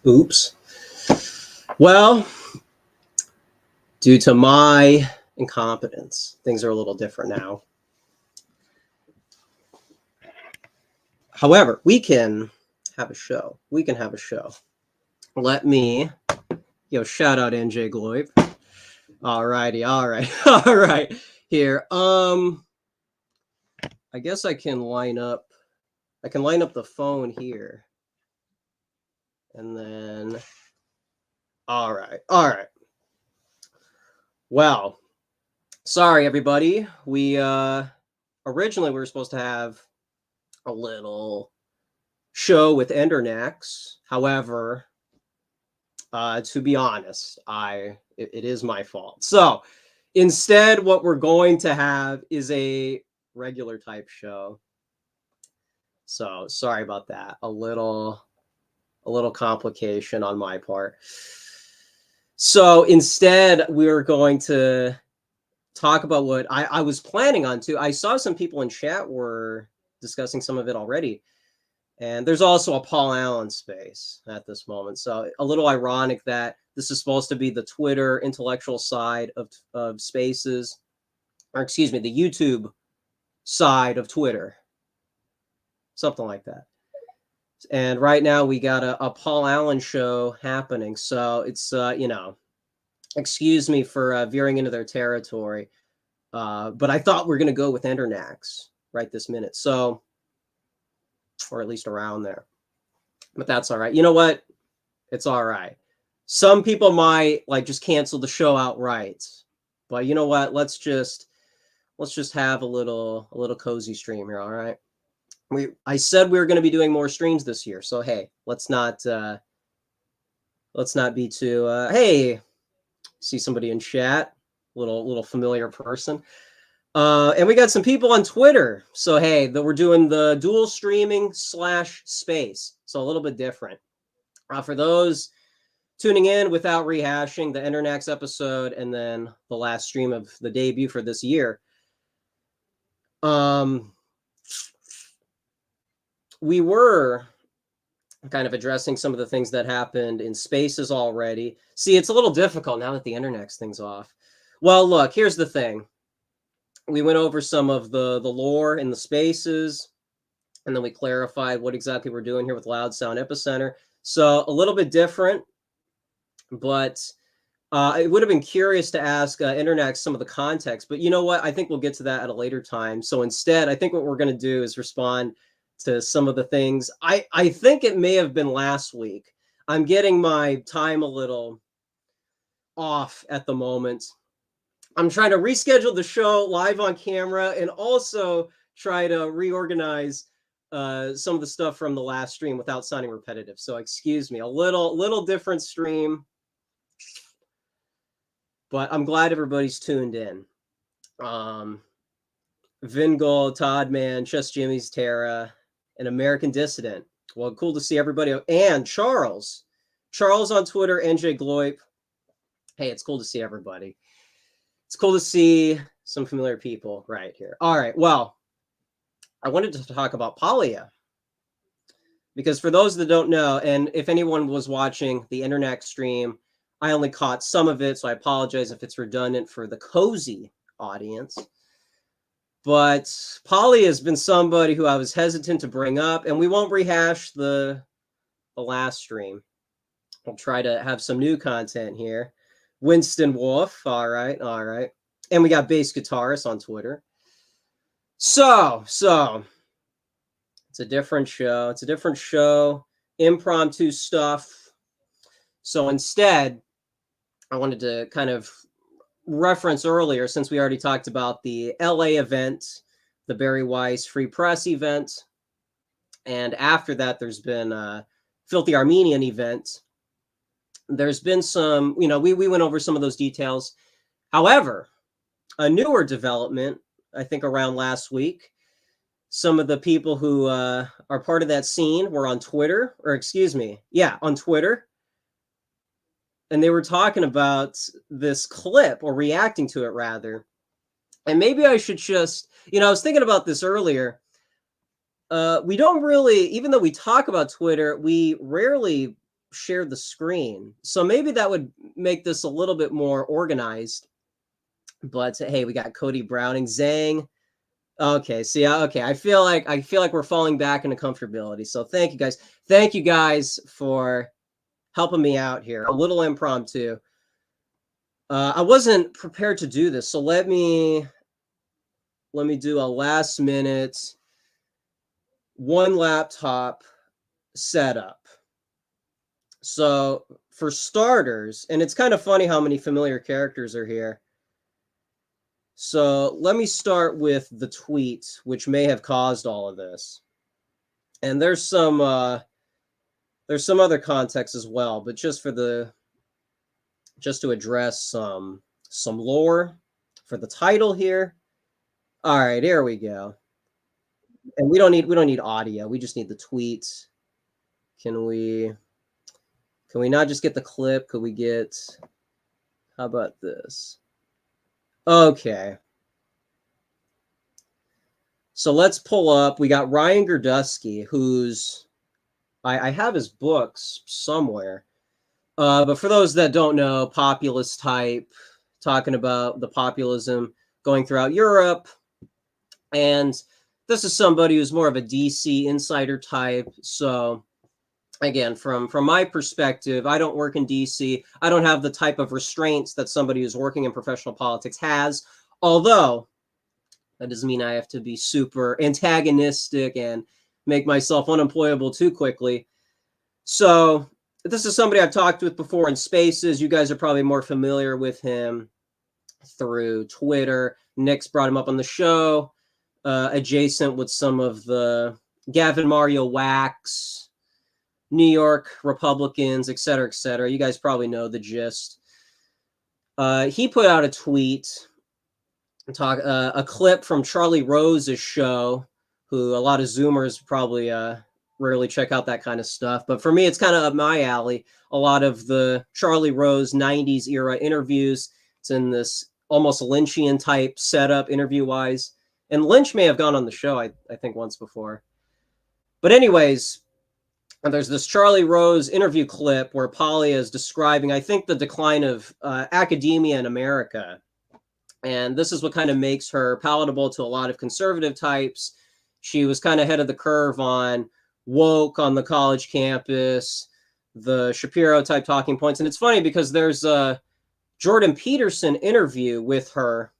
Oops. Well, due to my incompetence, things are a little different now. However, we can have a show. Let me, shout out NJ Gloib. Alrighty, all right, all right. Here, I guess I can line up the phone here. And then, all right. Well, sorry everybody. We originally we were supposed to have a little show with Endernax. However, to be honest, it is my fault. So instead, what we're going to have is a regular type show. So sorry about that. A little complication on my part. So instead, we're going to talk about what I was planning on too. I saw some people in chat were discussing some of it already. And there's also a Paul Allen space at this moment. So a little ironic that this is supposed to be the Twitter intellectual side of spaces, or excuse me, the YouTube side of Twitter. Something like that. And right now we got a Paul Allen show happening. So it's, excuse me for veering into their territory. But I thought we were going to go with Endernax right this minute. So, or at least around there. But that's all right. You know what? It's all right. Some people might just cancel the show outright. But you know what? Let's just have a little cozy stream here, all right? I said we were going to be doing more streams this year. So hey, let's not be too hey, see somebody in chat, little familiar person. And we got some people on Twitter. So, hey, we're doing the dual streaming / space. So a little bit different. For those tuning in without rehashing the Endernax episode and then the last stream of the debut for this year. We were kind of addressing some of the things that happened in spaces already. See, it's a little difficult now that the Endernax thing's off. Well, look, here's the thing. We went over some of the lore in the spaces, and then we clarified what exactly we're doing here with Loud Sound Epicenter. So a little bit different, but I would have been curious to ask Endernax some of the context. But you know what? I think we'll get to that at a later time. So instead, I think what we're going to do is respond to some of the things. I think it may have been last week. I'm getting my time a little off at the moment. I'm trying to reschedule the show live on camera and also try to reorganize some of the stuff from the last stream without sounding repetitive. So excuse me, a little different stream, but I'm glad everybody's tuned in. Vingol, Toddman, Chess Jimmy's, Tara, an American Dissident. Well, cool to see everybody. And Charles on Twitter, NJ Gloip. Hey, it's cool to see everybody. It's cool to see some familiar people right here. All right, well, I wanted to talk about Paglia. Because for those that don't know, and if anyone was watching the Endernax stream, I only caught some of it, so I apologize if it's redundant for the cozy audience. But Paglia has been somebody who I was hesitant to bring up, and we won't rehash the last stream. We'll try to have some new content here. Winston Wolf, all right. And we got Bass Guitarist on Twitter. So it's a different show. Impromptu stuff. So instead, I wanted to kind of reference earlier, since we already talked about the LA event, the Barry Weiss Free Press event. And after that, there's been a Filthy Armenian event. There's been some, we went over some of those details. However, a newer development, I think around last week, some of the people who are part of that scene were on Twitter, on Twitter. And they were talking about this clip, or reacting to it rather. And maybe I should just, I was thinking about this earlier. we don't really, even though we talk about Twitter, we rarely share the screen. So maybe that would make this a little bit more organized. But hey, we got Cody Browning, Zhang. Okay, see, okay, I feel like we're falling back into comfortability. So thank you guys. Thank you guys for helping me out here. A little impromptu. I wasn't prepared to do this, so let me do a last minute one laptop setup. So for starters, and it's kind of funny how many familiar characters are here. So let me start with the tweet, which may have caused all of this. And there's some other context as well, but just to address some lore for the title here. All right, here we go. And we don't need audio. We just need the tweets. Can we not just get the clip? Could we get, how about this? Okay. So let's pull up. We got Ryan Gerdusky, who's, I have his books somewhere. But for those that don't know, populist type, talking about the populism going throughout Europe. And this is somebody who's more of a DC insider type. So again, from my perspective, I don't work in DC. I don't have the type of restraints that somebody who's working in professional politics has. Although that doesn't mean I have to be super antagonistic and make myself unemployable too quickly. So this is somebody I've talked with before in spaces. You guys are probably more familiar with him through Twitter. Nick's brought him up on the show, adjacent with some of the Gavin Mario Wax, New York Republicans, et cetera, et cetera. You guys probably know the gist. He put out a tweet, a clip from Charlie Rose's show, who a lot of Zoomers probably rarely check out that kind of stuff. But for me, it's kind of up my alley. A lot of the Charlie Rose 90s era interviews. It's in this almost Lynchian type setup interview-wise. And Lynch may have gone on the show, I think, once before. But anyways, there's this Charlie Rose interview clip where Paia is describing, I think, the decline of academia in America. And this is what kind of makes her palatable to a lot of conservative types. She was kind of ahead of the curve on woke on the college campus, the Shapiro type talking points. And it's funny because there's a Jordan Peterson interview with her.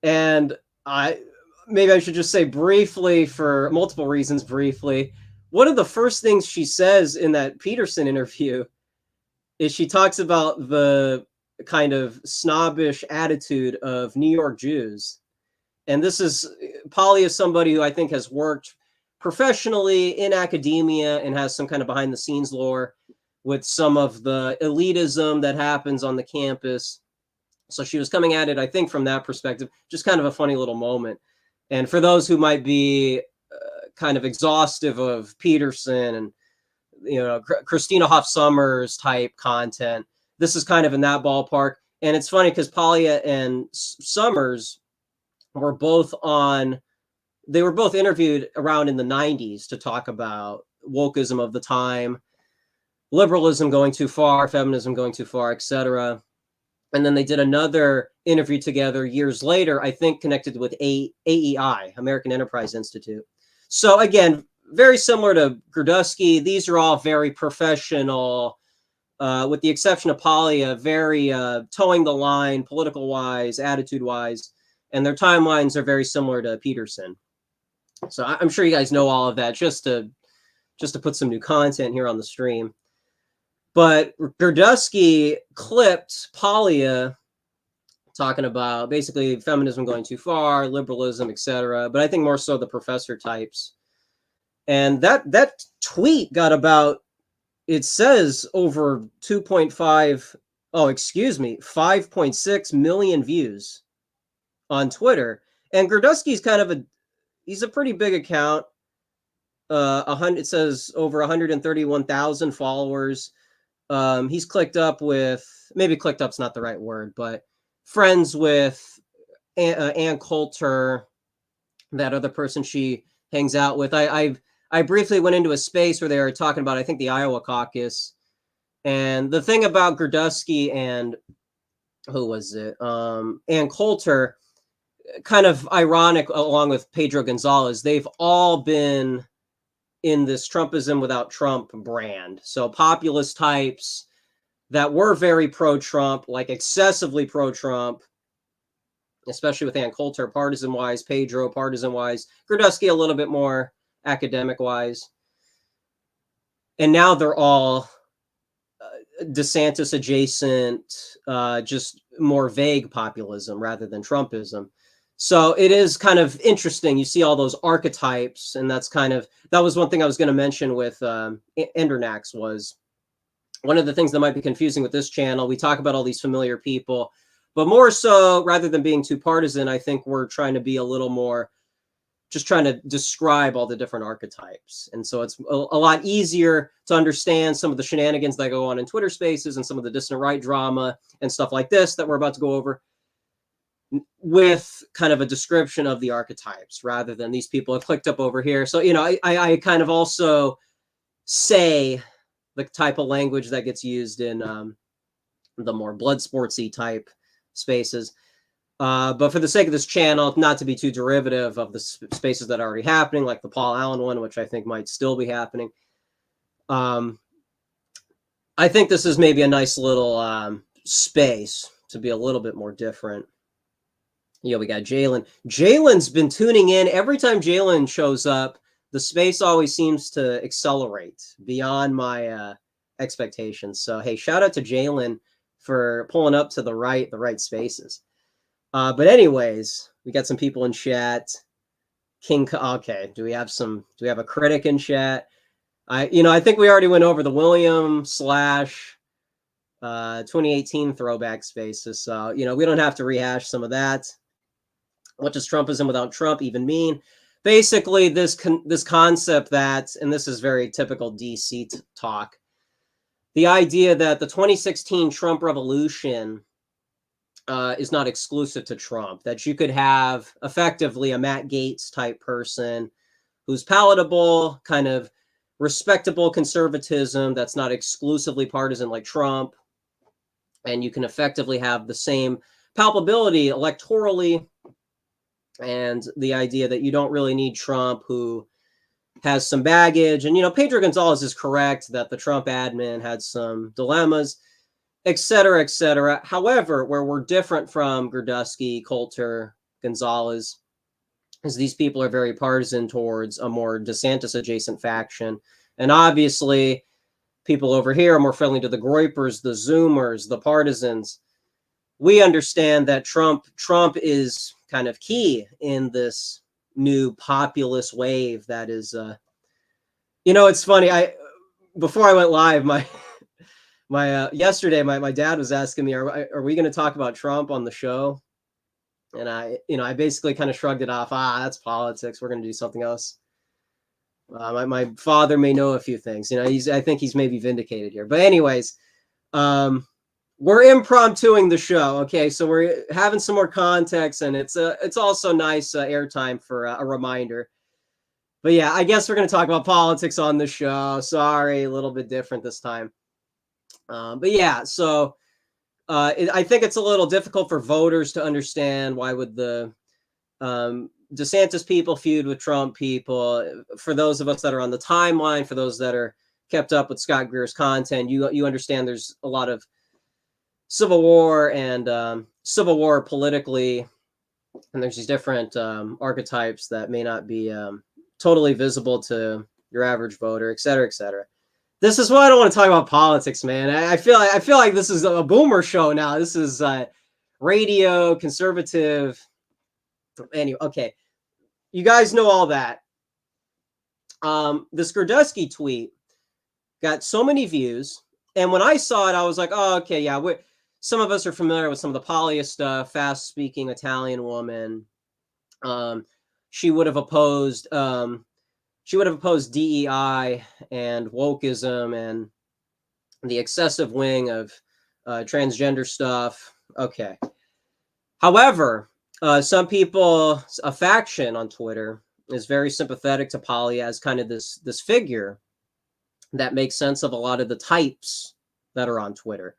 And maybe I should just say briefly, for multiple reasons, briefly, one of the first things she says in that Peterson interview is she talks about the kind of snobbish attitude of New York Jews. And this is, Paia is somebody who I think has worked professionally in academia and has some kind of behind the scenes lore with some of the elitism that happens on the campus. So she was coming at it, I think, from that perspective, just kind of a funny little moment. And for those who might be kind of exhaustive of Peterson and, Christina Hoff Sommers type content, this is kind of in that ballpark. And it's funny because Paia and Sommers were both interviewed around in the 90s to talk about wokeism of the time, liberalism going too far, feminism going too far, etc. And then they did another interview together years later, I think connected with AEI, American Enterprise Institute. So again, very similar to Gerdusky. These are all very professional, with the exception of Paia, very towing the line, political-wise, attitude-wise, and their timelines are very similar to Peterson. So I'm sure you guys know all of that, just to put some new content here on the stream. But Gerdusky clipped Paia talking about basically feminism going too far, liberalism, etc. But I think more so the professor types. And that tweet got about, it says over 5.6 million views on Twitter. And Gerdusky's kind of he's a pretty big account. It says over 131,000 followers. He's clicked up with, maybe clicked up's not the right word, but friends with Ann Coulter, that other person. She hangs out with. I briefly went into a space where they were talking about, I think, the Iowa caucus. And the thing about Gerdusky and who was it? And Coulter, kind of ironic, along with Pedro Gonzalez, they've all been in this Trumpism without Trump brand. So populist types that were very pro-Trump, like excessively pro-Trump, especially with Ann Coulter, partisan-wise, Pedro, partisan-wise, Gerdusky a little bit more academic-wise. And now they're all DeSantis adjacent, just more vague populism rather than Trumpism. So it is kind of interesting. You see all those archetypes, and that was one thing I was going to mention with Endernax. Was one of the things that might be confusing with this channel. We talk about all these familiar people, but more so, rather than being too partisan, I think we're trying to be a little more just trying to describe all the different archetypes. And so it's a lot easier to understand some of the shenanigans that go on in Twitter spaces and some of the dissident right drama and stuff like this that we're about to go over with kind of a description of the archetypes rather than these people have clicked up over here. So, I kind of also say the type of language that gets used in the more blood sportsy type spaces. But for the sake of this channel, not to be too derivative of the spaces that are already happening, like the Paul Allen one, which I think might still be happening. I think this is maybe a nice little space to be a little bit more different. We got Jalen. Jalen's been tuning in. Every time Jalen shows up, the space always seems to accelerate beyond my expectations. So, hey, shout out to Jalen for pulling up to the right spaces. But anyways, we got some people in chat. Okay, do we have a critic in chat? I think we already went over the William / 2018 throwback spaces. So, we don't have to rehash some of that. What does Trumpism without Trump even mean? Basically, this concept that, and this is very typical DC talk, the idea that the 2016 Trump revolution is not exclusive to Trump, that you could have effectively a Matt Gaetz type person who's palatable, kind of respectable conservatism that's not exclusively partisan like Trump, and you can effectively have the same palpability electorally, and the idea that you don't really need Trump, who has some baggage. And, Pedro Gonzalez is correct that the Trump admin had some dilemmas, et cetera, et cetera. However, where we're different from Gerdusky, Coulter, Gonzalez, is these people are very partisan towards a more DeSantis adjacent faction. And obviously, people over here are more friendly to the Groypers, the Zoomers, the partisans. We understand that Trump is kind of key in this new populist wave that is, it's funny. Before I went live, yesterday, my dad was asking me, are we going to talk about Trump on the show? And I basically kind of shrugged it off. That's politics. We're going to do something else. My father may know a few things. I think he's maybe vindicated here. But anyways, we're impromptuing the show. Okay, so we're having some more context, and it's also nice airtime for a reminder. But yeah, I guess we're going to talk about politics on the show. Sorry, a little bit different this time. But yeah, so I think it's a little difficult for voters to understand why would the DeSantis people feud with Trump people. For those of us that are on the timeline, for those that are kept up with Scott Greer's content, you understand there's a lot of civil war and civil war politically, and there's these different archetypes that may not be totally visible to your average voter, et cetera, et cetera. This is why I don't want to talk about politics, man. I feel like this is a boomer show now. This is radio, conservative. Anyway, okay. You guys know all that. This Gerdusky tweet got so many views. And when I saw it, I was like, oh, okay, yeah. Some of us are familiar with some of the Paglia stuff, fast-speaking Italian woman. She would have opposed DEI and wokeism and the excessive wing of transgender stuff. Okay. However, some people, a faction on Twitter, is very sympathetic to Palia as kind of this figure that makes sense of a lot of the types that are on Twitter.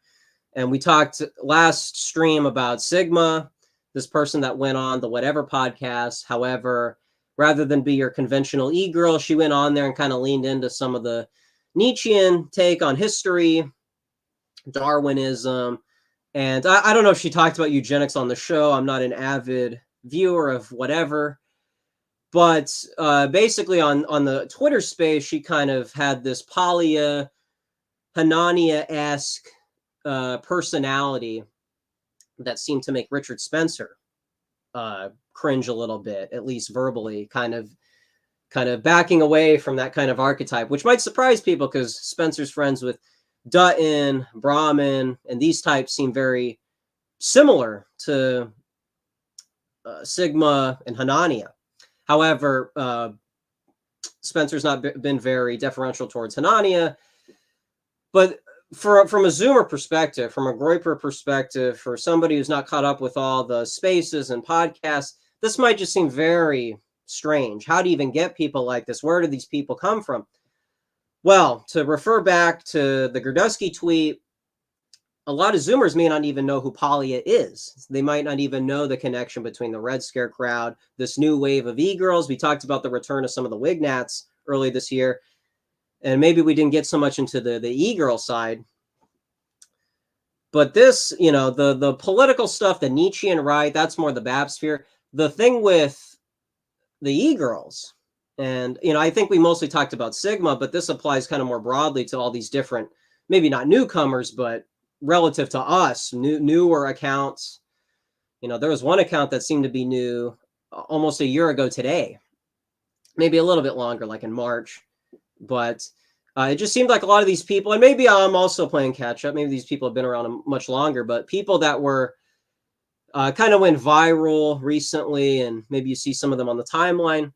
And we talked last stream about Sigma, this person that went on the Whatever podcast. However, rather than be your conventional e-girl, she went on there and kind of leaned into some of the Nietzschean take on history, Darwinism. And I don't know if she talked about eugenics on the show. I'm not an avid viewer of whatever. But basically on the Twitter space, she kind of had this Palia, Hanania-esque personality that seemed to make Richard Spencer cringe a little bit, at least verbally, kind of backing away from that kind of archetype, which might surprise people because Spencer's friends with Dutton, Brahmin, and these types seem very similar to Sigma and Hanania. However, Spencer's not been very deferential towards Hanania, but from a Zoomer perspective, from a Groyper perspective, for somebody who's not caught up with all the spaces and podcasts, this might just seem very strange. How do you even get people like this? Where do these people come from? Well, to refer back to the Gerdusky tweet, a lot of Zoomers may not even know who Palia is. They might not even know the connection between the Red Scare crowd, this new wave of e-girls. We talked about the return of some of the Wignats early this year, and maybe we didn't get so much into the e-girl side. But this, the political stuff, the Nietzschean right, that's more the Bab sphere. The thing with the e-girls, and, I think we mostly talked about Sigma, but this applies kind of more broadly to all these different, maybe not newcomers, but relative to us, newer accounts. There was one account that seemed to be new almost a year ago today, maybe a little bit longer, like in March. But it just seemed like a lot of these people, and maybe I'm also playing catch up. Maybe these people have been around much longer, but people that were kind of went viral recently, and maybe you see some of them on the timeline.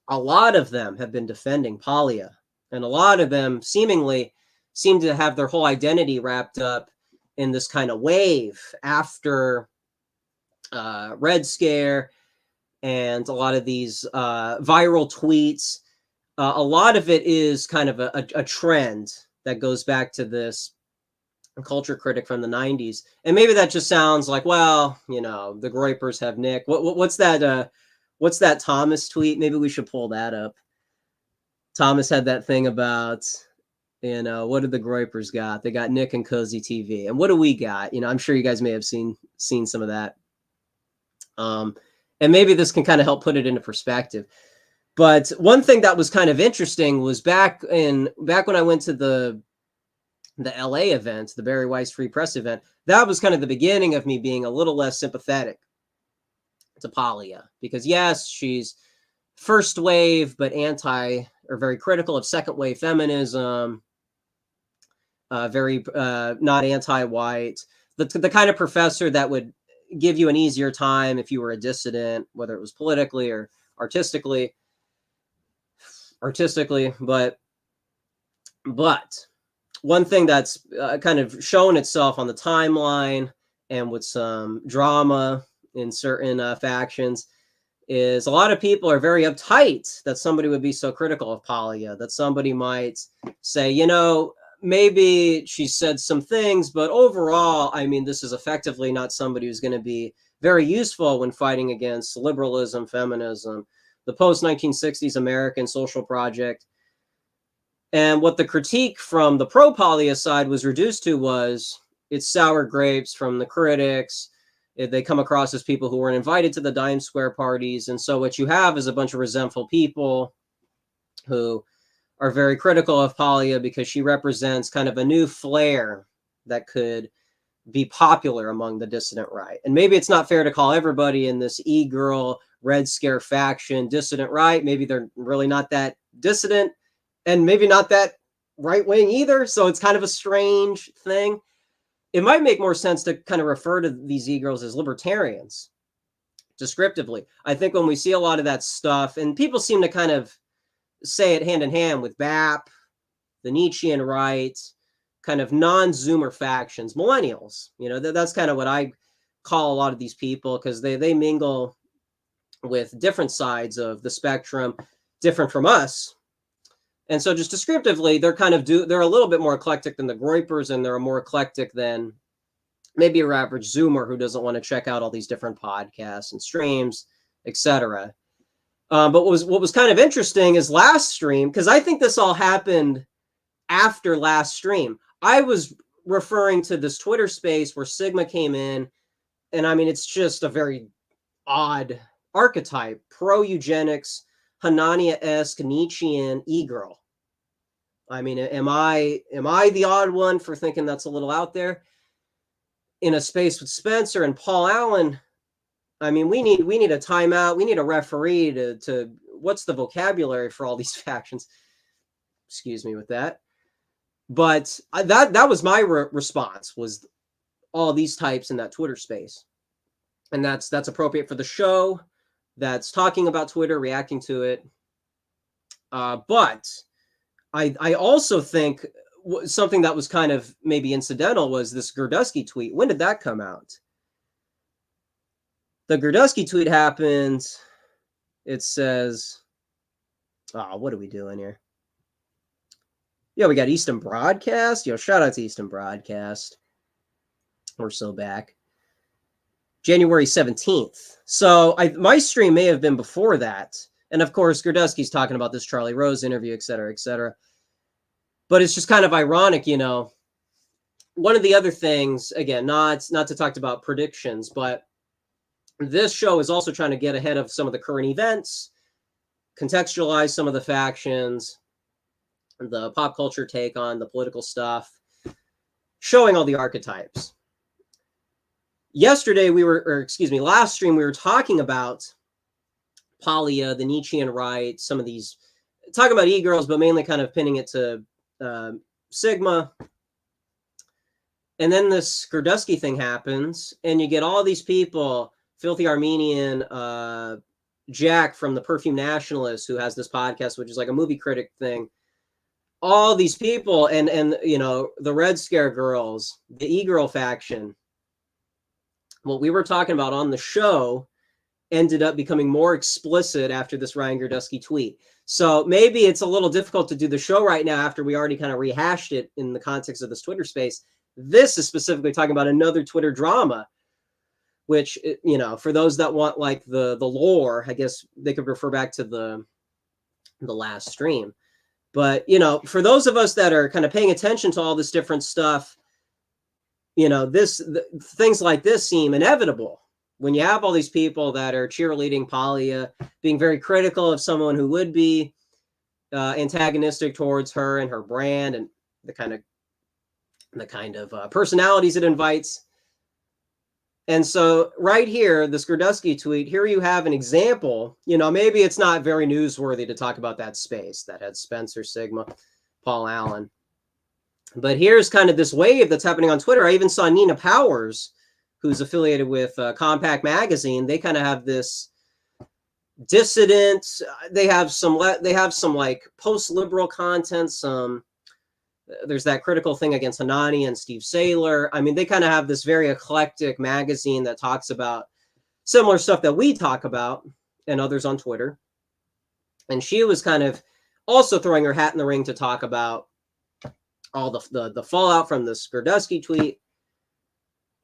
A lot of them have been defending Palia, and a lot of them seemingly seem to have their whole identity wrapped up in this kind of wave after Red Scare and a lot of these viral tweets. A lot of it is kind of a trend that goes back to this culture critic from the 90s. And maybe that just sounds like, well, the Groypers have Nick. What's that Thomas tweet? Maybe we should pull that up. Thomas had that thing about, what did the Groypers got? They got Nick and Cozy TV. And what do we got? I'm sure you guys may have seen some of that. And maybe this can kind of help put it into perspective. But one thing that was kind of interesting was back when I went to the LA event, the Barry Weiss Free Press event, that was kind of the beginning of me being a little less sympathetic to Palia, because yes, she's first wave, but very critical of second wave feminism, very not anti-white, the kind of professor that would give you an easier time if you were a dissident, whether it was politically or artistically, but one thing that's kind of shown itself on the timeline and with some drama in certain factions is a lot of people are very uptight that somebody would be so critical of Palia, that somebody might say, maybe she said some things, but overall, this is effectively not somebody who's going to be very useful when fighting against liberalism, feminism, the post-1960s American social project. And what the critique from the pro-Palia side was reduced to was it's sour grapes from the critics. They come across as people who weren't invited to the dime square parties. And so what you have is a bunch of resentful people who are very critical of Palia because she represents kind of a new flair that could be popular among the dissident right. And maybe it's not fair to call everybody in this e-girl Red Scare faction dissident right. Maybe they're really not that dissident and maybe not that right wing either. So it's kind of a strange thing. It might make more sense to kind of refer to these e-girls as libertarians descriptively. I think when we see a lot of that stuff, and people seem to kind of say it hand in hand with BAP, the Nietzschean right, kind of non-Zoomer factions, millennials. That's kind of what I call a lot of these people, because they mingle with different sides of the spectrum, different from us. And so just descriptively, they're a little bit more eclectic than the Groypers, and they're more eclectic than maybe your average Zoomer who doesn't want to check out all these different podcasts and streams, etc. But what was kind of interesting is last stream, because I think this all happened after last stream. I was referring to this Twitter space where Sigma came in, and I mean, it's just a very odd archetype, pro-eugenics, Hanania-esque, Nietzschean e-girl. I mean, am I the odd one for thinking that's a little out there? In a space with Spencer and Paul Allen, I mean, we need a timeout. We need a referee to what's the vocabulary for all these factions? Excuse me with that. But that was my response, was all these types in that Twitter space. And that's appropriate for the show that's talking about Twitter, reacting to it. But I also think something that was kind of maybe incidental was this Gurdusky tweet. When did that come out? The Gurdusky tweet happened. It says, what are we doing here? Yeah, we got Easton Broadcast. Shout out to Easton Broadcast. We're so back. January 17th. So my stream may have been before that. And of course, Gurdusky's talking about this Charlie Rose interview, et cetera, et cetera. But it's just kind of ironic, One of the other things, again, not to talk about predictions, but this show is also trying to get ahead of some of the current events, contextualize some of the factions, the pop culture take on the political stuff, showing all the archetypes. Last stream, we were talking about Paglia, the Nietzschean right, some of these, talking about e-girls, but mainly kind of pinning it to Sigma. And then this Gurdusky thing happens, and you get all these people, Filthy Armenian, Jack from the Perfume Nationalist, who has this podcast, which is like a movie critic thing. All these people, and the Red Scare girls, the e-girl faction. What we were talking about on the show ended up becoming more explicit after this Ryan Gurdusky tweet. So maybe it's a little difficult to do the show right now after we already kind of rehashed it in the context of this Twitter space. This is specifically talking about another Twitter drama, which, for those that want like the lore, I guess they could refer back to the last stream. But, for those of us that are kind of paying attention to all this different stuff, things like this seem inevitable. When you have all these people that are cheerleading Paglia, being very critical of someone who would be antagonistic towards her and her brand and the kind of personalities it invites. And so right here, this Gurdusky tweet, here you have an example. Maybe it's not very newsworthy to talk about that space that had Spencer, Sigma, Paul Allen. But here's kind of this wave that's happening on Twitter. I even saw Nina Powers, who's affiliated with Compact Magazine. They kind of have this dissident. They have some like post-liberal content. There's that critical thing against Hanani and Steve Saylor. I mean, they kind of have this very eclectic magazine that talks about similar stuff that we talk about and others on Twitter. And she was kind of also throwing her hat in the ring to talk about all the fallout from this Gurdusky tweet.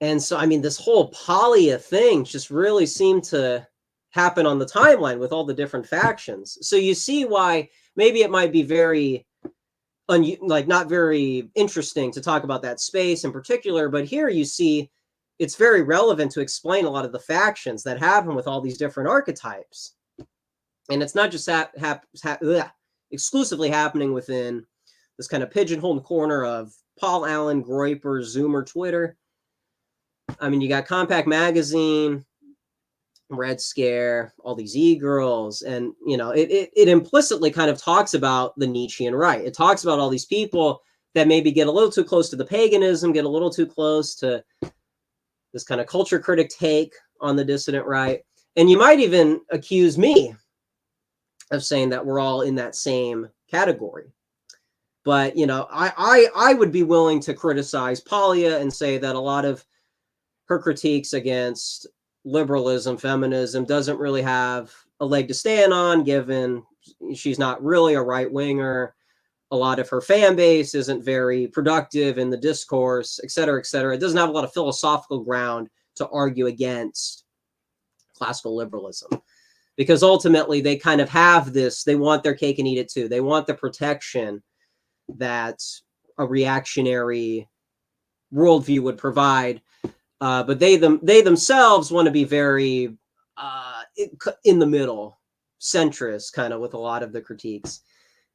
And so, I mean, this whole Paglia thing just really seemed to happen on the timeline with all the different factions. So you see why maybe it might be very, not very interesting to talk about that space in particular. But here you see it's very relevant to explain a lot of the factions that happen with all these different archetypes. And it's not just exclusively happening within this kind of pigeonholed corner of Paul Allen, Groyper, Zoomer, Twitter. I mean, you got Compact Magazine, Red Scare, all these e-girls, and, it implicitly kind of talks about the Nietzschean right. It talks about all these people that maybe get a little too close to the paganism, get a little too close to this kind of culture critic take on the dissident right. And you might even accuse me of saying that we're all in that same category. But, I would be willing to criticize Paglia and say that a lot of her critiques against liberalism, feminism doesn't really have a leg to stand on, given she's not really a right winger. A lot of her fan base isn't very productive in the discourse, et cetera, et cetera. It doesn't have a lot of philosophical ground to argue against classical liberalism, because ultimately they kind of have this, they want their cake and eat it too. They want the protection that a reactionary worldview would provide. But they themselves want to be very in the middle, centrist, kind of, with a lot of the critiques.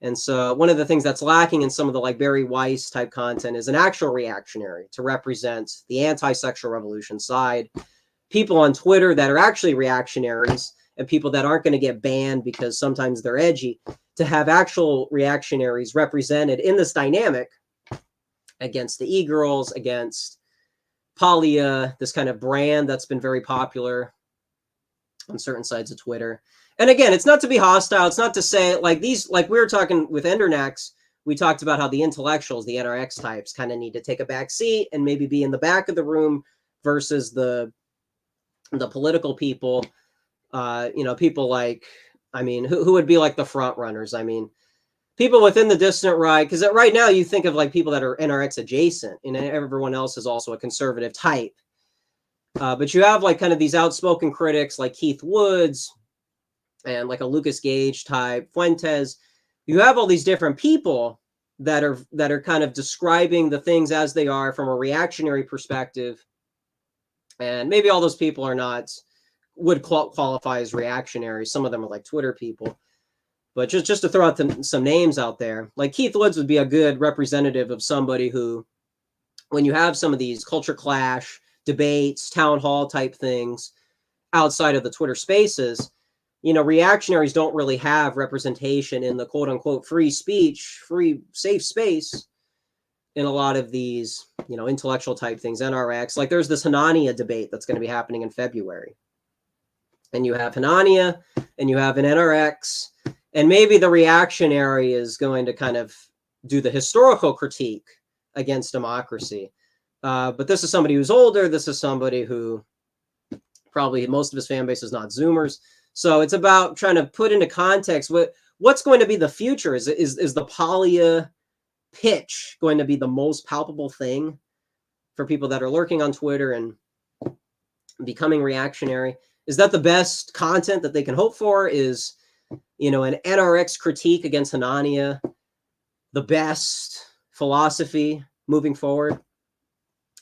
And so one of the things that's lacking in some of the like Barry Weiss type content is an actual reactionary to represent the anti-sexual revolution side. People on Twitter that are actually reactionaries, and people that aren't going to get banned because sometimes they're edgy, to have actual reactionaries represented in this dynamic against the e-girls, against Paglia, this kind of brand that's been very popular on certain sides of Twitter. And again, it's not to be hostile. It's not to say like these, like we were talking with Endernax, we talked about how the intellectuals, the NRX types, kind of need to take a back seat and maybe be in the back of the room versus the political people. People like, I mean, who would be like the front runners? I mean, people within the dissident right, because right now you think of like people that are NRX adjacent, and everyone else is also a conservative type. But you have like kind of these outspoken critics like Keith Woods and like a Lucas Gage type, Fuentes. You have all these different people that are kind of describing the things as they are from a reactionary perspective. And maybe all those people would qualify as reactionary. Some of them are like Twitter people. But just to throw out some names out there, like Keith Woods would be a good representative of somebody who, when you have some of these culture clash debates, town hall type things outside of the Twitter spaces, reactionaries don't really have representation in the quote unquote free speech, free safe space in a lot of these, intellectual type things, NRX. Like there's this Hanania debate that's going to be happening in February. And you have Hanania and you have an NRX, and maybe the reactionary is going to kind of do the historical critique against democracy. But this is somebody who's older. This is somebody who probably most of his fan base is not Zoomers. So it's about trying to put into context what's going to be the future. Is the Paglia pitch going to be the most palpable thing for people that are lurking on Twitter and becoming reactionary? Is that the best content that they can hope for? Is, an NRX critique against Hanania the best philosophy moving forward?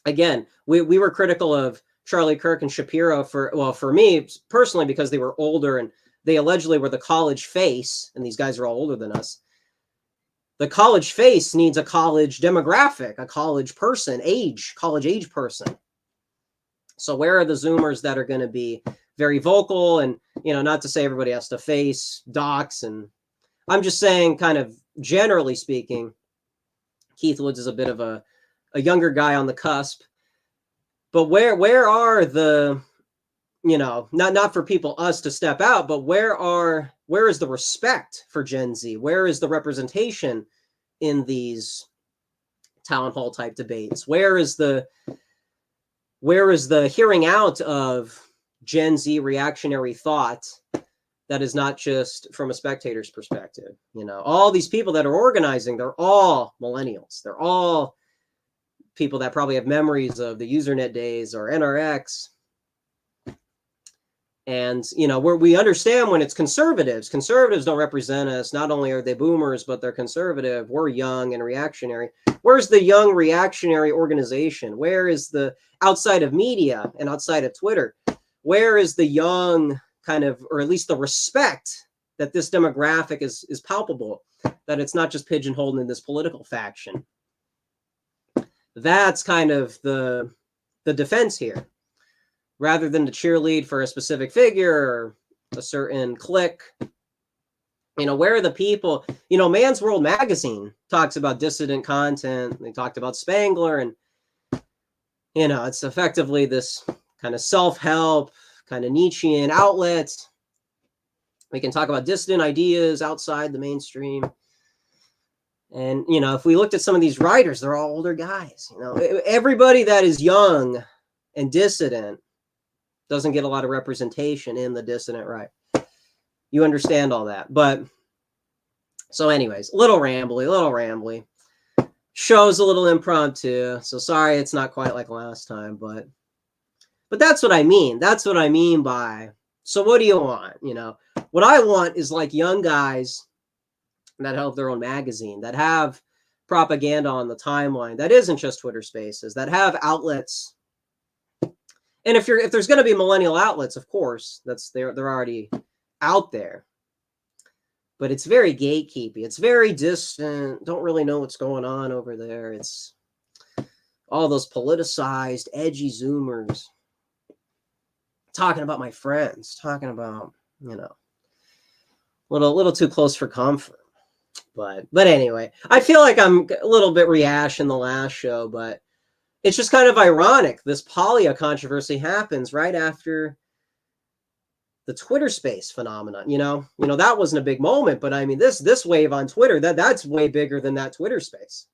Again, we were critical of Charlie Kirk and Shapiro for me personally, because they were older and they allegedly were the college face, and these guys are all older than us. The college face needs a college demographic, a college person, college age person. So where are the Zoomers that are going to be very vocal? And, not to say everybody has to face docs, and I'm just saying, kind of generally speaking, Keith Woods is a bit of a younger guy on the cusp. But where are the, not for us to step out, but where is the respect for Gen Z? Where is the representation in these town hall type debates? Where is the hearing out of Gen Z reactionary thought that is not just from a spectator's perspective? All these people that are organizing, they're all millennials. They're all people that probably have memories of the Usenet days or NRX. And, we understand when it's conservatives. Conservatives don't represent us. Not only are they boomers, but they're conservative. We're young and reactionary. Where's the young reactionary organization? Where is the, outside of media and outside of Twitter, where is the young kind of, or at least the respect that this demographic is palpable, that it's not just pigeonholed in this political faction? That's kind of the defense here, rather than to cheerlead for a specific figure or a certain clique. Where are the people? Man's World magazine talks about dissident content. They talked about Spangler, and it's effectively this kind of self-help, kind of Nietzschean outlet. We can talk about dissident ideas outside the mainstream. And, if we looked at some of these writers, they're all older guys. Everybody that is young and dissident doesn't get a lot of representation in the dissident right. You understand all that. But so anyways, little rambly. Show's a little impromptu. So sorry it's not quite like last time, but that's what I mean. That's what I mean by, so what do you want? You know, what I want is like young guys that have their own magazine, that have propaganda on the timeline, that isn't just Twitter Spaces, that have outlets. And if there's going to be millennial outlets, of course, they're already out there. But it's very gatekeepy. It's very distant. Don't really know what's going on over there. It's all those politicized, edgy Zoomers talking about my friends, talking about, you know, a little too close for comfort. But anyway, I feel like I'm a little bit rehashing the last show, but it's just kind of ironic. This Paglia controversy happens right after the Twitter space phenomenon. You know, that wasn't a big moment, but I mean, this wave on Twitter, that's way bigger than that Twitter space.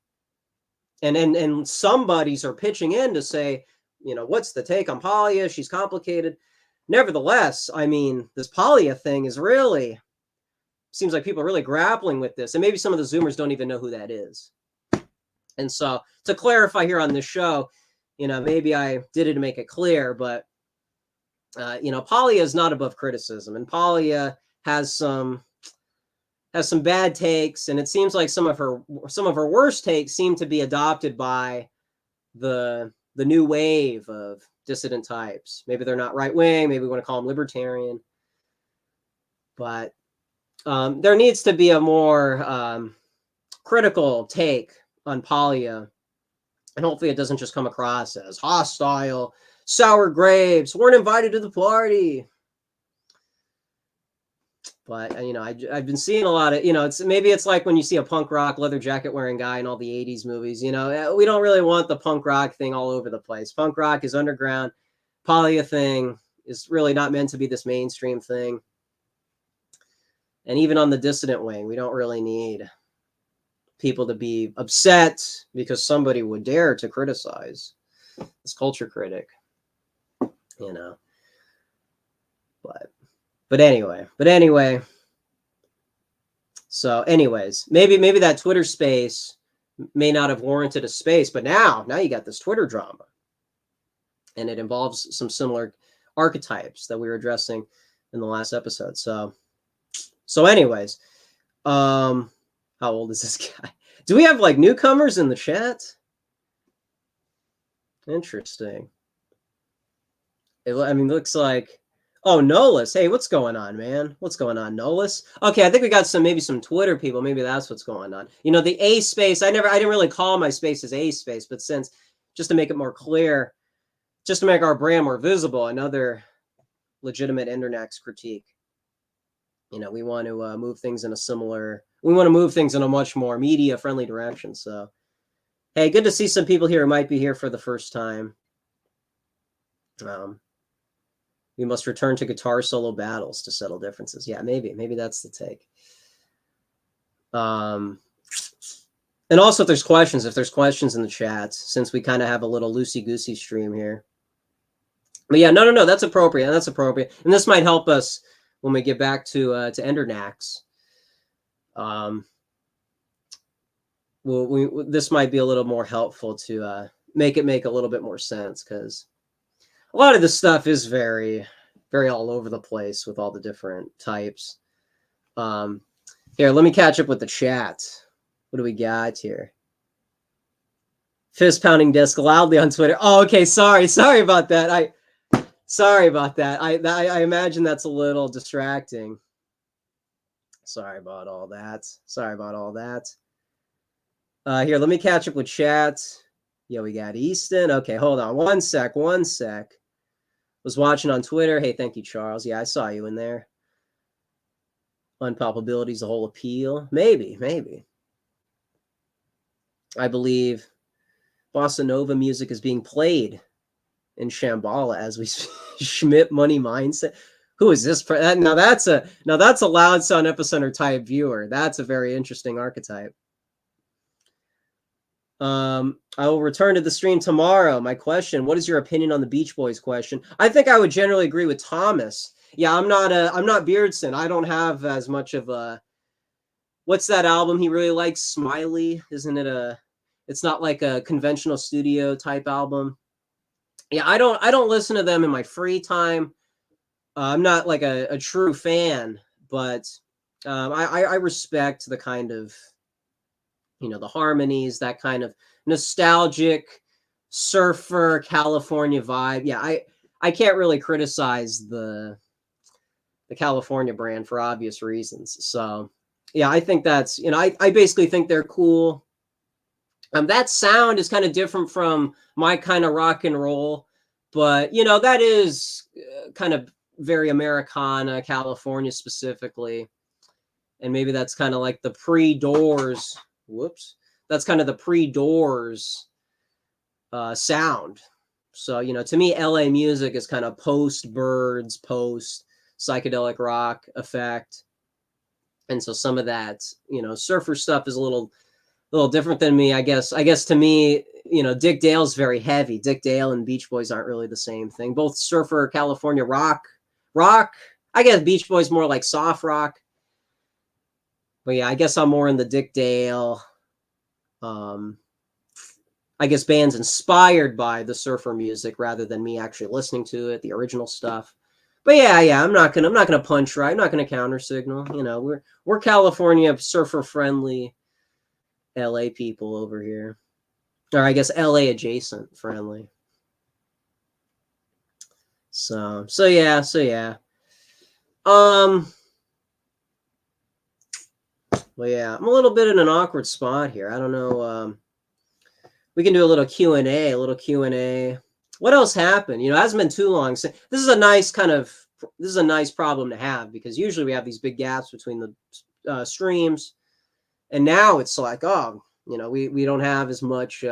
And somebody's are pitching in to say, you know, what's the take on Paia? She's complicated. Nevertheless, I mean, this Paglia thing is really, seems like people are really grappling with this. And maybe some of the Zoomers don't even know who that is. And so to clarify here on this show, you know, maybe I did it to make it clear, but you know, Paia is not above criticism, and Paia has some bad takes, and it seems like some of her worst takes seem to be adopted by the new wave of dissident types. Maybe they're not right wing, maybe we want to call them libertarian, but there needs to be a more critical take on Paia, and hopefully it doesn't just come across as hostile, sour grapes, weren't invited to the party. But, you know, I've been seeing a lot of, you know, it's like when you see a punk rock leather jacket wearing guy in all the 80s movies, you know, we don't really want the punk rock thing all over the place. Punk rock is underground. Paia thing is really not meant to be this mainstream thing. And even on the dissident wing, we don't really need people to be upset because somebody would dare to criticize this culture critic. You know, but anyway, so anyways, maybe that Twitter space may not have warranted a space, but now you got this Twitter drama, and it involves some similar archetypes that we were addressing in the last episode. So anyways, how old is this guy? Do we have like newcomers in the chat? Interesting. I mean, looks like, oh, Nolus. Hey, what's going on, man? What's going on, Nolus? Okay, I think we got maybe some Twitter people. Maybe that's what's going on. You know, the A space, I didn't really call my spaces A space, but since, just to make it more clear, just to make our brand more visible, another legitimate internet critique. You know, we want to move things in a much more media-friendly direction. So, hey, good to see some people here who might be here for the first time. We must return to guitar solo battles to settle differences. Yeah, maybe that's the take. And also, if there's questions in the chat, since we kind of have a little loosey-goosey stream here. But yeah, no, that's appropriate. That's appropriate. And this might help us when we get back to Endernax. This might be a little more helpful to make a little bit more sense, because a lot of this stuff is very, very all over the place with all the different types. Here, let me catch up with the chat. What do we got here? Fist pounding disc loudly on Twitter. Oh, okay. Sorry about that. Sorry about that. I imagine that's a little distracting. Sorry about all that. Here, let me catch up with chat. Yeah, we got Easton. Okay, hold on. One sec. Was watching on Twitter. Hey, thank you, Charles. Yeah, I saw you in there. Unpalpability is the whole appeal. Maybe. I believe bossa nova music is being played in Shambhala as we Schmidt money mindset. Who is this? Now that's a Loud Sound Epicenter type viewer. That's a very interesting archetype. I will return to the stream tomorrow. My question: what is your opinion on the Beach Boys question? I think I would generally agree with Thomas. Yeah, I'm not Beardson. I don't have as much of a, what's that album he really likes? Smiley, isn't it it's not like a conventional studio type album. Yeah, I don't listen to them in my free time. I'm not like a true fan, but I respect the kind of, the harmonies, that kind of nostalgic surfer California vibe. Yeah, I can't really criticize the California brand for obvious reasons. So yeah, I think that's, I basically think they're cool. That sound is kind of different from my kind of rock and roll, but that is kind of very Americana, California specifically. And maybe that's kind of like the pre-Doors. Whoops. That's kind of the pre-Doors sound. So, to me, LA music is kind of post Birds, post psychedelic rock effect. And so some of that, surfer stuff is a little different than me, I guess. I guess to me, Dick Dale's very heavy. Dick Dale and Beach Boys aren't really the same thing. Both surfer California rock. I guess Beach Boys more like soft rock. But yeah, I guess I'm more in the Dick Dale. I guess bands inspired by the surfer music rather than me actually listening to it, the original stuff. But yeah, I'm not gonna punch right. I'm not gonna counter signal. We're California surfer friendly LA people over here. Or I guess LA adjacent friendly. So yeah. Well, yeah, I'm a little bit in an awkward spot here. I don't know. We can do a little Q&A. What else happened? It hasn't been too long. So this is a nice problem to have, because usually we have these big gaps between the streams, and now it's like, we don't have as much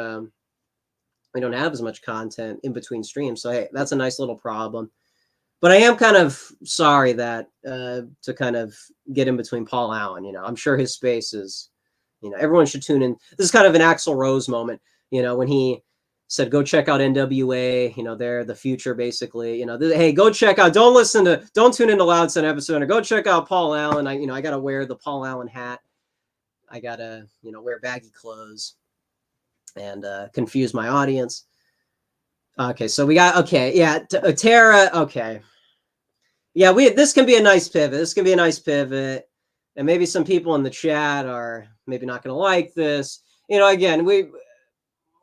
content in between streams. So hey, that's a nice little problem. But I am kind of sorry that to kind of get in between Paul Allen. I'm sure his space is, everyone should tune in. This is kind of an Axl Rose moment, when he said, go check out NWA, they're the future, basically. Hey, go check out, don't tune into Loud Sound episode, or go check out Paul Allen. I got to wear the Paul Allen hat. I got to, wear baggy clothes and confuse my audience. Okay, so we got, Tara, okay. Yeah, this can be a nice pivot. And maybe some people in the chat are maybe not going to like this. Again,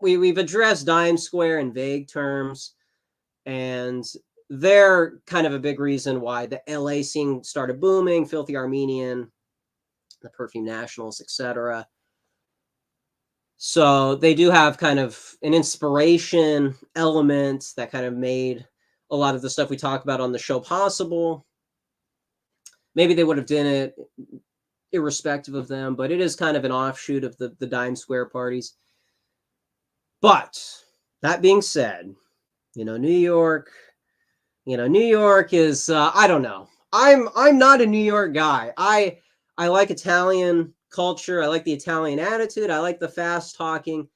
we've addressed Dime Square in vague terms, and they're kind of a big reason why the LA scene started booming, Filthy Armenian, the Perfume Nationals, etc. So they do have kind of an inspiration element that kind of made a lot of the stuff we talk about on the show possible. Maybe they would have done it irrespective of them, but it is kind of an offshoot of the Dime Square parties. But that being said, New York is, I don't know. I'm not a New York guy. I like Italian culture. I like the Italian attitude. I like the fast talking,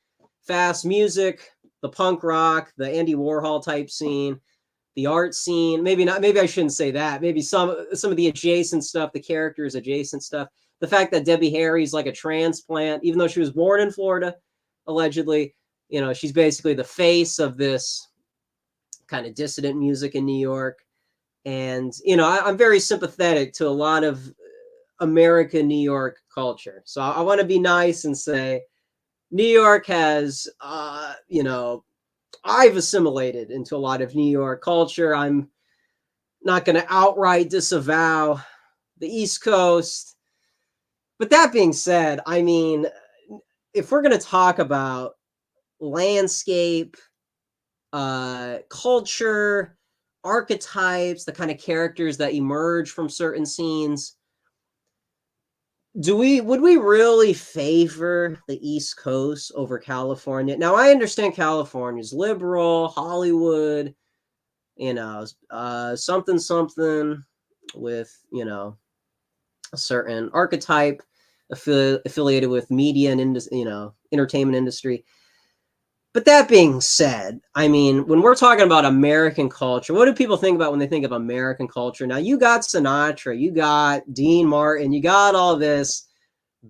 fast music, the punk rock, the Andy Warhol type scene, the art scene. Maybe not. Maybe I shouldn't say that. Maybe some of the adjacent stuff, the characters adjacent stuff. The fact that Debbie Harry's like a transplant, even though she was born in Florida, allegedly, she's basically the face of this kind of dissident music in New York. And, I'm very sympathetic to a lot of American New York culture. So I want to be nice and say New York has, I've assimilated into a lot of New York culture. I'm not going to outright disavow the East Coast. But that being said, I mean, if we're going to talk about landscape, culture, archetypes, the kind of characters that emerge from certain scenes, would we really favor the East Coast over California? Now, I understand California's liberal, Hollywood, something with, a certain archetype. affiliated with media and entertainment industry. But that being said, I mean, when we're talking about American culture, what do people think about when they think of American culture? Now, you got Sinatra, you got Dean Martin, you got all this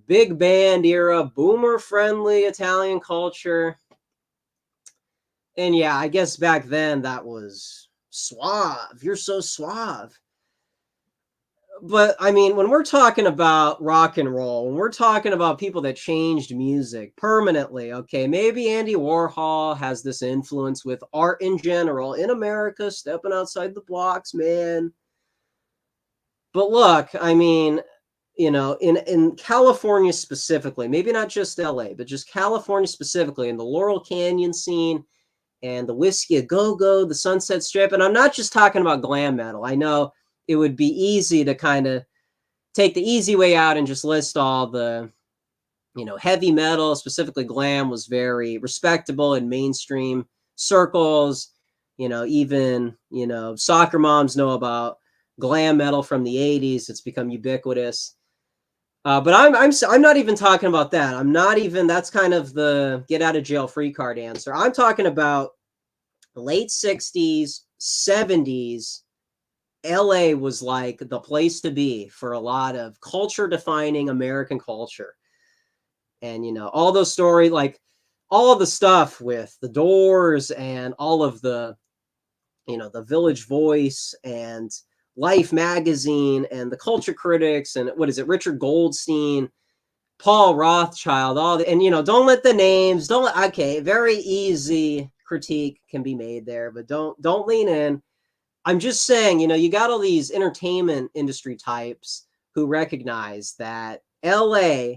big band era, boomer-friendly Italian culture. And yeah, I guess back then that was suave. You're so suave. But I mean, when we're talking about rock and roll, when we're talking about people that changed music permanently, okay, maybe Andy Warhol has this influence with art in general in America, stepping outside the blocks, man. But look, I mean, in California specifically, maybe not just LA, but just California specifically, in the Laurel Canyon scene and the Whiskey a Go-Go, the Sunset Strip, and I'm not just talking about glam metal. I know it would be easy to kind of take the easy way out and just list all the, heavy metal, specifically glam, was very respectable in mainstream circles. Even, soccer moms know about glam metal from the 80s. It's become ubiquitous. But I'm not even talking about that. That's kind of the get out of jail free card answer. I'm talking about late 60s, 70s. LA was like the place to be for a lot of culture defining American culture. And, all those stories, like all of the stuff with the Doors and all of the, the Village Voice and Life magazine and the Culture Critics and Richard Goldstein, Paul Rothschild, don't let the names, very easy critique can be made there, but don't lean in. I'm just saying, you got all these entertainment industry types who recognize that LA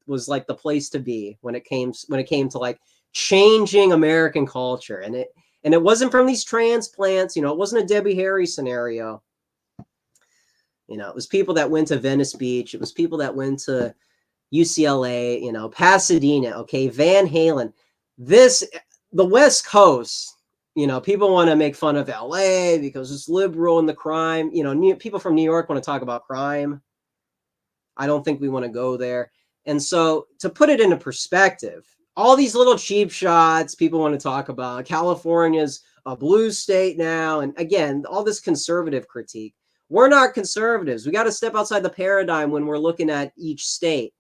was like the place to be when it came to like changing American culture. And it wasn't from these transplants, it wasn't a Debbie Harry scenario. It was people that went to Venice Beach. It was people that went to UCLA, Pasadena, okay, Van Halen. The West Coast, people want to make fun of LA because it's liberal and the crime. People from New York want to talk about crime. I don't think we want to go there. And so to put it into perspective, all these little cheap shots people want to talk about, California's a blue state now. And again, all this conservative critique. We're not conservatives. We got to step outside the paradigm when we're looking at each state.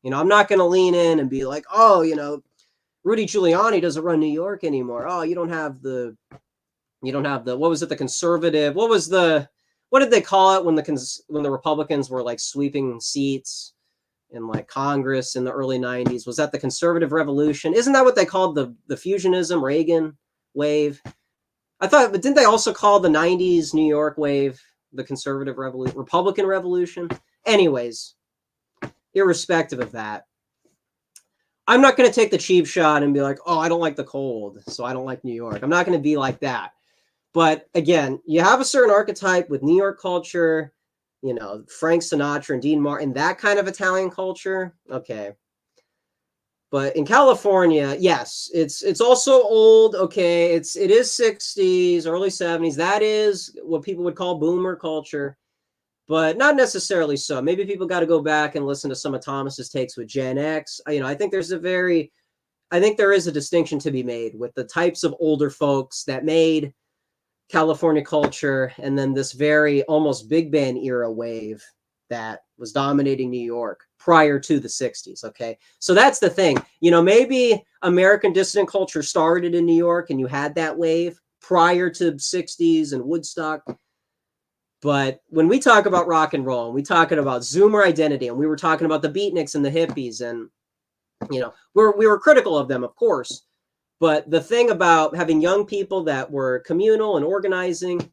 I'm not going to lean in and be like, oh, Rudy Giuliani doesn't run New York anymore. Oh, you don't have the, what was it? The conservative, what did they call it when the Republicans were like sweeping seats in like Congress in the early 90s? Was that the conservative revolution? Isn't that what they called the fusionism Reagan wave? I thought, but didn't they also call the 90s New York wave the conservative revolution, Republican revolution? Anyways, irrespective of that, I'm not going to take the cheap shot and be like, oh, I don't like the cold, so I don't like New York. I'm not going to be like that. But again, you have a certain archetype with New York culture, Frank Sinatra and Dean Martin, that kind of Italian culture. Okay. But in California, yes, it's also old. Okay. It is 60s, early 70s. That is what people would call boomer culture, but not necessarily so. Maybe people got to go back and listen to some of Thomas's takes with Gen X. I think there is a distinction to be made with the types of older folks that made California culture and then this very almost big band era wave that was dominating New York prior to the 60s. Okay. So that's the thing, maybe American dissident culture started in New York and you had that wave prior to 60s and Woodstock. But when we talk about rock and roll, and we talking about Zoomer identity, and we were talking about the beatniks and the hippies, and we were critical of them, of course. But the thing about having young people that were communal and organizing,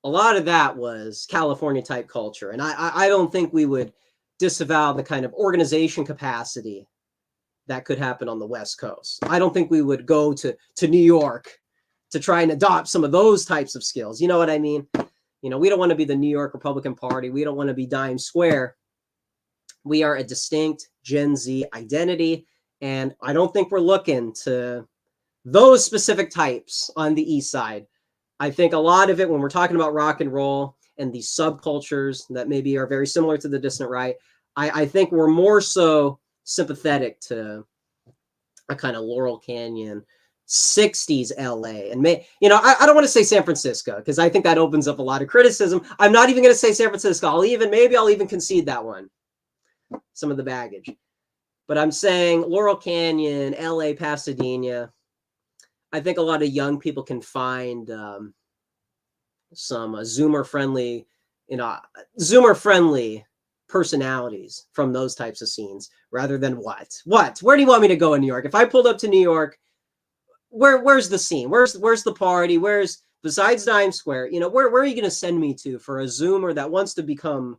a lot of that was California type culture. And I don't think we would disavow the kind of organization capacity that could happen on the West Coast. I don't think we would go to New York to try and adopt some of those types of skills. You know what I mean? We don't want to be the New York Republican Party. We don't want to be Dime Square. We are a distinct Gen Z identity. And I don't think we're looking to those specific types on the East Side. I think a lot of it, when we're talking about rock and roll and these subcultures that maybe are very similar to the distant right, I think we're more so sympathetic to a kind of Laurel Canyon 60s LA. And I don't want to say San Francisco because I think that opens up a lot of criticism. I'm not even going to say San Francisco. Maybe I'll even concede that one, some of the baggage. But I'm saying Laurel Canyon, LA, Pasadena. I think a lot of young people can find some Zoomer friendly personalities from those types of scenes rather than where do you want me to go in New York? If I pulled up to New York, where's the scene? Where's the party? Where's, besides Times Square, where are you going to send me to for a Zoomer that wants to become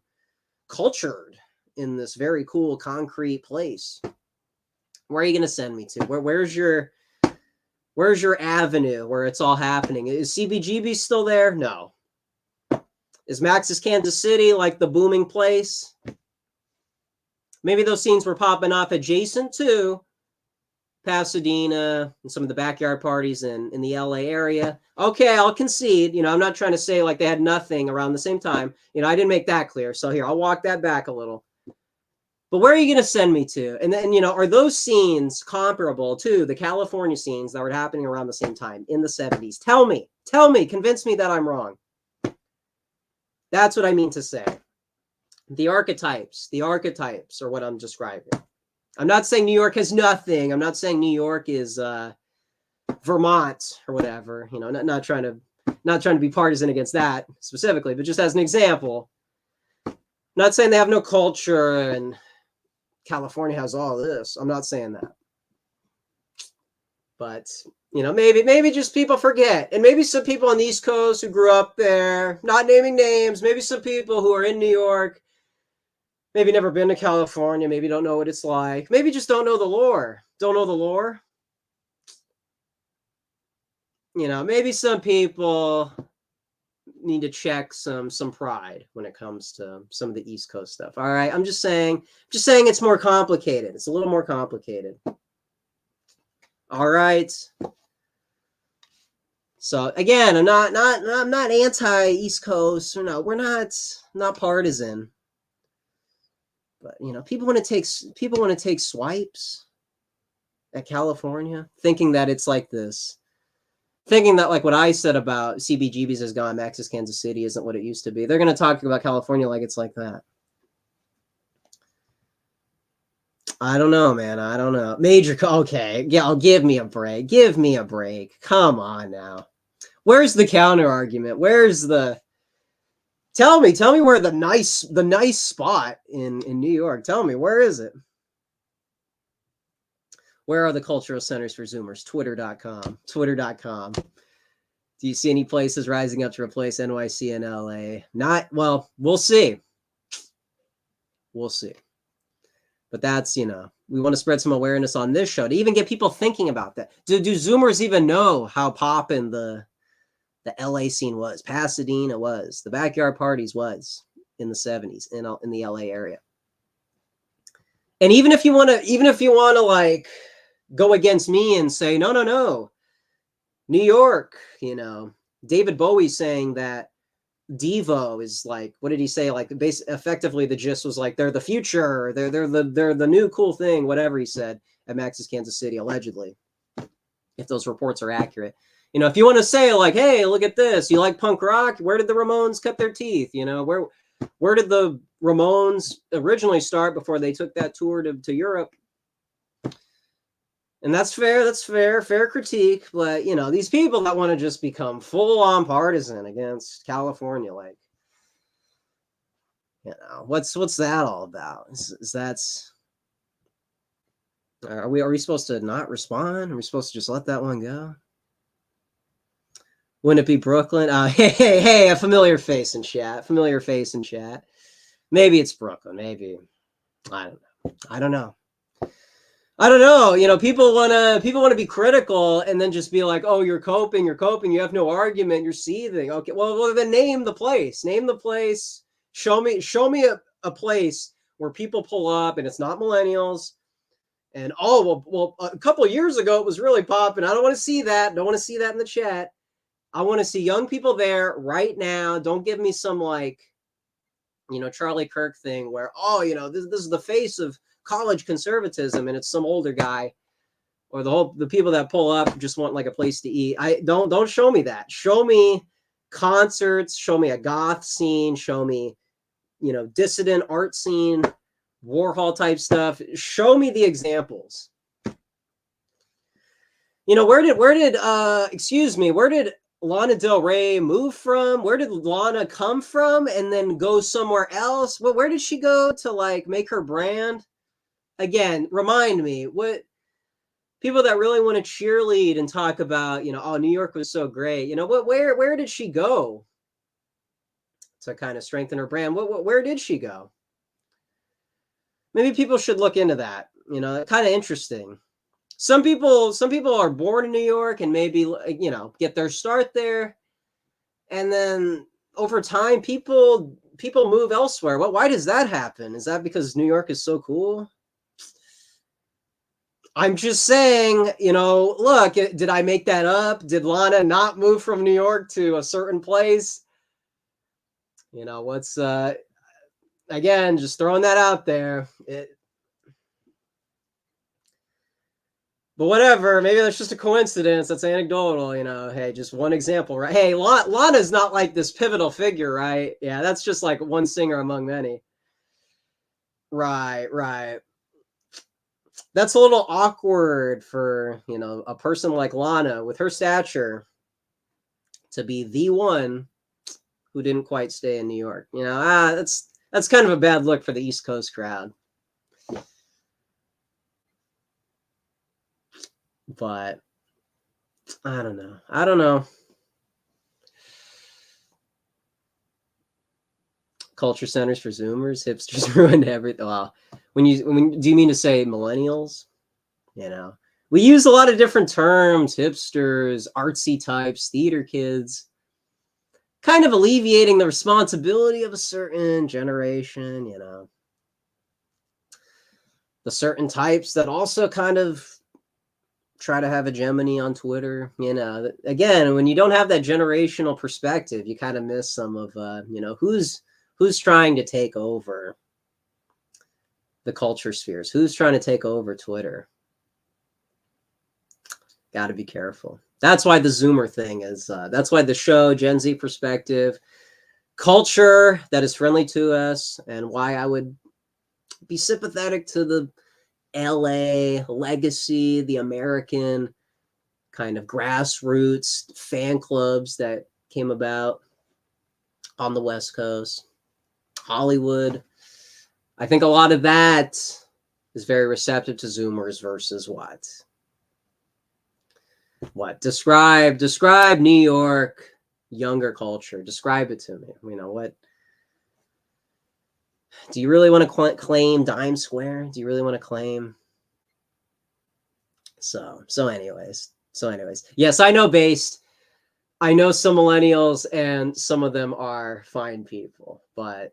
cultured in this very cool concrete place? Where are you going to send me to? Where's your avenue where it's all happening? Is CBGB still there? No. Is Max's Kansas City like the booming place? Maybe those scenes were popping off adjacent to Pasadena and some of the backyard parties in the LA area. Okay, I'll concede. I'm not trying to say like they had nothing around the same time. I didn't make that clear. So here, I'll walk that back a little. But where are you going to send me to? And then, are those scenes comparable to the California scenes that were happening around the same time in the 70s? Tell me, convince me that I'm wrong. That's what I mean to say. The archetypes are what I'm describing. I'm not saying New York has nothing. I'm not saying New York is Vermont or whatever. Not trying to be partisan against that specifically, but just as an example. I'm not saying they have no culture and California has all this. I'm not saying that. But, maybe just people forget. And maybe some people on the East Coast who grew up there, not naming names, maybe some people who are in New York, maybe never been to California, maybe don't know what it's like, maybe just don't know the lore. Maybe some people need to check some pride when it comes to some of the East Coast stuff. All right, I'm just saying it's more complicated. It's a little more complicated. All right. So again, I'm not anti East Coast. We're not partisan. But people want to take swipes at California, thinking that it's like this. Thinking that like what I said about CBGB's is gone, Max's Kansas City isn't what it used to be. They're going to talk about California like it's like that. I don't know, man. I don't know. Okay. Yeah, give me a break. Come on now. Where's the counter argument? Where's the... Tell me where the nice spot in New York. Tell me, where is it? Where are the cultural centers for Zoomers? Twitter.com. Do you see any places rising up to replace NYC and LA? We'll see. But that's, we want to spread some awareness on this show to even get people thinking about that. Do Zoomers even know how poppin' the LA scene was? Pasadena was. The backyard parties was in the 70s in the LA area. And even if you want to like go against me and say, no, New York, David Bowie saying that Devo is like, what did he say? Like effectively the gist was like, they're the future, they're the new cool thing, whatever he said at Max's Kansas City, allegedly, if those reports are accurate. If you want to say like, hey, look at this, you like punk rock? Where did the Ramones cut their teeth? Where did the Ramones originally start before they took that tour to Europe? And that's fair critique. But, these people that want to just become full-on partisan against California, like, what's that all about? Are we supposed to not respond? Are we supposed to just let that one go? Wouldn't it be Brooklyn? Hey, a familiar face in chat. Maybe it's Brooklyn. Maybe. I don't know. People want to be critical and then just be like, oh, you're coping. You have no argument. You're seething. Okay. Well, then name the place. Show me a place where people pull up and it's not millennials. And a couple of years ago, it was really popping. I don't want to see that. Don't want to see that in the chat. I want to see young people there right now. Don't give me some like Charlie Kirk thing where, oh, this is the face of college conservatism, and it's some older guy, or the people that pull up just want like a place to eat. Don't show me that. Show me concerts, show me a goth scene, show me, dissident art scene, Warhol type stuff. Show me the examples. Where did Lana Del Rey move from? Where did Lana come from and then go somewhere else? Well, where did she go to like make her brand? Again, remind me, what people that really want to cheerlead and talk about, oh, New York was so great. Where did she go to kind of strengthen her brand? Where did she go? Maybe people should look into that. Kind of interesting. Some people are born in New York and maybe, get their start there. And then over time, people move elsewhere. Why does that happen? Is that because New York is so cool? I'm just saying, look, did I make that up? Did Lana not move from New York to a certain place? What's, again, just throwing that out there. But whatever, maybe that's just a coincidence. That's anecdotal, hey, just one example, right? Hey, Lana's not like this pivotal figure, right? Yeah, that's just like one singer among many. Right. That's a little awkward for, a person like Lana with her stature to be the one who didn't quite stay in New York. That's kind of a bad look for the East Coast crowd. But I don't know. Culture centers for Zoomers, hipsters ruined everything. Well, do you mean to say millennials? We use a lot of different terms: hipsters, artsy types, theater kids, kind of alleviating the responsibility of a certain generation. The certain types that also kind of try to have hegemony on Twitter. Again, when you don't have that generational perspective, you kind of miss some of, who's trying to take over the culture spheres, who's trying to take over Twitter. Got to be careful. That's why the Zoomer thing is, that's why the show, Gen Z Perspective, culture that is friendly to us, and why I would be sympathetic to the LA legacy, the American kind of grassroots fan clubs that came about on the West Coast, Hollywood. I think a lot of that is very receptive to Zoomers versus what? Describe New York younger culture. Describe it to me. What? Do you really want to claim Dime Square? Do you really want to claim? So anyways. Yes, I know based. I know some millennials and some of them are fine people, but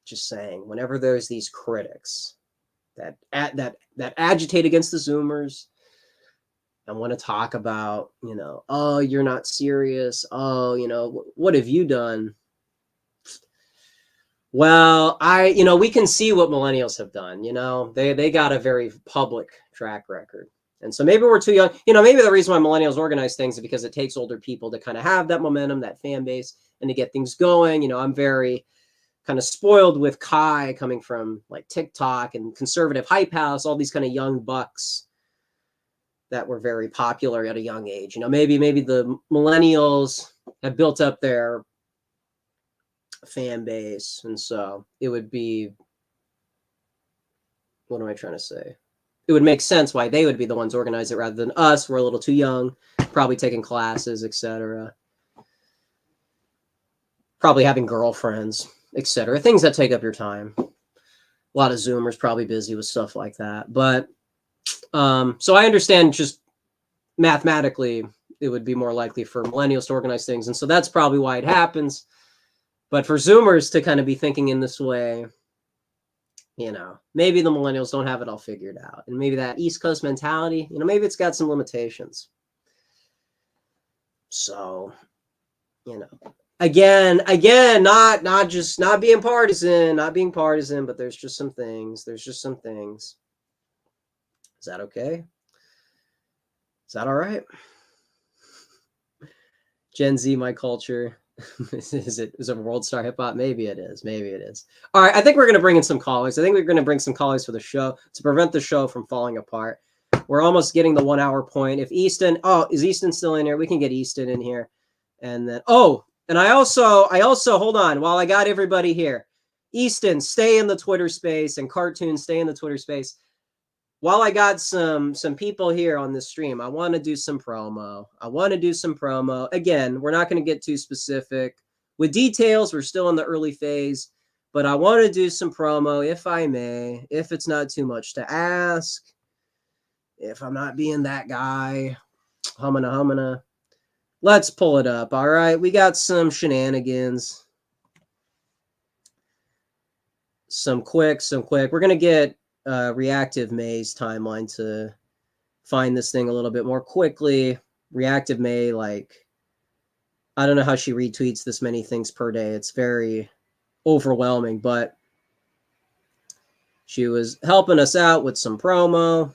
just saying, whenever there's these critics that agitate against the Zoomers and want to talk about, oh, you're not serious. Oh, what have you done? Well, we can see what millennials have done. They got a very public track record. And so maybe we're too young. Maybe the reason why millennials organize things is because it takes older people to kind of have that momentum, that fan base, and to get things going. I'm very kind of spoiled with Kai coming from like TikTok and conservative hype house, all these kind of young bucks that were very popular at a young age. Maybe the millennials have built up their fan base, and so it would be, what am I trying to say? It would make sense why they would be the ones organize it rather than us. We're a little too young, probably taking classes, etc. Probably having girlfriends, etc. Things that take up your time. A lot of Zoomers probably busy with stuff like that. But so I understand just mathematically it would be more likely for millennials to organize things. And so that's probably why it happens. But for Zoomers to kind of be thinking in this way, maybe the millennials don't have it all figured out. And maybe that East Coast mentality, maybe it's got some limitations. So, Again, not just not being partisan, but there's just some things. Is that okay? Is that all right? Gen Z, my culture. Is it world star hip hop? Maybe it is. All right, I think we're gonna bring in some callers. I think we're gonna bring some callers for the show to prevent the show from falling apart. We're almost getting the 1 hour point. If Easton, is Easton still in here? We can get Easton in here, and then and I also hold on while I got everybody here. Easton, stay in the Twitter space, and Cartoon, stay in the Twitter space. While I got some people here on this stream, I want to do some promo. Again, we're not going to get too specific with details. We're still in the early phase, but I want to do some promo, if I may, if it's not too much to ask, if I'm not being that guy. Humana. Let's pull it up. All right, we got some shenanigans. Some quick. We're going to get Reactive May's timeline to find this thing a little bit more quickly. Reactive May, like, I don't know how she retweets this many things per day. It's very overwhelming, but she was helping us out with some promo.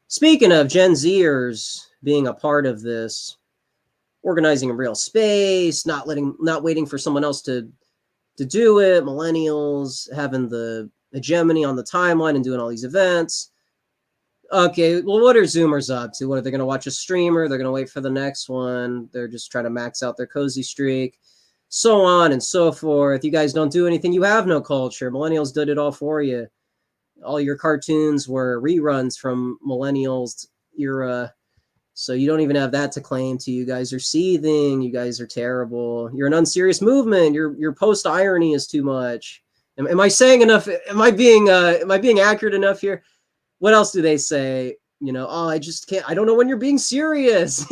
Speaking of Gen Zers being a part of this, organizing a real space, not waiting for someone else to do it, millennials having the hegemony on the timeline and doing all these events. Okay, well, what are Zoomers up to? What are they going to watch a streamer? They're going to wait for the next one. They're just trying to max out their cozy streak, so on and so forth. You guys don't do anything. You have no culture. Millennials did it all for you. All your cartoons were reruns from millennials era. So you don't even have that to claim to. You guys are seething. You guys are terrible. You're an unserious movement. Your post irony is too much. Am I saying enough? Am I being accurate enough here? What else do they say? I just can't. I don't know when you're being serious.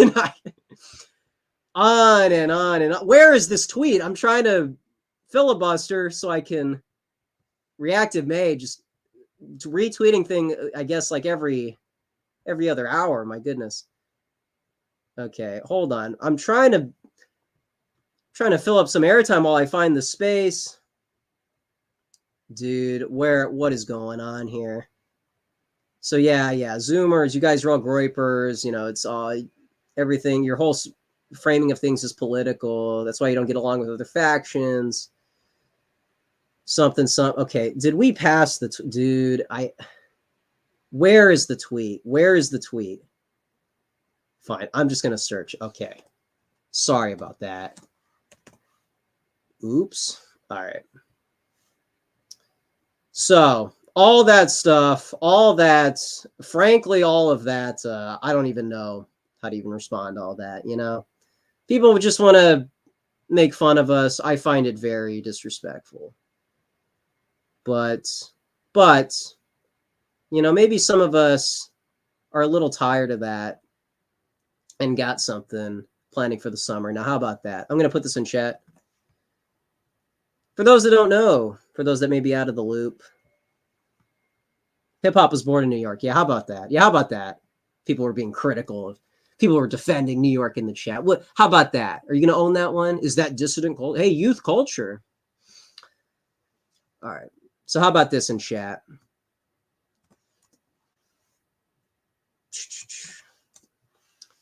On and on and on. Where is this tweet? I'm trying to filibuster so I can Reactive May just retweeting thing. I guess like every other hour. My goodness. Okay, hold on. I'm trying to fill up some airtime while I find the space. Dude, what is going on here? So yeah, Zoomers, you guys are all groypers. It's all everything. Your whole framing of things is political. That's why you don't get along with other factions. Okay, did we pass the dude? Where is the tweet? Fine, I'm just gonna search. Okay, sorry about that. Oops. All right. So all that stuff, frankly, all of that, I don't even know how to even respond to all that. People would just want to make fun of us. I find it very disrespectful. But maybe some of us are a little tired of that and got something planning for the summer. Now, how about that? I'm going to put this in chat. For those that don't know, for those that may be out of the loop, hip-hop was born in New York. Yeah, how about that? People were being critical. People were defending New York in the chat. How about that? Are you going to own that one? Is that dissident culture? Hey, youth culture. All right. So how about this in chat?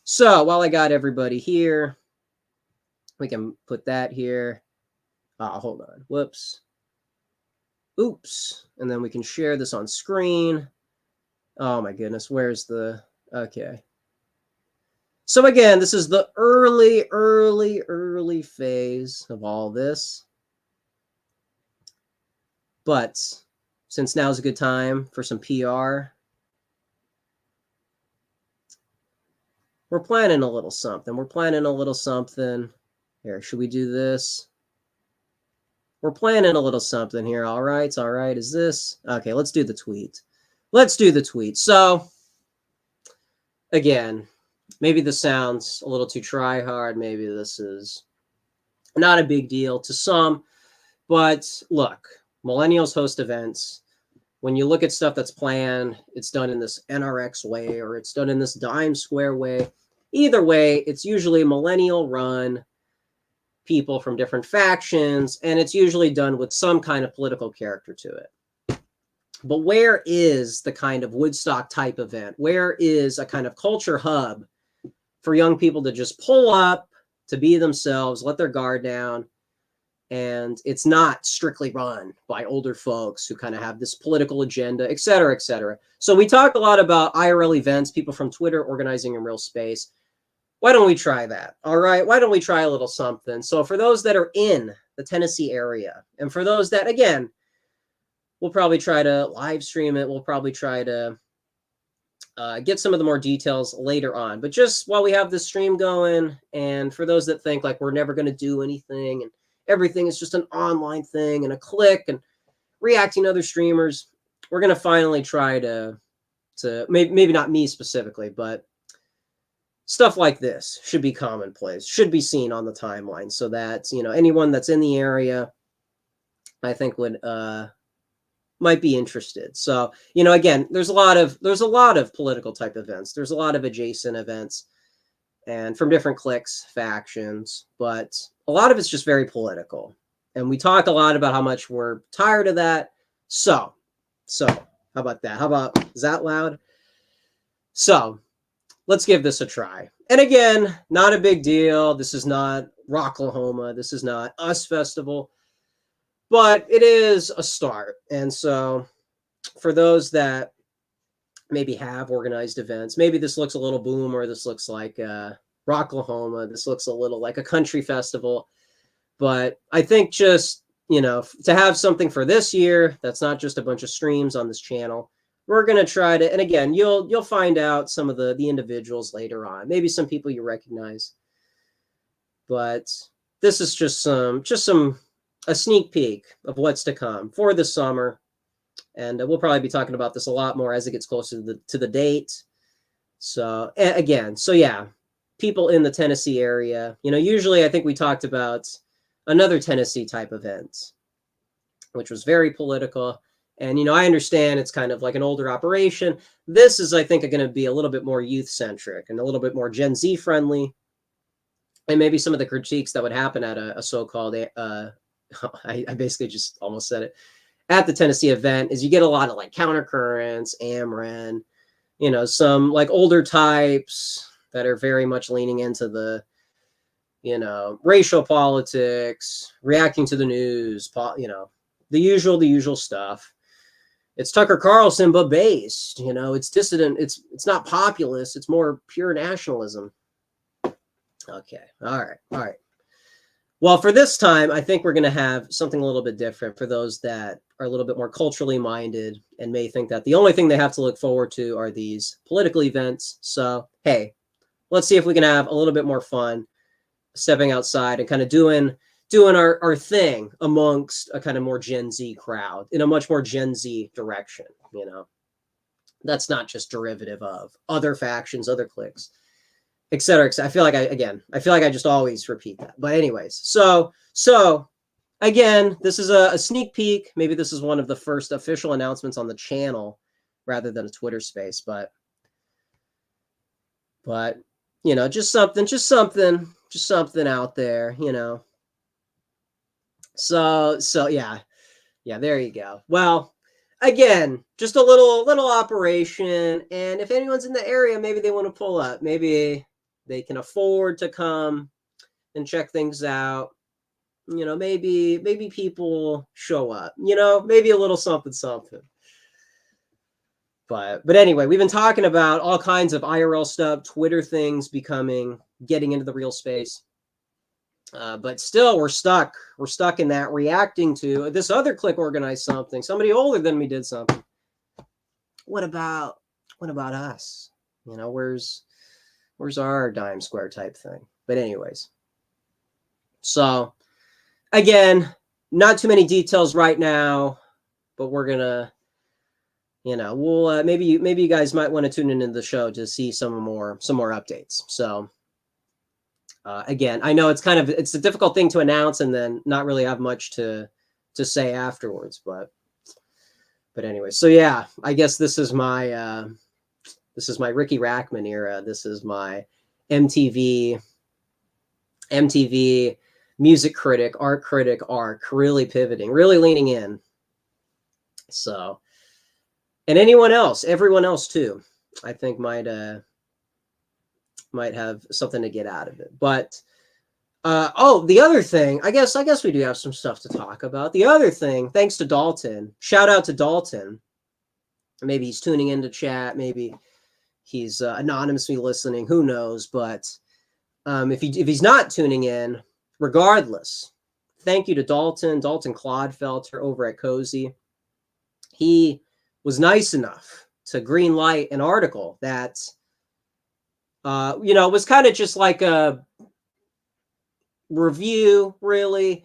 So while I got everybody here, we can put that here. Hold on. Whoops. Oops. And then we can share this on screen. Oh my goodness. Where's the... Okay. So again, this is the early phase of all this. But since now is a good time for some PR, we're planning a little something. Here, should we do this? We're planning a little something here. All right. Is this? Okay, let's do the tweet. So, again, maybe this sounds a little too try hard. Maybe this is not a big deal to some. But look, millennials host events. When you look at stuff that's planned, it's done in this NRX way or it's done in this Dime Square way. Either way, it's usually millennial run. people from different factions, and it's usually done with some kind of political character to it. But where is the kind of Woodstock type event? Where is a kind of culture hub for young people to just pull up, to be themselves, let their guard down, and it's not strictly run by older folks who kind of have this political agenda, et cetera, et cetera. So we talk a lot about IRL events, people from Twitter organizing in real space. Why don't we try that? All right, why don't we try a little something? So for those that are in the Tennessee area, and for those that, again, we'll probably try to live stream it. We'll probably try to get some of the more details later on. But just while we have this stream going, and for those that think like we're never going to do anything and everything is just an online thing and a click and reacting to other streamers, we're going to finally try to maybe not me specifically, but stuff like this should be commonplace, should be seen on the timeline, so that, you know, anyone that's in the area, I think would might be interested. So, you know, again, there's a lot of political type events. There's a lot of adjacent events, and from different cliques, factions, but a lot of it's just very political. And we talk a lot about how much we're tired of that. So how about that? How about, is that loud? So let's give this a try. And again, not a big deal. This is not Rocklahoma. This is not Us Festival, but it is a start. And so for those that maybe have organized events, maybe this looks a little boom, or this looks like Rocklahoma. This looks a little like a country festival. But I think just, you know, to have something for this year, that's not just a bunch of streams on this channel. We're going to try to, and again, you'll find out some of the individuals later on, maybe some people you recognize. But this is just a sneak peek of what's to come for the summer. And we'll probably be talking about this a lot more as it gets closer to the date. So again, so yeah, people in the Tennessee area, you know, usually I think we talked about another Tennessee type event, which was very political. And, you know, I understand it's kind of like an older operation. This is, I think, going to be a little bit more youth-centric and a little bit more Gen Z friendly. And maybe some of the critiques that would happen at a so-called, I basically just almost said it, at the Tennessee event, is you get a lot of like countercurrents, Amren, you know, some like older types that are very much leaning into the, you know, racial politics, reacting to the news, you know, the usual stuff. It's Tucker Carlson, but based, you know, it's dissident. It's not populist. It's more pure nationalism. Okay. All right. Well, for this time, I think we're going to have something a little bit different for those that are a little bit more culturally minded and may think that the only thing they have to look forward to are these political events. So, hey, let's see if we can have a little bit more fun stepping outside and kind of doing our thing amongst a kind of more Gen Z crowd in a much more Gen Z direction, you know. That's not just derivative of other factions, other cliques, et cetera, et cetera. I feel like I just always repeat that. But anyways, so again, this is a sneak peek. Maybe this is one of the first official announcements on the channel rather than a Twitter space, but you know, just something out there, you know. So yeah, there you go. Well, again, just a little operation. And if anyone's in the area, maybe they want to pull up, maybe they can afford to come and check things out. You know, maybe people show up, you know, maybe a little something. But anyway, we've been talking about all kinds of IRL stuff, Twitter things getting into the real space. But still, we're stuck in that reacting to this other clique organized something. Somebody older than me did something. What about us? You know, where's our dime square type thing? But anyways, so again, not too many details right now, but we're gonna, you know, we'll maybe you guys might want to tune into the show to see some more updates. So. Again, I know it's a difficult thing to announce and then not really have much to say afterwards, but anyway, so yeah, I guess this is my Ricky Rackman era. This is my MTV music critic, art critic arc, really pivoting, really leaning in. So, and anyone else, everyone else too, I think might have something to get out of it. But oh, the other thing, I guess we do have some stuff to talk about. The other thing, thanks to Dalton, shout out to Dalton. Maybe he's tuning into chat. Maybe he's anonymously listening. Who knows? But if he's not tuning in, regardless, thank you to Dalton Clodfelter over at Cozy. He was nice enough to green light an article that, was kind of just like a review, really.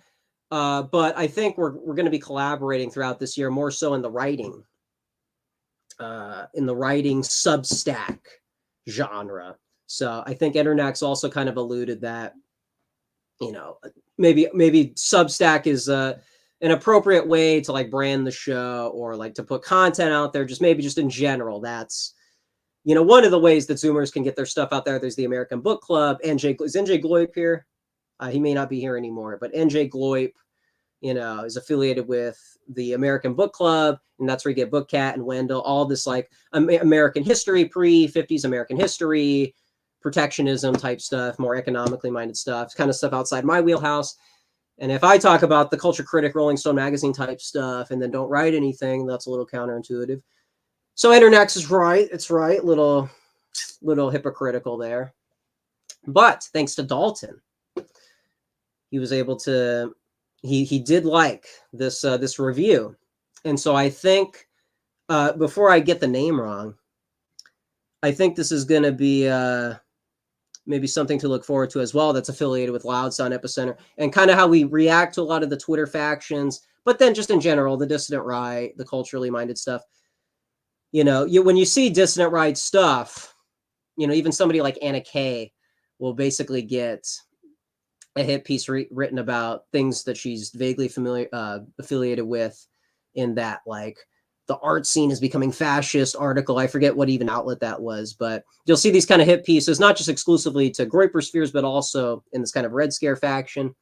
But I think we're going to be collaborating throughout this year, more so in the writing Substack genre. So I think Internet's also kind of alluded that, maybe Substack is an appropriate way to like brand the show or like to put content out there. Just in general, that's, one of the ways that Zoomers can get their stuff out there. There's the American Book Club. Is NJ Gloip here? He may not be here anymore, but NJ Gloip, is affiliated with the American Book Club, and that's where you get Bookcat and Wendell, all this like American history, pre-50s American history, protectionism type stuff, more economically minded stuff, kind of stuff outside my wheelhouse. And if I talk about the Culture Critic, Rolling Stone magazine type stuff, and then don't write anything, that's a little counterintuitive. So Internex is right. It's right. Little hypocritical there. But thanks to Dalton, he was able to, he did like this review. And so I think, before I get the name wrong, I think this is going to be maybe something to look forward to as well, that's affiliated with Loud Sound Epicenter, and kind of how we react to a lot of the Twitter factions, but then just in general, the dissident right, the culturally minded stuff. When you see dissident right stuff, even somebody like Anna Kay will basically get a hit piece written about things that she's vaguely affiliated with, in that, like, the art scene is becoming fascist article. I forget what even outlet that was, but you'll see these kind of hit pieces, not just exclusively to Groyper spheres, but also in this kind of Red Scare faction.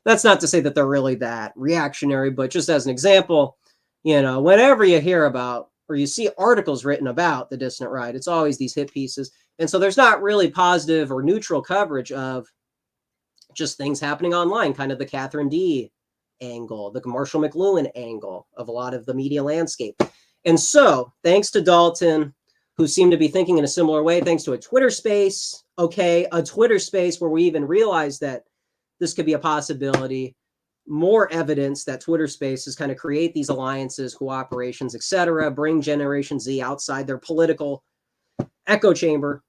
That's not to say that they're really that reactionary, but just as an example, whenever you hear about or you see articles written about the dissident right, it's always these hit pieces. And so there's not really positive or neutral coverage of just things happening online, kind of the Catherine D angle, the Marshall McLuhan angle of a lot of the media landscape. And so thanks to Dalton, who seemed to be thinking in a similar way, thanks to a Twitter space, a Twitter space where we even realized that this could be a possibility, more evidence that Twitter spaces kind of create these alliances, cooperations, etc., bring Generation Z outside their political echo chamber.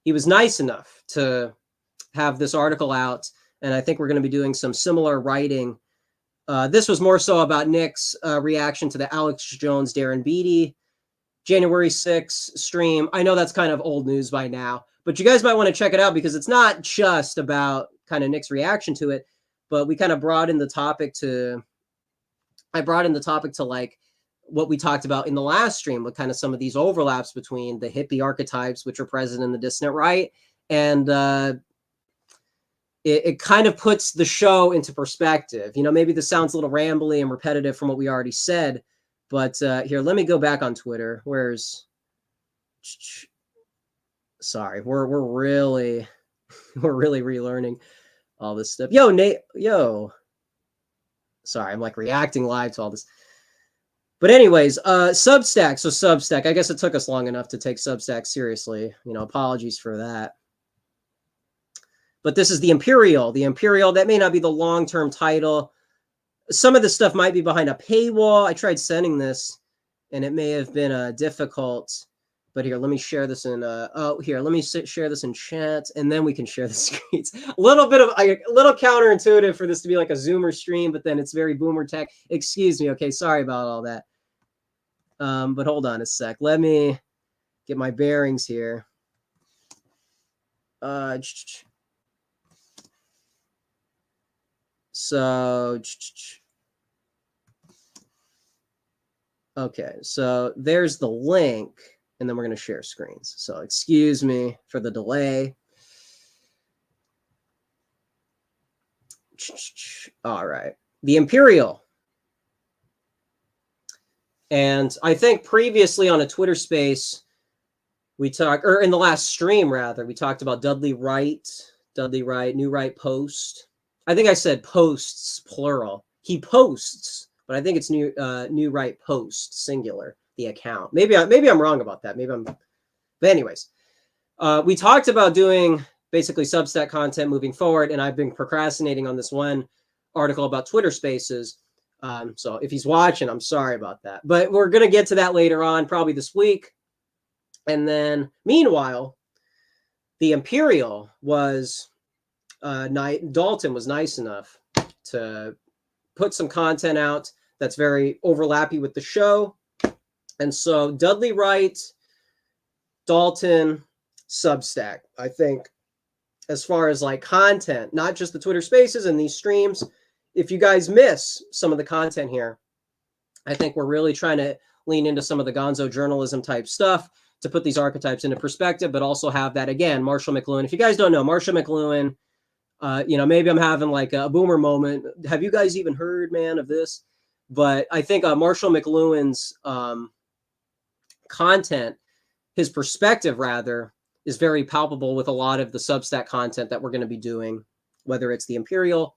He was nice enough to have this article out, and I think we're going to be doing some similar writing. This was more so about Nick's reaction to the Alex Jones, Darren Beattie January 6th stream. I know that's kind of old news by now, but you guys might want to check it out, because it's not just about kind of Nick's reaction to it, but we kind of broadened the topic to, like what we talked about in the last stream, with kind of some of these overlaps between the hippie archetypes, which are present in the dissident right, and it kind of puts the show into perspective. Maybe this sounds a little rambly and repetitive from what we already said, but here, let me go back on Twitter. Sorry, we're really relearning all this stuff. Yo, Nate, sorry, I'm like reacting live to all this. But anyways, Substack. So Substack, I guess it took us long enough to take Substack seriously. Apologies for that. But this is the Imperial. The Imperial, that may not be the long-term title. Some of this stuff might be behind a paywall. I tried sending this, and it may have been difficult. But here, let me share this in. Let me share this in chat, and then we can share the screens. A little counterintuitive for this to be like a Zoomer stream, but then it's very boomer tech. Excuse me. Okay, sorry about all that. But hold on a sec. Let me get my bearings here. So, okay, so there's the link, and then we're going to share screens. So excuse me for the delay. All right. The Imperial. And I think previously on a Twitter space, we talked, or in the last stream rather, we talked about Dudley Wright, New Wright Post. I think I said posts, plural. He posts, but I think it's New Wright Post, singular, the account. Maybe I'm wrong about that. But anyways, we talked about doing basically Substack content moving forward, and I've been procrastinating on this one article about Twitter Spaces. So if he's watching, I'm sorry about that. But we're going to get to that later on, probably this week. And then, meanwhile, the Imperial was, Dalton was nice enough to put some content out that's very overlappy with the show. And so Dudley Wright, Dalton, Substack, I think, as far as like content, not just the Twitter Spaces and these streams. If you guys miss some of the content here, I think we're really trying to lean into some of the gonzo journalism type stuff to put these archetypes into perspective, but also have that, again, Marshall McLuhan. If you guys don't know, Marshall McLuhan, maybe I'm having like a boomer moment. Have you guys even heard, man, of this? But I think Marshall McLuhan's content, his perspective rather, is very palpable with a lot of the Substack content that we're going to be doing, whether it's the Imperial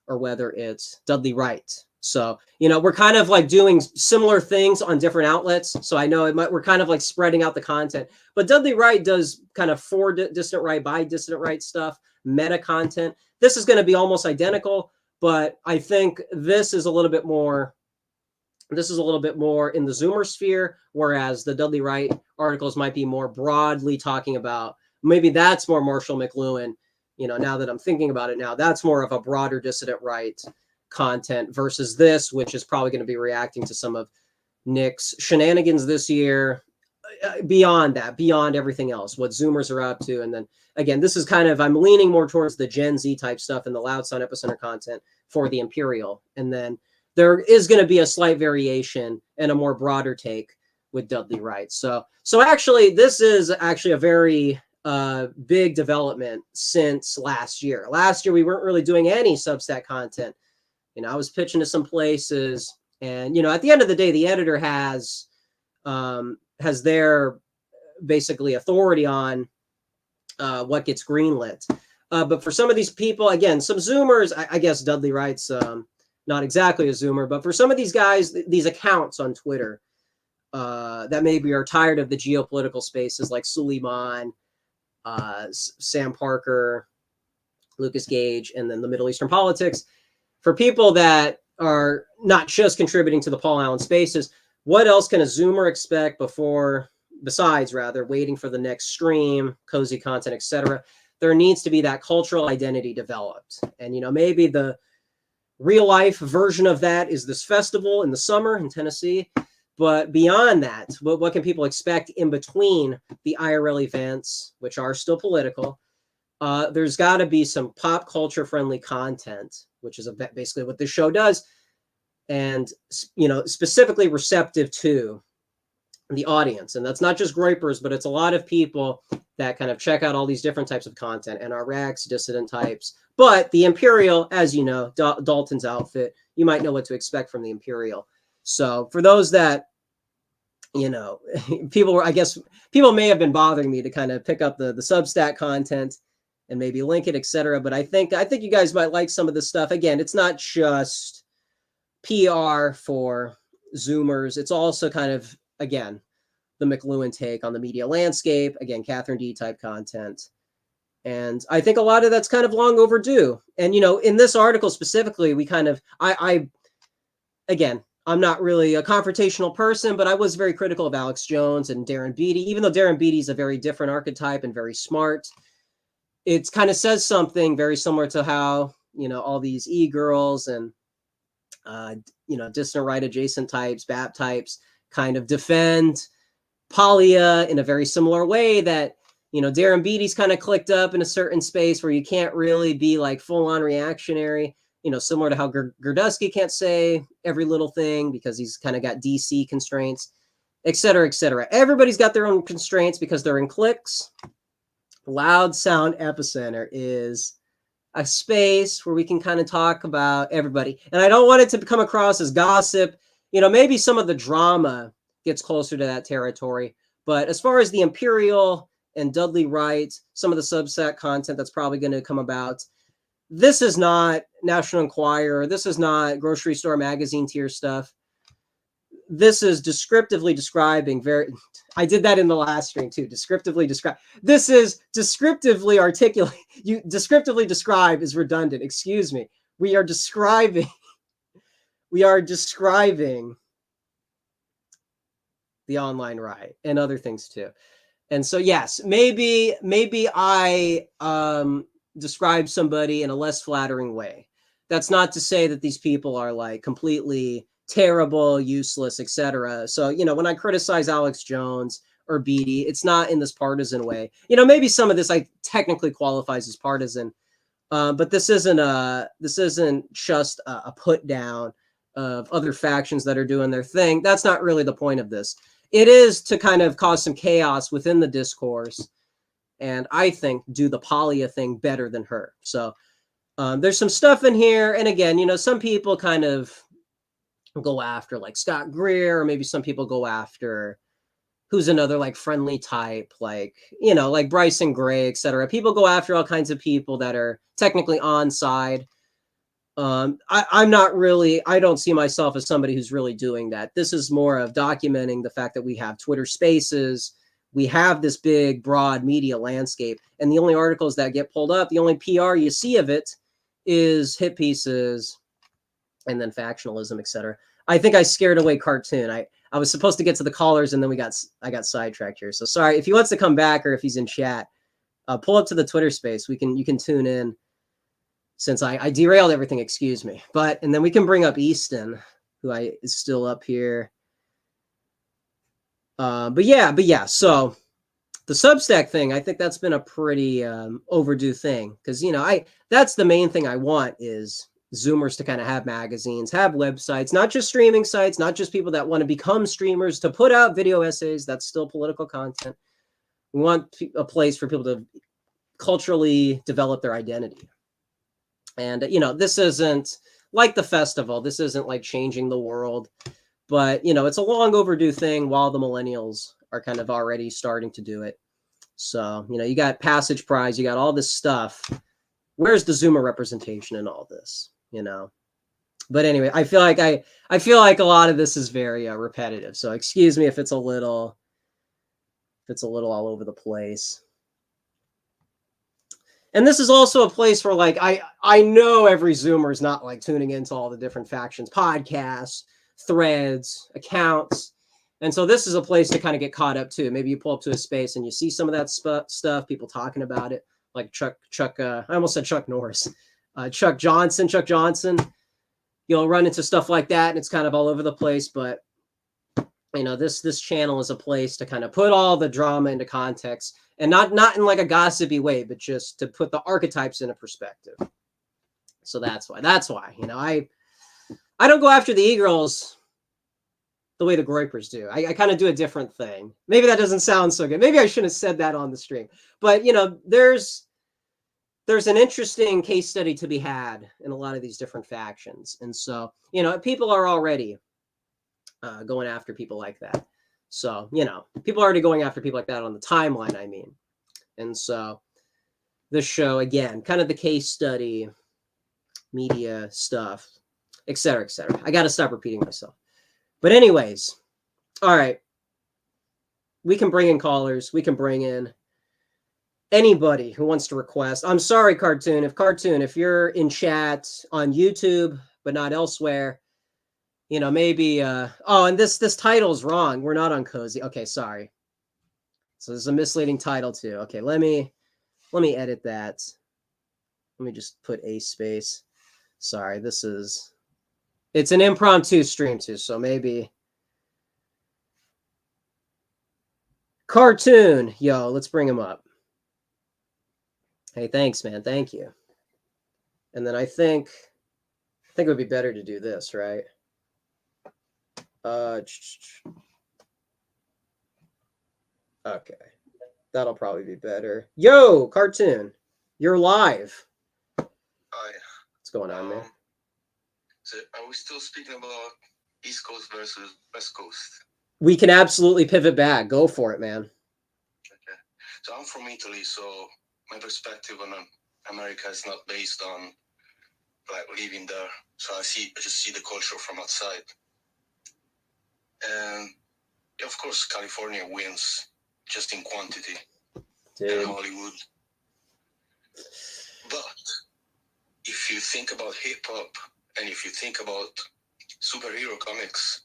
or whether it's Dudley Wright. So, we're kind of like doing similar things on different outlets. So I know we're kind of like spreading out the content, but Dudley Wright does kind of for dissident right by dissident right stuff, meta content. This is going to be almost identical, but I think this is a little bit more in the Zoomer sphere, whereas the Dudley Wright articles might be more broadly talking about, maybe that's more Marshall McLuhan. Now that I'm thinking about it now, that's more of a broader dissident right content versus this, which is probably going to be reacting to some of Nick's shenanigans this year, beyond everything else, what Zoomers are up to. And then again, this is kind of, I'm leaning more towards the Gen Z type stuff and the Loud Sound Epicenter content for the Imperial. And then there is going to be a slight variation and a more broader take with Dudley Wright. So actually, this is actually a very big development since last year. Last year, we weren't really doing any Substack content. I was pitching to some places, and at the end of the day, the editor has their basically authority on what gets greenlit. But for some of these people, again, some Zoomers, I guess Dudley Wright's not exactly a Zoomer, but for some of these guys, these accounts on Twitter that maybe are tired of the geopolitical spaces like Suleiman, Sam Parker, Lucas Gage, and then the Middle Eastern politics. For people that are not just contributing to the Paul Allen spaces, what else can a Zoomer expect besides waiting for the next stream, cozy content, etc.? There needs to be that cultural identity developed. And, maybe the real life version of that is this festival in the summer in Tennessee. But beyond that, what can people expect in between the IRL events, which are still political? There's got to be some pop culture friendly content, which is basically what this show does. And, specifically receptive to the audience. And that's not just groypers, but it's a lot of people that kind of check out all these different types of content, NRX, dissident types. But the Imperial, as you know, Dalton's outfit, you might know what to expect from the Imperial. So for those that, people may have been bothering me to kind of pick up the Substack content and maybe link it, etc. But I think you guys might like some of this stuff. Again, it's not just PR for Zoomers. It's also kind of, again, the McLuhan take on the media landscape. Again, Catherine D type content. And I think a lot of that's kind of long overdue. And, in this article specifically, we kind of, again, I'm not really a confrontational person, but I was very critical of Alex Jones and Darren Beattie, even though Darren Beattie's a very different archetype and very smart. It kind of says something very similar to how, all these e-girls and, distant right adjacent types, BAP types kind of defend Paglia in a very similar way that, Darren Beattie's kind of clicked up in a certain space where you can't really be like full on reactionary, similar to how Gerdusky can't say every little thing because he's kind of got DC constraints, et cetera, et cetera. Everybody's got their own constraints because they're in cliques. Loud Sound Epicenter is a space where we can kind of talk about everybody. And I don't want it to come across as gossip. You know, maybe some of the drama gets closer to that territory. But as far as the Imperial and Dudley Wright, some of the Substack content that's probably going to come about, this is not National Enquirer. This is not grocery store magazine tier stuff. This is descriptively describing I did that in the last stream too. Descriptively describe. This is descriptively articulate. You descriptively describe is redundant. Excuse me. We are describing the online riot and other things too. And so, yes, maybe I describe somebody in a less flattering way. That's not to say that these people are like completely terrible, useless, etc. So, you know, when I criticize Alex Jones or Beatty, it's not in this partisan way. You know, maybe some of this I technically qualifies as partisan, but this isn't just a put down of other factions that are doing their thing. That's not really the point of this. It is to kind of cause some chaos within the discourse, and I think do the Paglia thing better than her. So there's some stuff in here, and again, you know, some people kind of go after like Scott Greer, or maybe some people go after who's another like friendly type, like, you know, like Bryson Gray, etc. People go after all kinds of people that are technically on side. I'm not really, I don't see myself as somebody who's really doing that. This is more of documenting the fact that we have Twitter Spaces, we have this big, broad media landscape, and the only articles that get pulled up, the only PR you see of it is hit pieces and then factionalism, etc. I think I scared away Cartoon. I was supposed to get to the callers, and then I got sidetracked here. So sorry if he wants to come back or if he's in chat. Pull up to the Twitter space. You can tune in. Since I derailed everything, excuse me. And then we can bring up Easton, who is still up here. But yeah. So the Substack thing, I think that's been a pretty overdue thing, because, you know, that's the main thing I want is Zoomers to kind of have magazines, have websites, not just streaming sites, not just people that want to become streamers to put out video essays. That's still political content. We want a place for people to culturally develop their identity. And, you know, this isn't like the festival. This isn't like changing the world. But, you know, it's a long overdue thing while the millennials are kind of already starting to do it. So, you know, you got Passage Prize, you got all this stuff. Where's the Zoomer representation in all this, you know? But anyway, I feel like a lot of this is very repetitive. So excuse me if it's a little all over the place. And this is also a place where, like, I know every Zoomer is not like tuning into all the different factions, podcasts, threads, accounts. And so this is a place to kind of get caught up too. Maybe you pull up to a space and you see some of that stuff, people talking about it, like Chuck, I almost said Chuck Norris, Chuck Johnson, you'll run into stuff like that, and it's kind of all over the place. But, you know, this channel is a place to kind of put all the drama into context, and not in like a gossipy way, but just to put the archetypes into perspective. So that's why, you know, I don't go after the e-girls the way the Groypers do. I kind of do a different thing. Maybe that doesn't sound so good. Maybe I shouldn't have said that on the stream. But, you know, there's an interesting case study to be had in a lot of these different factions. And so, you know, people are already going after people like that. So, you know, people are already going after people like that on the timeline, I mean. And so this show, again, kind of the case study, media stuff, et cetera, et cetera. I got to stop repeating myself. But anyways, all right. We can bring in callers. We can bring in anybody who wants to request. I'm sorry, Cartoon. If you're in chat on YouTube, but not elsewhere, you know, maybe, oh, and this title is wrong. We're not on Cozy. Okay, sorry. So there's a misleading title too. Okay, let me edit that. Let me just put a space. Sorry, it's an impromptu stream too, so maybe. Cartoon, yo, let's bring him up. Hey, thanks, man. Thank you. And then I think it would be better to do this, right? Okay. That'll probably be better. Yo, Cartoon, you're live. going on, man? So are we still speaking about East Coast versus West Coast? We can absolutely pivot back. Go for it, man. Okay. So I'm from Italy, so my perspective on America is not based on like living there. So I just see the culture from outside. And of course, California wins just in quantity. Dude. And Hollywood. But if you think about hip hop and if you think about superhero comics,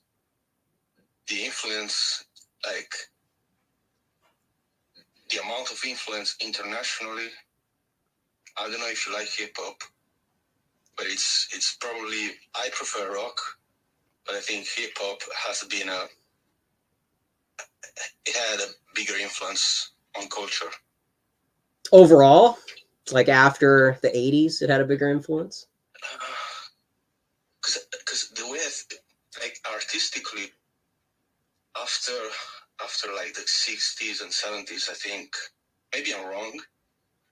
the influence, like the amount of influence internationally, I don't know if you like hip hop, but it's probably, I prefer rock, but I think hip hop has been it had a bigger influence on culture. Overall, like after the 80s, it had a bigger influence? Because the way, like artistically, after like the 60s and 70s, I think, maybe I'm wrong,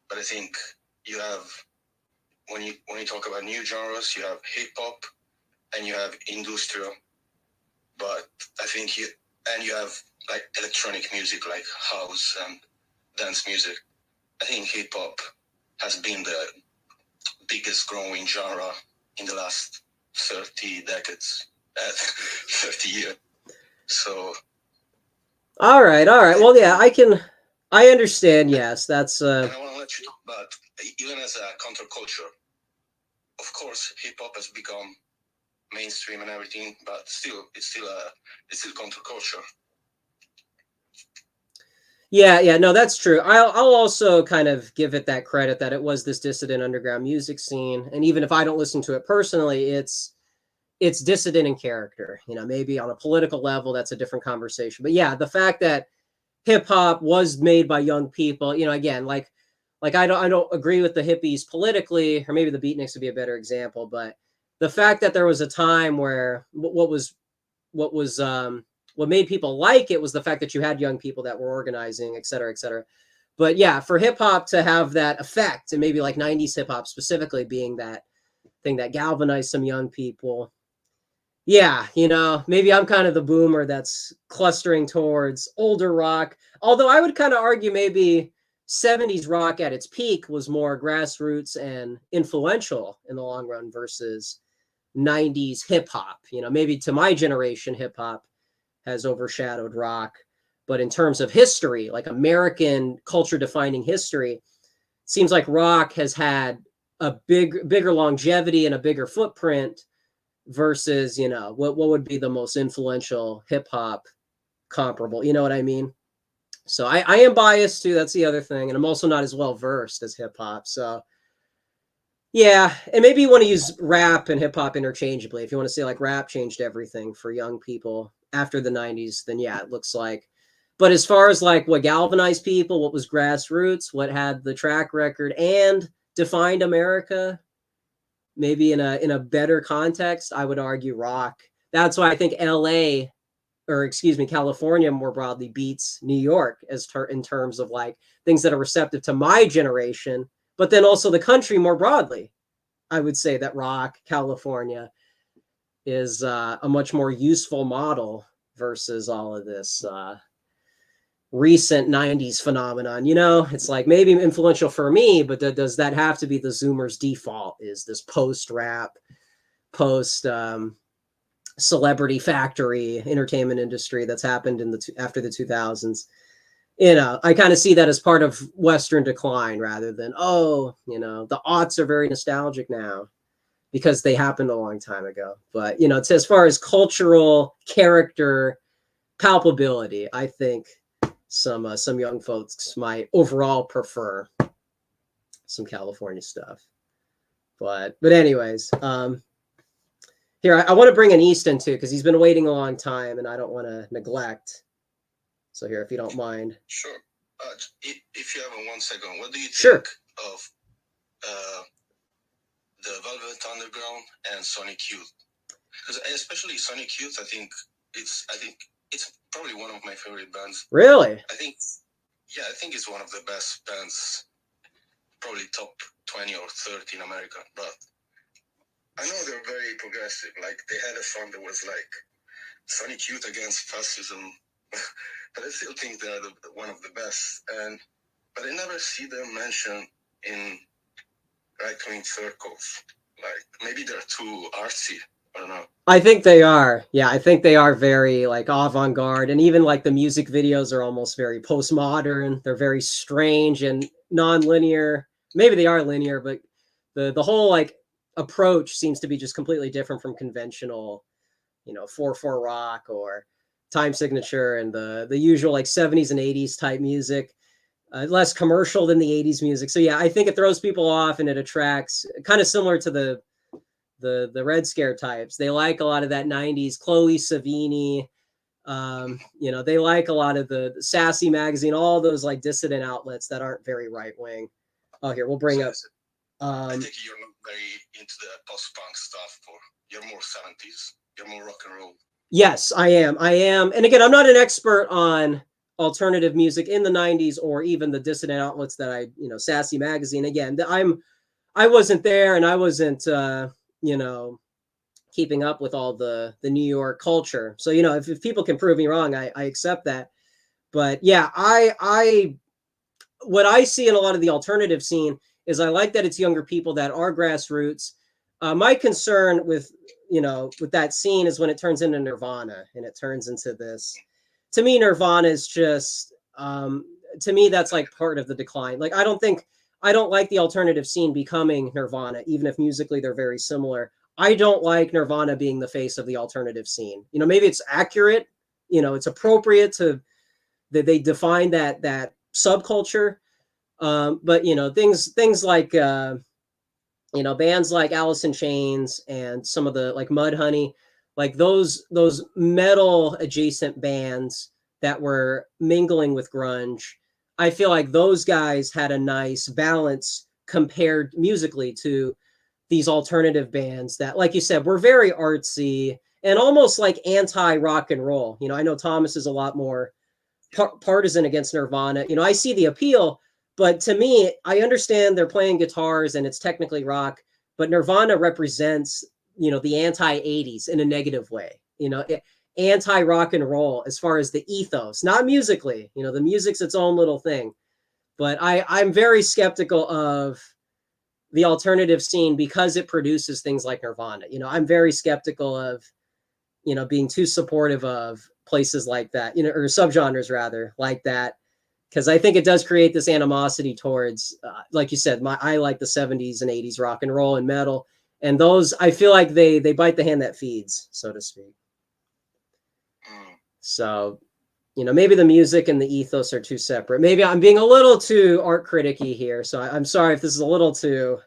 but I think you have, when you talk about new genres, you have hip hop and you have industrial, but I think you have like electronic music like house and dance music. I think hip hop has been the biggest growing genre in the last 30 decades, 30 years. So. All right. Well, yeah, I understand. Yes, that's. And I want to let you talk about, even as a counterculture, of course, hip hop has become mainstream and everything, but it's still counterculture. Yeah, no, that's true. I'll also kind of give it that credit that it was this dissident underground music scene, and even if I don't listen to it personally, it's dissident in character. You know, maybe on a political level, that's a different conversation. But yeah, the fact that hip hop was made by young people, you know, again, like I don't agree with the hippies politically, or maybe the beatniks would be a better example, but the fact that there was a time where what made people like it was the fact that you had young people that were organizing, et cetera, et cetera. But yeah, for hip hop to have that effect, and maybe like 90s hip hop specifically being that thing that galvanized some young people. Yeah, you know, maybe I'm kind of the boomer that's clustering towards older rock. Although I would kind of argue maybe 70s rock at its peak was more grassroots and influential in the long run versus 90s hip hop. You know, maybe to my generation, hip hop has overshadowed rock. But in terms of history, like American culture defining history, it seems like rock has had a bigger longevity and a bigger footprint versus, you know, what would be the most influential hip hop comparable. You know what I mean? So I am biased too. That's the other thing. And I'm also not as well versed as hip hop. So yeah. And maybe you want to use rap and hip hop interchangeably. If you want to say like rap changed everything for young people after the 90s, then yeah, it looks like. But as far as like what galvanized people, what was grassroots, what had the track record and defined America, maybe in a better context, I would argue rock. That's why I think LA, or excuse me, California more broadly beats New York in terms of like things that are receptive to my generation, but then also the country more broadly. I would say that rock, California, is a much more useful model versus all of this recent 90s phenomenon. You know, it's like maybe influential for me, but does that have to be the Zoomers' default? Is this post-rap, post celebrity factory entertainment industry that's happened in after the 2000s? You know, I kind of see that as part of Western decline rather than, oh, you know, the aughts are very nostalgic now because they happened a long time ago. But, you know, it's as far as cultural character palpability, I think some young folks might overall prefer some California stuff. But anyways, here I want to bring in Easton too, because he's been waiting a long time and I don't want to neglect. So here, if you don't mind. Sure. If you have 1 second, what do you Sure. think of the Velvet Underground and Sonic Youth? Because especially Sonic Youth, I think it's probably one of my favorite bands. Really? I think it's one of the best bands, probably top 20 or 30 in America. But I know they're very progressive. Like they had a song that was like Sonic Youth against fascism, but I still think they're one of the best. But I never see them mentioned in right-wing circles. Like maybe they're too artsy. I don't know. I think they are. Yeah, I think they are very like avant-garde, and even like the music videos are almost very postmodern. They're very strange and non-linear. Maybe they are linear, but the whole like approach seems to be just completely different from conventional, 4/4 rock or time signature and the usual like 70s and 80s type music. Less commercial than the 80s music. So yeah, I think it throws people off and it attracts, kind of similar to the Red Scare types. They like a lot of that 90s Chloe Savini. They like a lot of the Sassy magazine, all those like dissident outlets that aren't very right wing. Oh, here we'll bring up. I think you're not very into the post-punk stuff, or you're more 70s. You're more rock and roll. Yes, I am. And again, I'm not an expert on alternative music in the 90s or even the dissident outlets that Sassy magazine. Again, I wasn't there and I wasn't keeping up with all the New York culture. So, if people can prove me wrong, I accept that. But yeah, what I see in a lot of the alternative scene is I like that it's younger people that are grassroots. My concern with that scene is when it turns into Nirvana and it turns into this. To me, Nirvana is just to me that's like part of the decline. Like I don't like the alternative scene becoming Nirvana, even if musically they're very similar. I don't like Nirvana being the face of the alternative scene. Maybe it's accurate, it's appropriate to that they define that subculture. But things like bands like Alice in Chains and some of the like Mudhoney, like those metal adjacent bands that were mingling with grunge. I feel like those guys had a nice balance compared musically to these alternative bands that, like you said, were very artsy and almost like anti rock and roll. I know Thomas is a lot more partisan against Nirvana. I see the appeal, but to me, I understand they're playing guitars and it's technically rock, but Nirvana represents, the anti 80s in a negative way, anti rock and roll as far as the ethos, not musically, the music's its own little thing. But I'm very skeptical of the alternative scene because it produces things like Nirvana. I'm very skeptical of, being too supportive of places like that, or subgenres rather like that, because I think it does create this animosity towards, like you said, I like the 70s and 80s rock and roll and metal, and those I feel like they bite the hand that feeds, so to speak. So, maybe the music and the ethos are too separate. Maybe I'm being a little too art criticky here, so I'm sorry if this is a little too,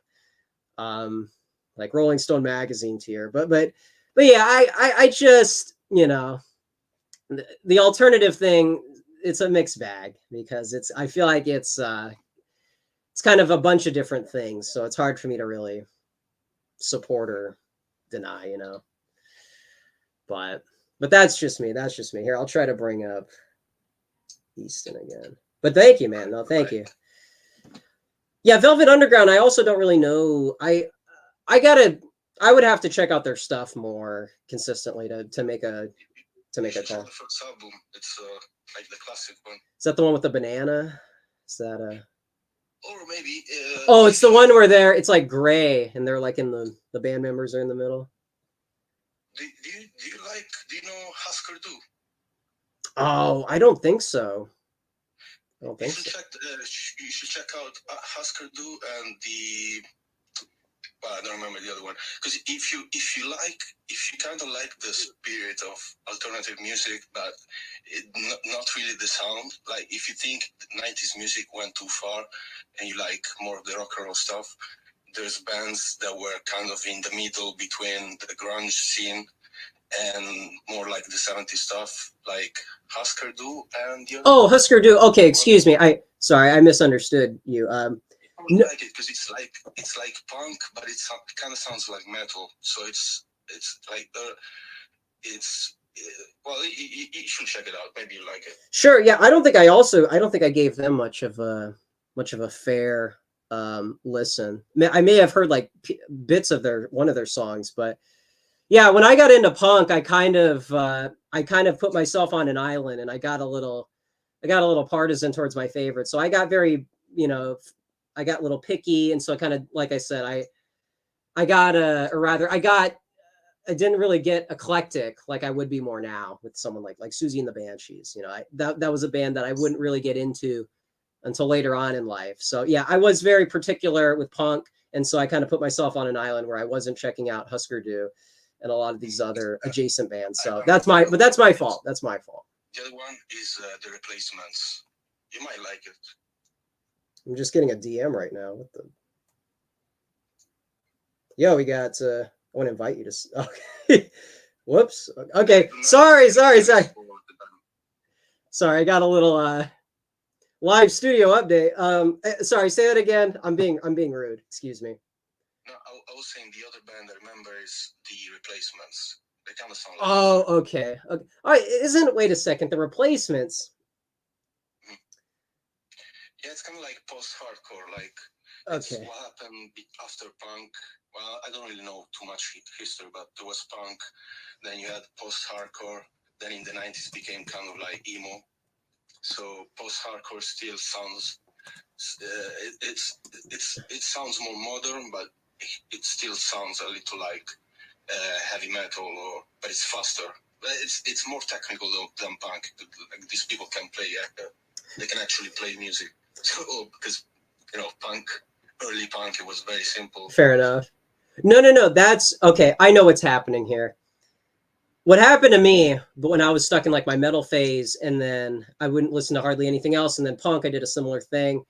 like Rolling Stone magazine tier, but yeah, I just, the alternative thing, it's a mixed bag because I feel like it's kind of a bunch of different things. So it's hard for me to really support or deny, but that's just me. Here, I'll try to bring up Easton again, but thank you, man. No, thank you. Yeah. Velvet Underground. I also don't really know. I would have to check out their stuff more consistently to make a call. The first album, it's like the classic one. Is that the one with the banana? Is that or maybe oh, it's the one where it's like gray and they're like in the band members are in the middle. Do you know Husker Du? Oh, I don't think so. You should check out Husker Du and I don't remember the other one, because if you kind of like the spirit of alternative music, but not really the sound, like if you think 90s music went too far and you like more of the rock and roll stuff, there's bands that were kind of in the middle between the grunge scene and more like the 70s stuff, like Husker Du and the other one. Husker Du. Okay, excuse me. I misunderstood you. I like it because it's like punk, but it kind of sounds like metal. So it's like well, you should check it out. Maybe you like it. Sure. Yeah, I don't think I gave them much of a fair listen. I may have heard like bits of one of their songs, but yeah, when I got into punk, I kind of put myself on an island, and I got a little partisan towards my favorite. So I got very, I got a little picky, and so I kind of, like I said, I didn't really get eclectic like I would be more now with someone like Susie and the Banshees. That was a band that I wouldn't really get into until later on in life. So yeah, I was very particular with punk, and so I kind of put myself on an island where I wasn't checking out Husker Du and a lot of these other adjacent bands. So that's my fault. That's my fault. The other one is The Replacements. You might like it. I'm just getting a DM right now. What the? Yo, we got. I want to invite you to. Okay. Whoops. Okay. Sorry. Sorry. I got a little live studio update. Sorry. Say that again. I'm being rude. Excuse me. No, I was saying the other band I remember is The Replacements. They kind of sound like. Oh, okay. All right. Wait a second. The Replacements. Yeah, it's kind of like post-hardcore. Like, okay. What happened after punk? Well, I don't really know too much history, but there was punk. Then you had post-hardcore. Then in the 90s became kind of like emo. So post-hardcore still sounds. It sounds more modern, but it still sounds a little like heavy metal, but it's faster. But it's more technical than punk. Like, these people can play. They can actually play music. So because punk, early punk, it was very simple. Fair enough. No. That's okay. I know what's happening here. What happened to me, but when I was stuck in like my metal phase, and then I wouldn't listen to hardly anything else, and then punk, I did a similar thing.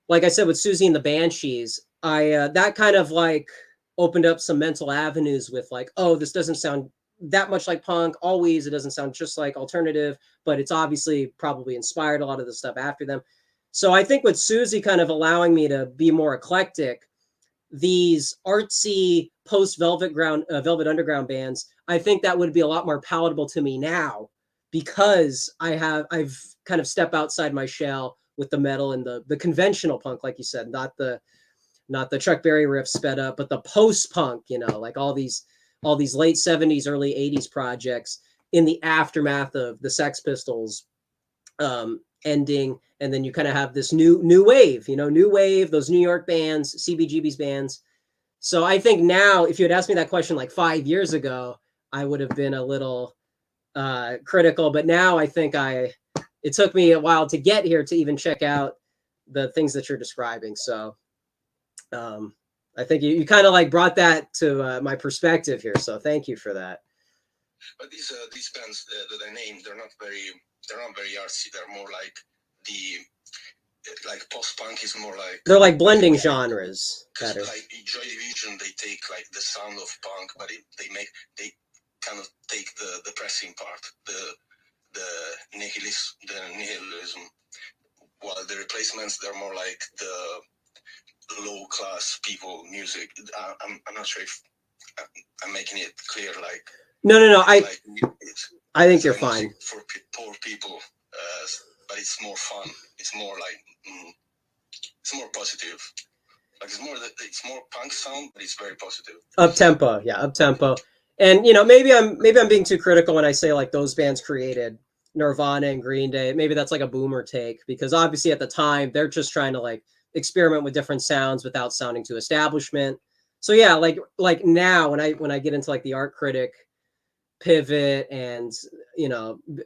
Like I said with Susie and the Banshees, that kind of like opened up some mental avenues with like, oh, this doesn't sound that much like punk. Always, it doesn't sound just like alternative, but it's obviously probably inspired a lot of the stuff after them. So I think with Susie kind of allowing me to be more eclectic, these artsy post Velvet Underground bands, I think that would be a lot more palatable to me now, because I've kind of stepped outside my shell with the metal and the conventional punk, like you said, not the Chuck Berry riff sped up, but the post punk, like all these late 70s, early 80s projects in the aftermath of the Sex Pistols ending, and then you kind of have this new wave, those New York bands, CBGB's bands. So I think now, if you had asked me that question like 5 years ago, I would have been a little critical. But now I think it took me a while to get here to even check out the things that you're describing. So I think you kind of like brought that to my perspective here. So thank you for that. But these bands that I named, they're not very artsy. They're more like like post-punk is more like, they're like blending genres. Because like Joy Division, they take like the sound of punk, but they kind of take the depressing part, the nihilism. While the Replacements, they're more like the low-class people music. I'm not sure if I'm making it clear. Like no. I think you're fine. For poor people, but it's more fun. It's more like it's more positive. Like it's more punk sound, but it's very positive. Up tempo. And maybe I'm being too critical when I say like those bands created Nirvana and Green Day. Maybe that's like a boomer take, because obviously at the time they're just trying to like experiment with different sounds without sounding too establishment. So yeah, like now when I get into like the art critic pivot, and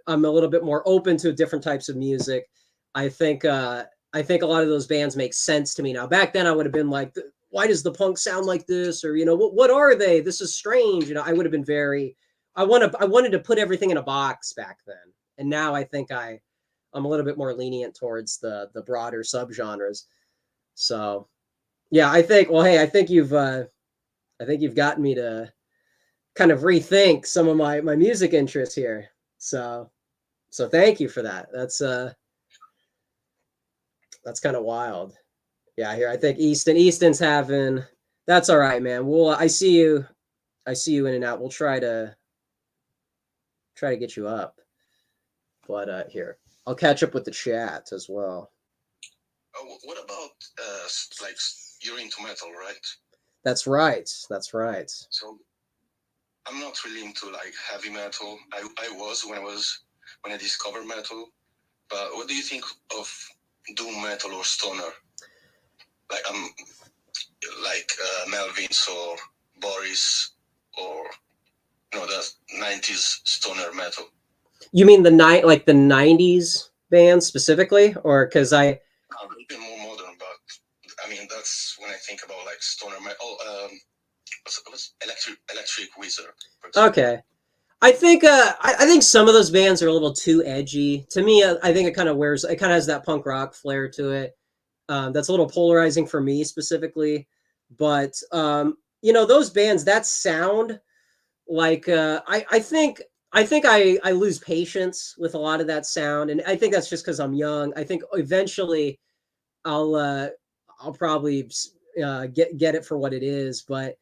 I'm a little bit more open to different types of music, I think a lot of those bands make sense to me now. Back then I would have been like, why does the punk sound like this? Or what are they? This is strange. I would have been I wanted to put everything in a box back then. And now I think I'm a little bit more lenient towards the broader subgenres. So yeah, I think you've gotten me to kind of rethink some of my music interests here. So thank you for that. That's kind of wild. Yeah, here I think Easton's having. That's all right, man. I see you in and out. We'll try to get you up. But here, I'll catch up with the chat as well. what about like you're into metal, right? That's right. That's right. So I'm not really into like heavy metal. I was when I discovered metal. But what do you think of doom metal or stoner? Like Melvins or Boris or the 90s stoner metal. You mean the like the 90s bands specifically, or because I Even more modern, but I mean that's when I think about like stoner metal. What's Electric Wizard? Okay. I think I think some of those bands are a little too edgy. To me, I think it kind of has that punk rock flair to it. That's a little polarizing for me specifically. But those bands, that sound like I lose patience with a lot of that sound, and I think that's just because I'm young. I think eventually I'll probably get it for what it is, but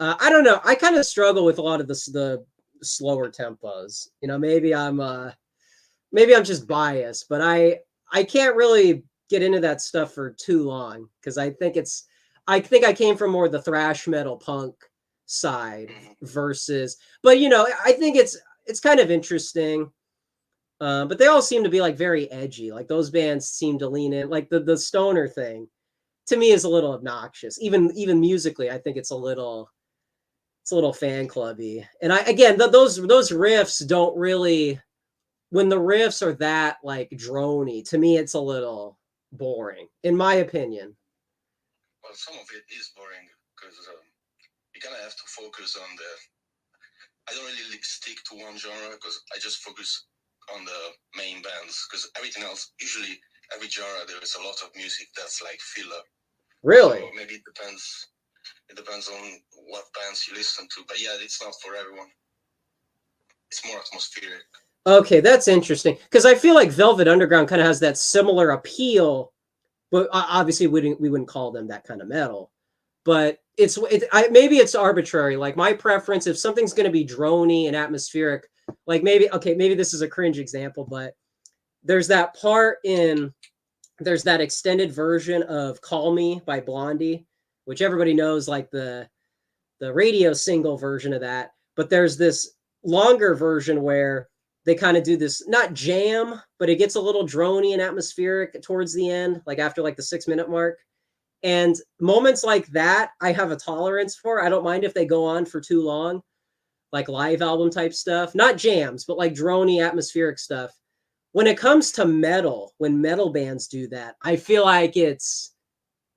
I don't know. I kind of struggle with a lot of the slower tempos. Maybe I'm just biased, but I can't really get into that stuff for too long because I think I came from more the thrash metal punk side versus, but I think it's kind of interesting. But they all seem to be like very edgy. Like those bands seem to lean in, like the stoner thing to me is a little obnoxious. Even musically, I think it's a little fan clubby. And those riffs don't really, when the riffs are that like drony, to me it's a little boring, in my opinion. Well, some of it is boring because you kind of have to focus on I don't really stick to one genre because I just focus on the main bands because everything else, usually every genre, there is a lot of music that's like filler. Really? So maybe it depends. It depends on what bands you listen to. But yeah, it's not for everyone. It's more atmospheric. Okay, that's interesting because I feel like Velvet Underground kind of has that similar appeal, but obviously we wouldn't call them that kind of metal. But maybe it's arbitrary. Like my preference, if something's going to be drony and atmospheric, like maybe this is a cringe example, but there's that extended version of "Call Me" by Blondie, which everybody knows, like the radio single version of that. But there's this longer version where they kind of do this, not jam, but it gets a little drony and atmospheric towards the end, like after like the 6-minute mark. And moments like that, I have a tolerance for. I don't mind if they go on for too long, like live album type stuff, not jams, but like drony atmospheric stuff. When it comes to metal, when metal bands do that, I feel like it's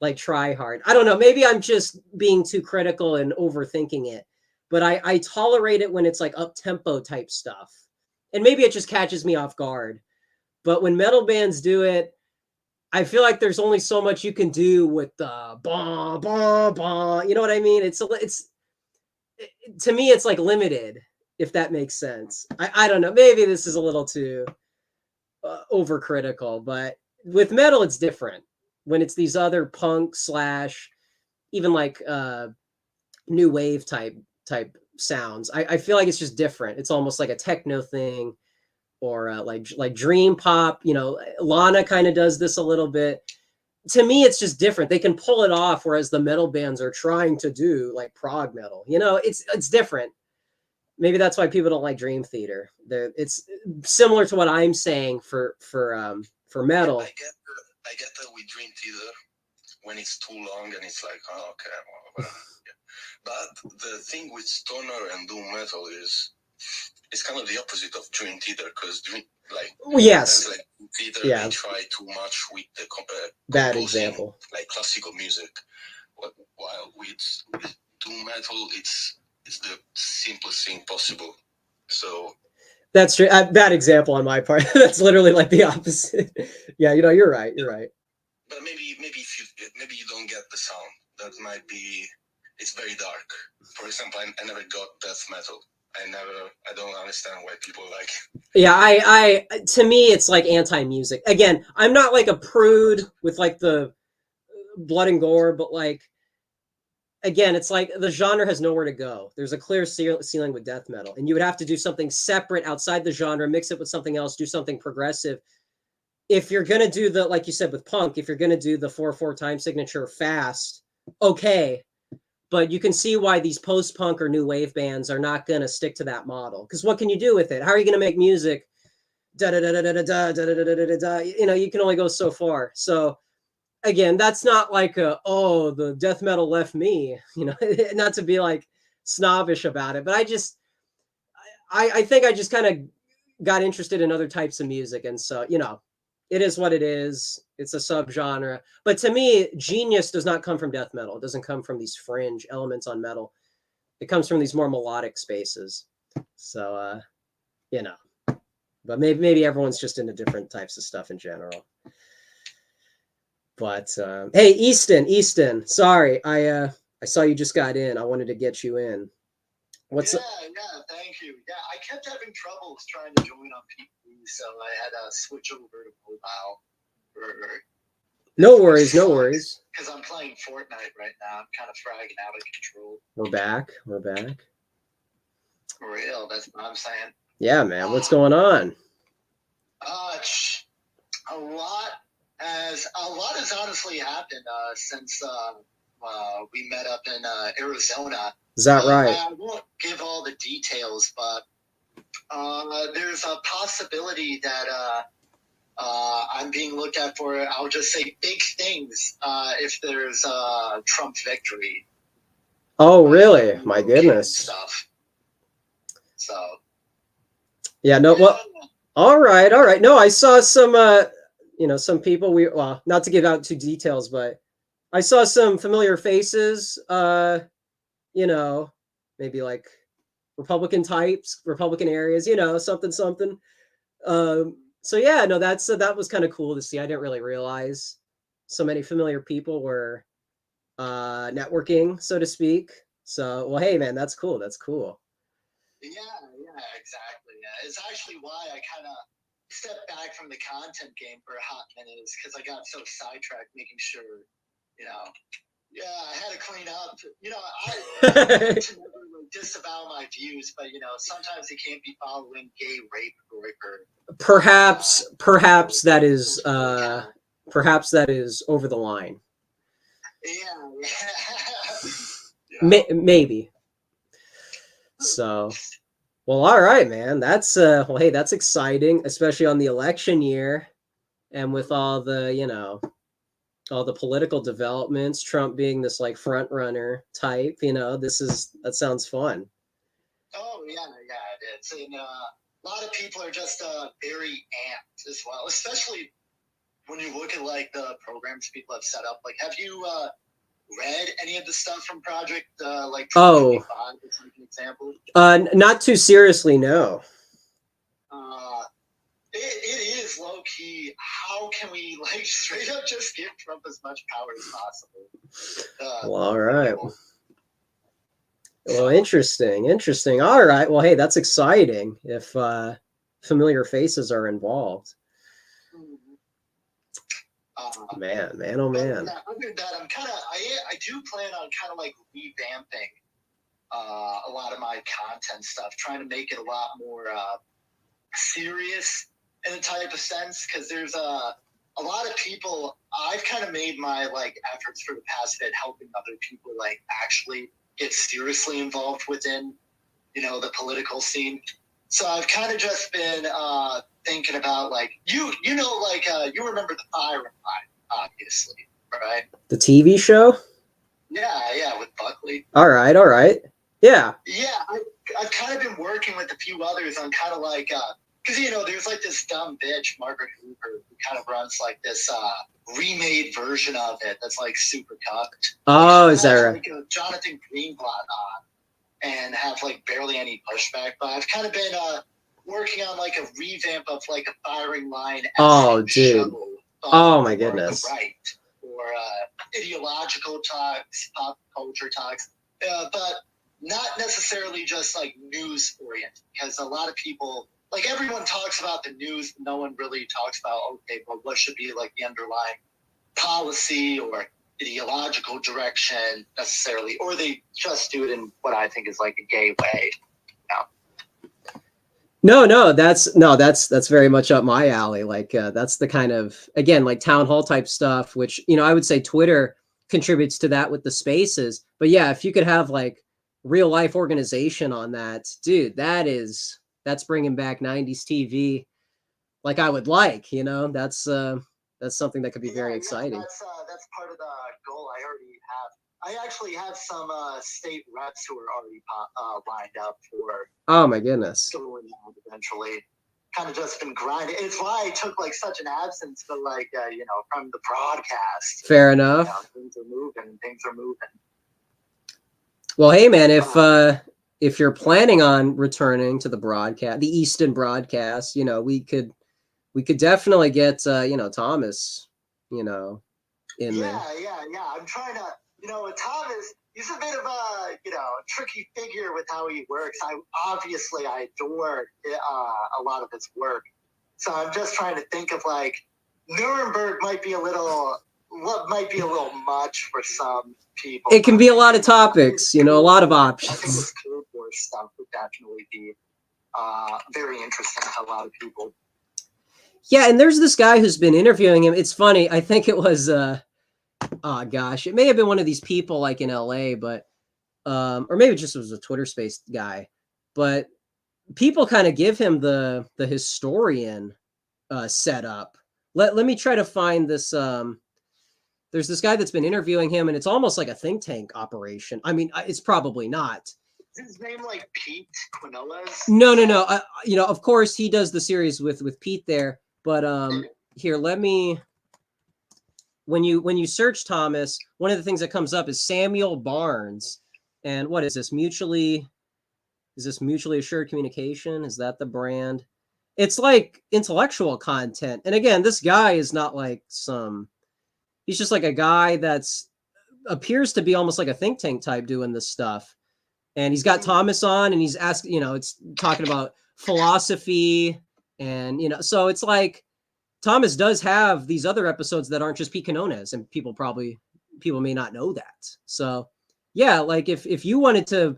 like try hard. I don't know. Maybe I'm just being too critical and overthinking it, but I tolerate it when it's like up tempo type stuff. And maybe it just catches me off guard. But when metal bands do it, I feel like there's only so much you can do with the bah, bah, bah. You know what I mean? To me, it's like limited, if that makes sense. I don't know. Maybe this is a little too overcritical, but with metal, it's different. When it's these other punk / even like new wave type sounds, I feel like it's just different. It's almost like a techno thing, or like dream pop. Lana kind of does this a little bit. To me, it's just different. They can pull it off, whereas the metal bands are trying to do like prog metal. It's different. Maybe that's why people don't like Dream Theater. It's similar to what I'm saying for metal. I get that with Dream Theater when it's too long and it's like, oh, okay, well, yeah. But the thing with stoner and doom metal is it's kind of the opposite of Dream Theater because yes, like Theater, yeah, they try too much with the bad example, like classical music, while with doom metal, it's the simplest thing possible. So that's true. Bad example on my part. That's literally like the opposite. Yeah, you're right. You're right. But maybe you don't get the sound. That might be. It's very dark. For example, I never got death metal. I don't understand why people like it. Yeah, to me, it's like anti-music. Again, I'm not like a prude with like the blood and gore, but like, again, it's like the genre has nowhere to go. There's a clear ceiling with death metal, and you would have to do something separate outside the genre, mix it with something else, do something progressive. if you're going to do the, like you said with punk, if you're going to do the 4/4 time signature fast, okay. But you can see why these post-punk or new wave bands are not going to stick to that model. Because what can you do with it? How are you going to make music? Da da da da da da da da da da da. You know, you can only go so far. So again, that's not like oh, the death metal left me. You know, not to be like snobbish about it, but I think I just kind of got interested in other types of music, and so you know, it is what it is. It's a subgenre, but to me, genius does not come from death metal. It doesn't come from these fringe elements on metal. It comes from these more melodic spaces. So you know, but maybe everyone's just into different types of stuff in general. But hey, Easton, sorry, I saw you just got in. I wanted to get you in. What's yeah, thank you. Yeah, I kept having troubles trying to join on PC, so I had to switch over to mobile. No worries. Because I'm playing Fortnite right now. I'm kind of fragging out of control. We're back. For real, that's what I'm saying. Yeah, man. What's going on? A lot has honestly happened since we met up in Arizona. Is that right? I won't give all the details, but there's a possibility that I'm being looked at for, I'll just say, big things if there's a Trump victory. Oh, really? My goodness. Stuff. So. Yeah, no, well, all right. No, I saw some, some people, well, not to give out too details, but I saw some familiar faces, maybe like Republican types, Republican areas, something. So yeah, no, that was kind of cool to see. I didn't really realize so many familiar people were networking, so to speak. So, well, hey, man, that's cool. Yeah, exactly. Yeah. It's actually why I kind of stepped back from the content game for a hot minute, is because I got so sidetracked making sure, yeah, I had to clean up. I disavow my views, but sometimes they can't be following gay rape or perhaps that is over the line. Yeah. Maybe. So, well, all right, man. That's well, hey, that's exciting, especially on the election year, and with all the all the political developments, Trump being this like front runner type. That sounds fun. Oh yeah, it is, and a lot of people are just very amped as well, especially when you look at like the programs people have set up. Like, have you read any of the stuff from Project like 25 as like an example? Not too seriously, no. It is low key. How can we like straight up just give Trump as much power as possible? Well, all right. Well, interesting. All right. Well, hey, that's exciting if familiar faces are involved. Man, oh man. Other than that, I do plan on kind of like revamping a lot of my content stuff, trying to make it a lot more serious in a type of sense, because there's a lot of people. I've kind of made my like efforts for the past bit helping other people like actually get seriously involved within the political scene. So I've kind of just been thinking about like you remember the Firing Line, obviously, right? The TV show? Yeah, with Buckley. All right. Yeah, I've kind of been working with a few others on kind of like because there's like this dumb bitch Margaret Hoover who kind of runs like this remade version of it that's like super cucked. Oh, is that right? Like Jonathan Greenblatt on, and have like barely any pushback. But I've kind of been working on like a revamp of like a Firing Line. Oh, dude. Show, oh my goodness. Right. Or ideological talks, pop culture talks, but not necessarily just like news oriented, because a lot of people, like everyone talks about the news, no one really talks about, okay, but what should be like the underlying policy or ideological direction necessarily, or they just do it in what I think is like a gay way. No, that's very much up my alley. Like that's the kind of, again, like town hall type stuff, which, I would say Twitter contributes to that with the spaces. But yeah, if you could have like real life organization on that, dude, that's bringing back 90s TV like I would like, that's something that could be very exciting. That's part of the goal I already have. I actually have some state reps who are already lined up for. Oh my goodness. Going on eventually. Kind of just been grinding. It's why I took like such an absence to from the broadcast. Fair enough. Things are moving. Well, hey man, if you're planning on returning to the broadcast, the Easton broadcast, we could definitely get Thomas, in there. Yeah. I'm trying to, Thomas, he's a bit of a, tricky figure with how he works. I adore a lot of his work. So I'm just trying to think of like Nuremberg might be a little much for some people. It can be a lot of topics, a lot of options. I think this Code War stuff would definitely be very interesting to a lot of people. Yeah, and there's this guy who's been interviewing him. It's funny. I think it was, oh gosh, it may have been one of these people like in LA, but, or maybe just it was a Twitter space guy, but people kind of give him the historian setup. Let me try to find this. There's this guy that's been interviewing him, and it's almost like a think tank operation. I mean, it's probably not. Is his name like Pete Quinellas? No. Of course he does the series with Pete there, but here, let me. When you search Thomas, one of the things that comes up is Samuel Barnes, and what is this? Mutually assured communication? Is that the brand? It's like intellectual content, and again, this guy is not like he's just like a guy that's appears to be almost like a think tank type doing this stuff. And he's got Thomas on, and he's asking, it's talking about philosophy, and so it's like Thomas does have these other episodes that aren't just Pete Quinones, and people may not know that. So yeah, like if you wanted to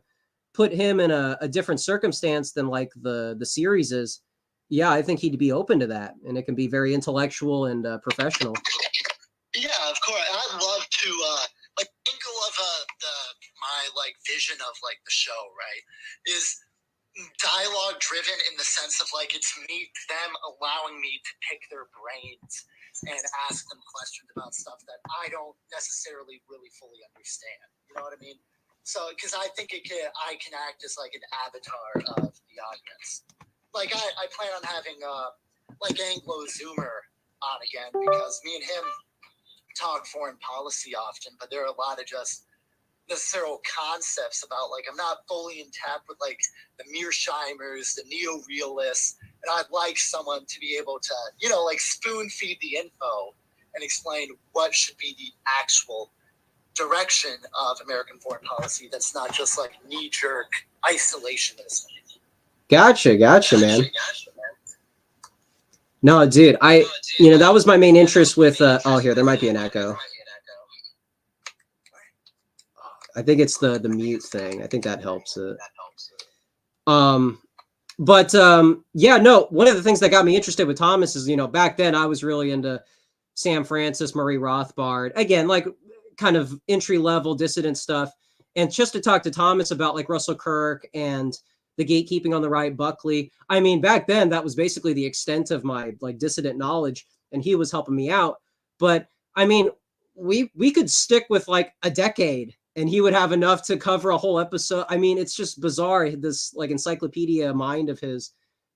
put him in a different circumstance than like the series is, yeah, I think he'd be open to that, and it can be very intellectual and professional. Yeah, of course. I'd love to think of my like vision of like the show, right? Is dialogue driven in the sense of like it's them allowing me to pick their brains and ask them questions about stuff that I don't necessarily really fully understand. You know what I mean? So, because I think I can act as like an avatar of the audience. Like I plan on having like Anglo Zoomer on again, because me and him talk foreign policy often, but there are a lot of just necessary concepts about like I'm not fully in tap with like the Mearsheimers, the neo-realists, and I'd like someone to be able to like spoon feed the info and explain what should be the actual direction of American foreign policy that's not just like knee-jerk isolationism. Gotcha, man. No, dude, that was my main interest with here there might be an echo. I think it's the mute thing. I think that helps it. But yeah, no, one of the things that got me interested with Thomas is, back then I was really into Sam Francis, Murray Rothbard, again, like kind of entry level dissident stuff. And just to talk to Thomas about like Russell Kirk and the gatekeeping on the right, Buckley. I mean, back then that was basically the extent of my like dissident knowledge, and he was helping me out. But I mean, we could stick with like a decade and he would have enough to cover a whole episode. I mean, it's just bizarre, this like encyclopedia mind of his.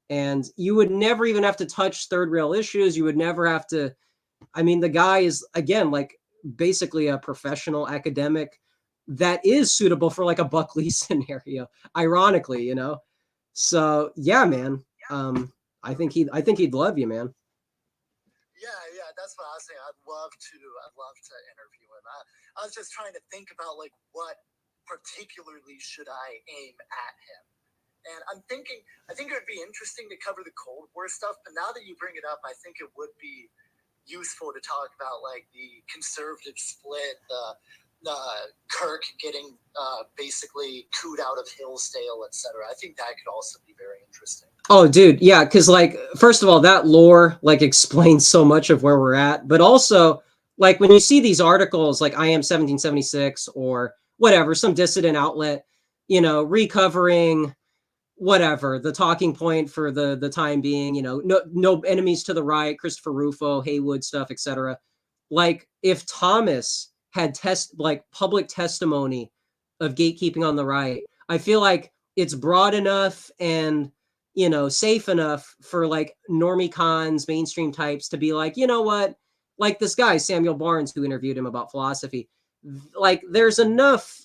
And you would never even have to touch third rail issues. You would never have to, I mean, the guy is, again, like basically a professional academic that is suitable for like a Buckley scenario, ironically, So yeah, man. I think he'd love you, man. Yeah, that's what I was saying. I'd love to interview him. I was just trying to think about like what particularly should I aim at him. And I think it would be interesting to cover the Cold War stuff, but now that you bring it up, I think it would be useful to talk about like the conservative split, the Kirk getting basically cooed out of Hillsdale, etc. I think that could also be very interesting. Oh, dude, yeah, because like first of all, that lore like explains so much of where we're at, but also like when you see these articles like I am 1776 or whatever, some dissident outlet, recovering whatever the talking point for the time being, no enemies to the right, Christopher Rufo, Haywood stuff, etc. Like if Thomas had public testimony of gatekeeping on the right, I feel like it's broad enough and safe enough for like normie cons, mainstream types to be like, you know what, like this guy Samuel Barnes who interviewed him about philosophy, like there's enough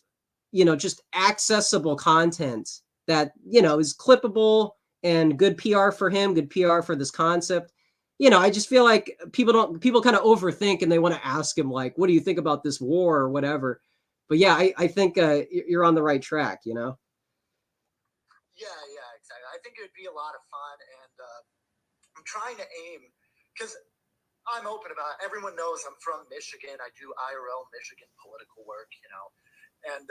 just accessible content that is clippable and good PR for him, good PR for this concept. I just feel like people kind of overthink and they want to ask him like, what do you think about this war or whatever. But yeah, I think you're on the right track. Yeah, yeah, exactly. I think it would be a lot of fun, and I'm trying to aim because I'm open about it. Everyone knows I'm from Michigan. I do IRL Michigan political work, and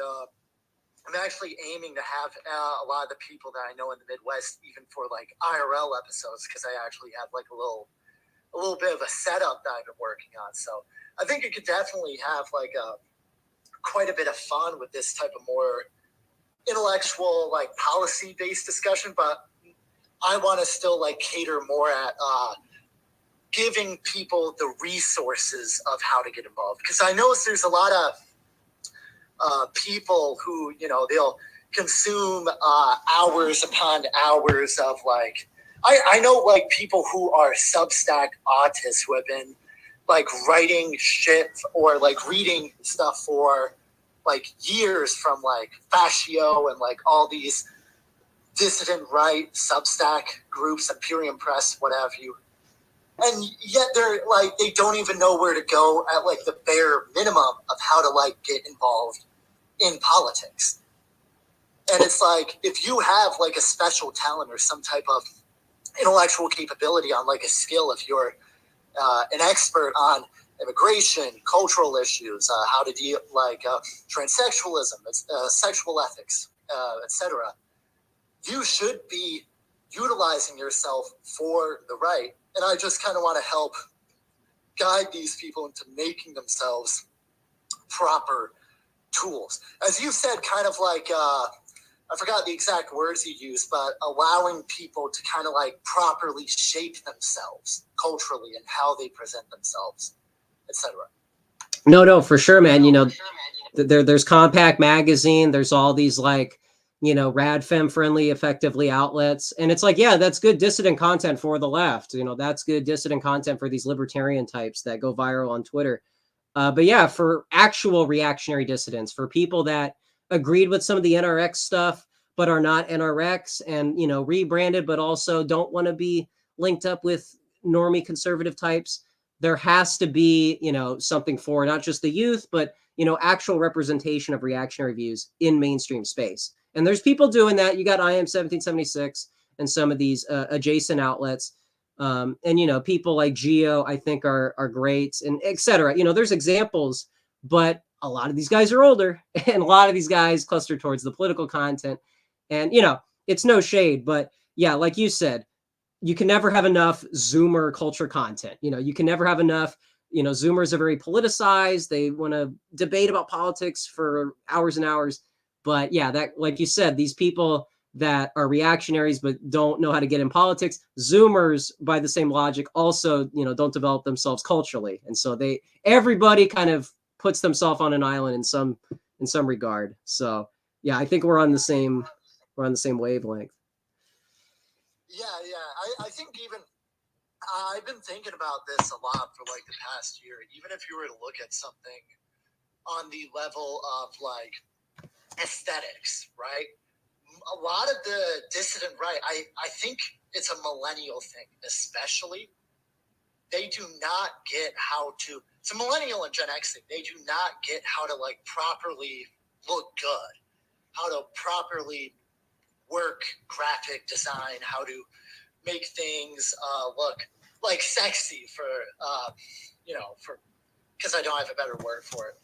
I'm actually aiming to have a lot of the people that I know in the Midwest, even for like IRL episodes, because I actually have like a little bit of a setup that I've been working on. So I think it could definitely have like quite a bit of fun with this type of more intellectual, like policy based discussion. But I want to still like cater more at giving people the resources of how to get involved, because I know there's a lot of people who they'll consume hours upon hours of like I know like people who are Substack autists who have been like writing shit or like reading stuff for like years from like Fascio and like all these dissident right Substack groups, Imperium Press, what have you. And yet they're like, they don't even know where to go at like the bare minimum of how to like get involved in politics. And it's like, if you have like a special talent or some type of intellectual capability on like a skill, if you're an expert on immigration, cultural issues, how to deal like transsexualism, sexual ethics, etc., you should be utilizing yourself for the right. And I just kind of want to help guide these people into making themselves proper tools. As you said, kind of like, I forgot the exact words you used, but allowing people to kind of like properly shape themselves culturally and how they present themselves, etc. No, for sure, man. There's Compact Magazine. There's all these like, rad femme friendly, effectively outlets. And it's like, yeah, that's good dissident content for the left. That's good dissident content for these libertarian types that go viral on Twitter. But yeah, for actual reactionary dissidents, for people that agreed with some of the NRX stuff, but are not NRX and, rebranded, but also don't want to be linked up with normie conservative types, there has to be, something for not just the youth, but, actual representation of reactionary views in mainstream space. And there's people doing that. You got I Am 1776 and some of these adjacent outlets. And people like Geo, I think are great, and etc. There's examples, but a lot of these guys are older, and a lot of these guys cluster towards the political content. And it's no shade, but yeah, like you said, you can never have enough Zoomer culture content. You can never have enough. Zoomers are very politicized. They want to debate about politics for hours and hours. But yeah, that, like you said, these people that are reactionaries but don't know how to get in politics, Zoomers, by the same logic, also don't develop themselves culturally, and so everybody kind of puts themselves on an island in some regard. So yeah, I think we're on the same wavelength. Yeah. I think even I've been thinking about this a lot for like the past year. Even if you were to look at something on the level of like aesthetics, right? A lot of the dissident right, I think it's a millennial thing, especially. They do not get how to, it's a millennial and Gen X thing. They do not get how to like properly look good, how to properly work graphic design, how to make things look like sexy for because I don't have a better word for it.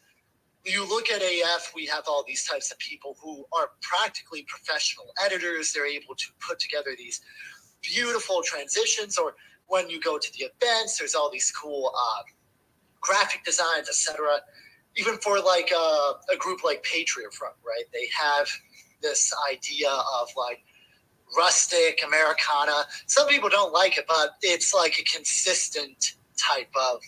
You look at AF, we have all these types of people who are practically professional editors. They're able to put together these beautiful transitions, or when you go to the events, there's all these cool graphic designs, etc. Even for like a group like Patriot Front, right? They have this idea of like rustic Americana. Some people don't like it, but it's like a consistent type of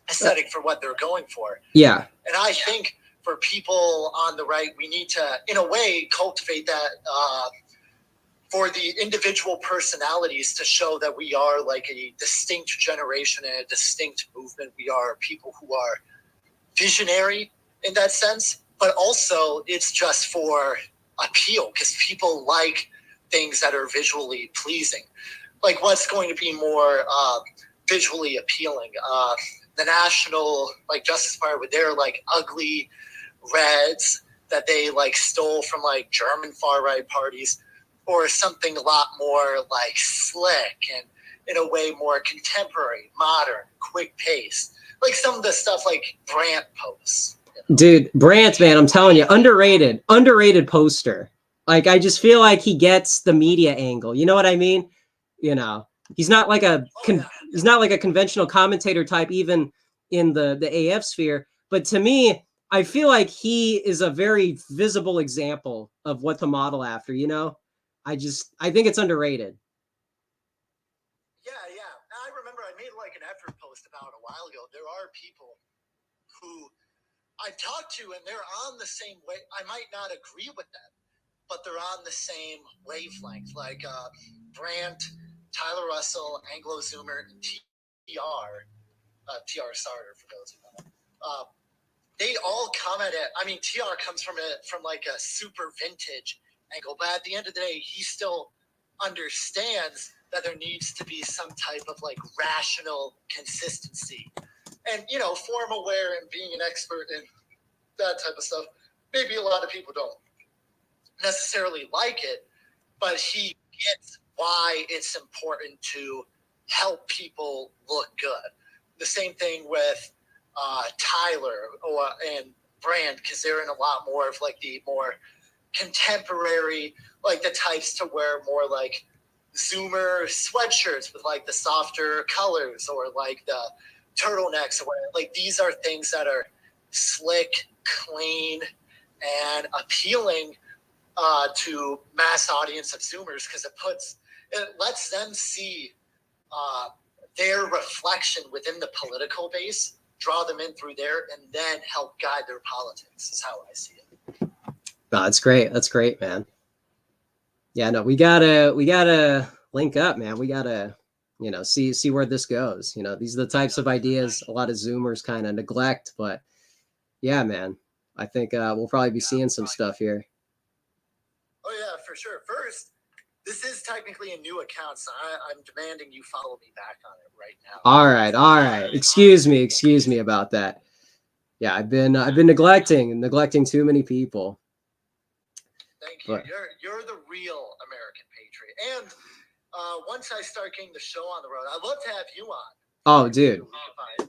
aesthetic for what they're going for. Yeah. And I think for people on the right, we need to, in a way, cultivate that for the individual personalities to show that we are like a distinct generation and a distinct movement. We are people who are visionary in that sense, but also it's just for appeal because people like things that are visually pleasing. Like what's going to be more visually appealing? The National like Justice Party with their like ugly reds that they like stole from like German far right parties, or something a lot more like slick and in a way more contemporary, modern, quick pace. Like some of the stuff like Brandt posts. You know? Dude, Brandt, man, I'm telling you, underrated poster. Like, I just feel like he gets the media angle. You know what I mean? You know, he's not like he's not like a conventional commentator type, even in the AF sphere. But to me, I feel like he is a very visible example of what to model after. You know, I think it's underrated. Yeah. I remember I made like an effort post about a while ago. There are people who I've talked to, and they're on the same way. I might not agree with them, but they're on the same wavelength, like Brandt, Tyler Russell, Anglo Zoomer, and TR Starter, for those who know. They all commented. I mean, TR comes from like a super vintage angle, but at the end of the day, he still understands that there needs to be some type of like rational consistency. And, you know, form aware and being an expert in that type of stuff. Maybe a lot of people don't necessarily like it, but he gets why it's important to help people look good. The same thing with Tyler and Brandt, because they're in a lot more of like the more contemporary, like the types to wear more like Zoomer sweatshirts with like the softer colors, or like the turtlenecks, or whatever. Like these are things that are slick, clean, and appealing to mass audience of Zoomers, because it lets them see their reflection within the political base, draw them in through there, and then help guide their politics, is how I see it. No, that's great. That's great, man. Yeah, no, we gotta link up, man. We gotta, you know, see where this goes. You know, these are the types of ideas a lot of Zoomers kind of neglect, but yeah, man, I think we'll probably be seeing some stuff here. Oh yeah, for sure. First, this is technically a new account, so I'm demanding you follow me back on it right now. All right. Excuse me about that. Yeah, I've been neglecting too many people. Thank you. But you're the real American patriot. And once I start getting the show on the road, I'd love to have you on. Oh, dude.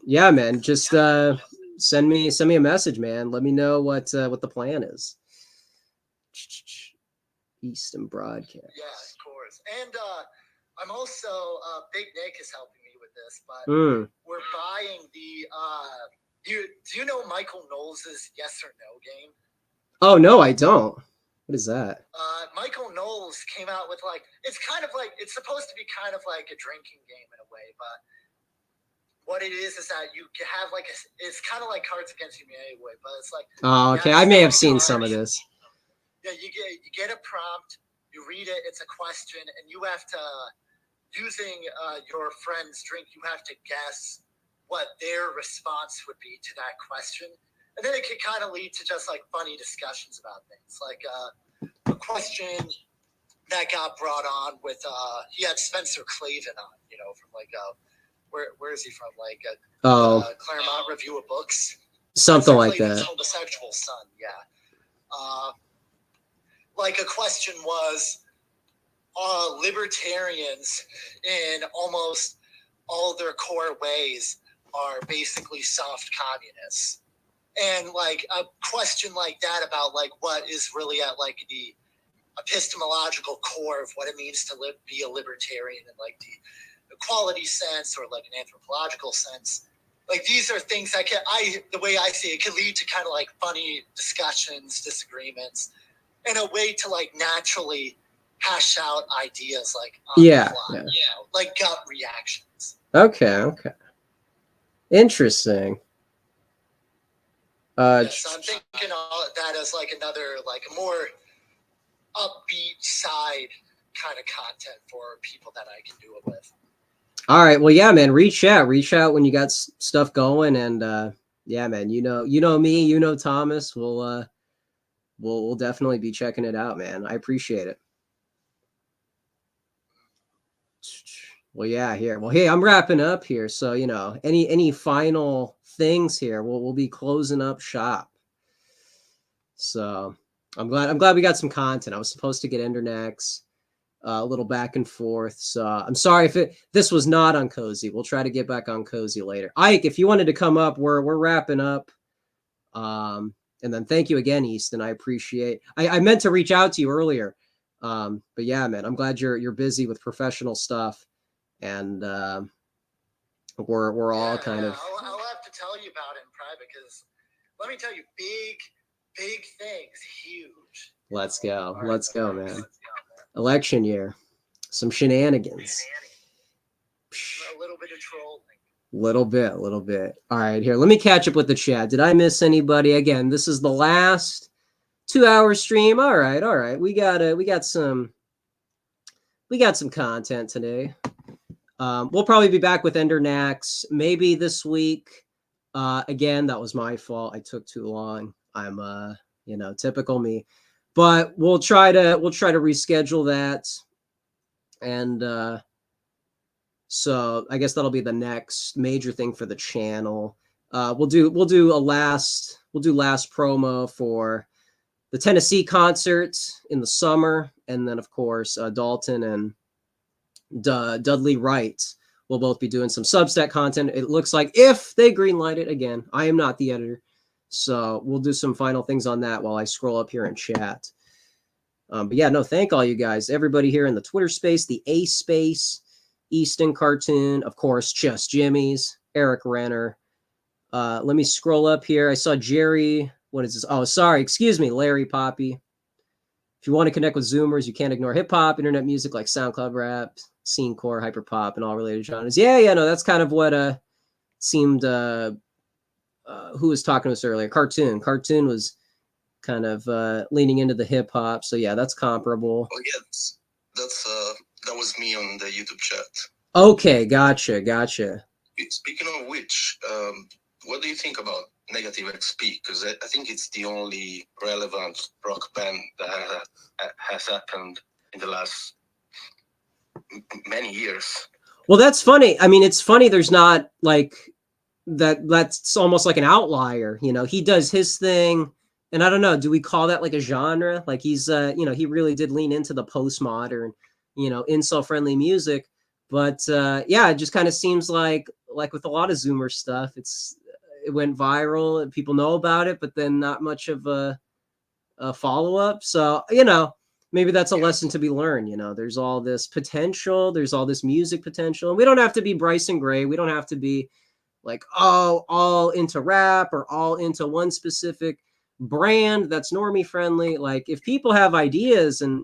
Yeah, man. Just send me a message, man. Let me know what the plan is. Easton Broadcast. Yeah, of course. And I'm also Big Nick is helping me with this, but we're buying the do you know Michael Knowles' Yes or No game? Oh no, I don't. What is that? Michael Knowles came out with like, it's kind of like, it's supposed to be kind of like a drinking game in a way, but what it is that you have like it's kind of like Cards Against Humanity way, but it's like. Oh, okay. I may have seen some of this. Yeah, you get a prompt, you read it, it's a question, and you have to, using your friend's drink, you have to guess what their response would be to that question. And then it could kind of lead to just like funny discussions about things. Like a question that got brought on with, he had Spencer Clavin on, you know, from like, where is he from? Like Claremont Review of Books. Something Spencer like Clavin's that. Homosexual son, yeah. Like a question was, libertarians in almost all their core ways are basically soft communists. And like a question like that about like what is really at like the epistemological core of what it means to be a libertarian in like the equality sense or like an anthropological sense. Like these are things that the way I see it, can lead to kind of like funny discussions, disagreements, and a way to like naturally hash out ideas like on the fly, you know, like gut reactions. Okay. Interesting. So I'm thinking of that as like another, like a more upbeat side kind of content for people that I can do it with. All right. Well, yeah, man, reach out when you got stuff going. And yeah, man, you know me, you know Thomas. We'll definitely be checking it out, man. I appreciate it. Well, yeah, here. Well, hey, I'm wrapping up here. So, you know, any final things here? We'll be closing up shop. So I'm glad we got some content. I was supposed to get Endernax, a little back and forth. So I'm sorry if this was not on Cozy. We'll try to get back on Cozy later. Ike, if you wanted to come up, we're wrapping up. And then thank you again, Easton. I appreciate. I meant to reach out to you earlier. But yeah, man, I'm glad you're busy with professional stuff. And we're all kind of. I'll have to tell you about it in private, because let me tell you, big things, huge. Let's go, man. Election year, some shenanigans. A little bit of trolling. Little bit. All right, here. Let me catch up with the chat. Did I miss anybody? Again, this is the last 2-hour stream. All right. We got some content today. We'll probably be back with Endernax maybe this week. Again, that was my fault. I took too long. I'm typical me. But we'll try to reschedule that. And so I guess that'll be the next major thing for the channel. We'll do last promo for the Tennessee concerts in the summer, and then of course Dalton and Dudley Wright will both be doing some Substack content. It looks like, if they greenlight it. Again, I am not the editor, so we'll do some final things on that while I scroll up here in chat. But yeah, no, thank all you guys, everybody here in the Twitter space, the A space, Easton Cartoon, of course, Just Jimmy's, Eric Renner. Let me scroll up here. I saw Jerry. What is this? Oh, sorry. Excuse me, Larry Poppy. If you want to connect with Zoomers, you can't ignore hip hop, internet music like SoundCloud rap, scene core, hyper pop, and all related genres. Yeah, no, that's kind of what seemed. Who was talking to us earlier? Cartoon was kind of leaning into the hip hop. So yeah, that's comparable. Oh yes, that was me on the YouTube chat. Okay, gotcha. Speaking of which, what do you think about Negative XP? Because I think it's the only relevant rock band that has happened in the last many years. Well, that's funny. I mean, it's funny. There's not like that. That's almost like an outlier. You know, he does his thing, and I don't know. Do we call that like a genre? Like he's, he really did lean into the postmodern, incel-friendly music. But yeah, it just kind of seems like with a lot of Zoomer stuff, it went viral and people know about it, but then not much of a follow-up. So, maybe that's a lesson to be learned. There's all this potential, there's all this music potential. And we don't have to be Bryson Gray. We don't have to be like, all into rap or all into one specific brand that's normie friendly. Like if people have ideas and,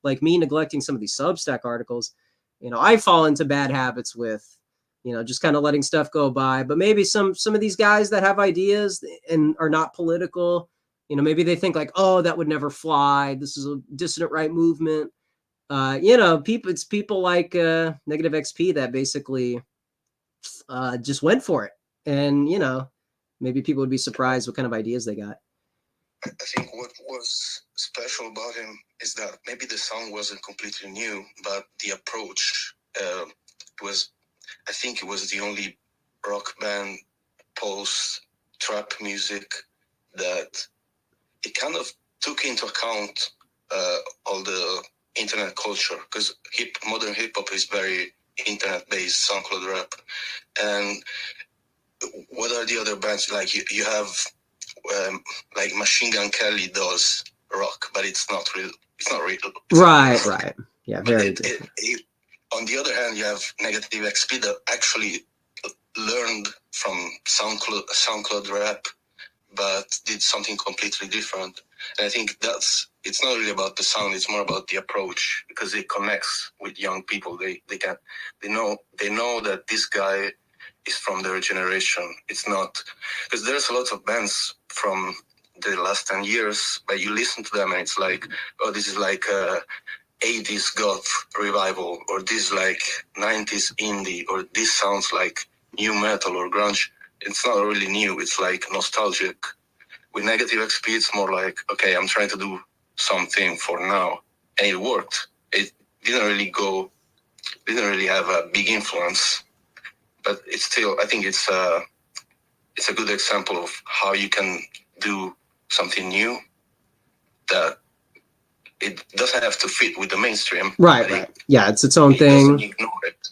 like me neglecting some of these Substack articles, I fall into bad habits with, just kind of letting stuff go by. But maybe some of these guys that have ideas and are not political, maybe they think like, oh, that would never fly. This is a dissident right movement. It's people like Negative XP that basically just went for it. And, maybe people would be surprised what kind of ideas they got. I think what was special about him is that maybe the song wasn't completely new, but the approach was, I think it was the only rock band post-trap music that it kind of took into account all the internet culture, because modern hip-hop is very internet-based, SoundCloud rap. And what are the other bands? Like you have like Machine Gun Kelly does rock, but it's not It's not real. Right. Yeah, But very different. On the other hand, you have negative XP that actually learned from SoundCloud rap, but did something completely different. And I think it's not really about the sound, it's more about the approach, because it connects with young people. They know that this guy is from their generation. It's not, because there's a lot of bands from the last 10 years, but you listen to them and it's like, oh, this is like a 80s goth revival, or this like 90s indie, or this sounds like new metal or grunge. It's not really new, it's like nostalgic. With negative XP, it's more like, okay, I'm trying to do something for now, and it worked. It didn't really have a big influence, but it's still, I think it's a good example of how you can do something new that it doesn't have to fit with the mainstream. Right. Yeah, it's its own it thing. Doesn't ignore it.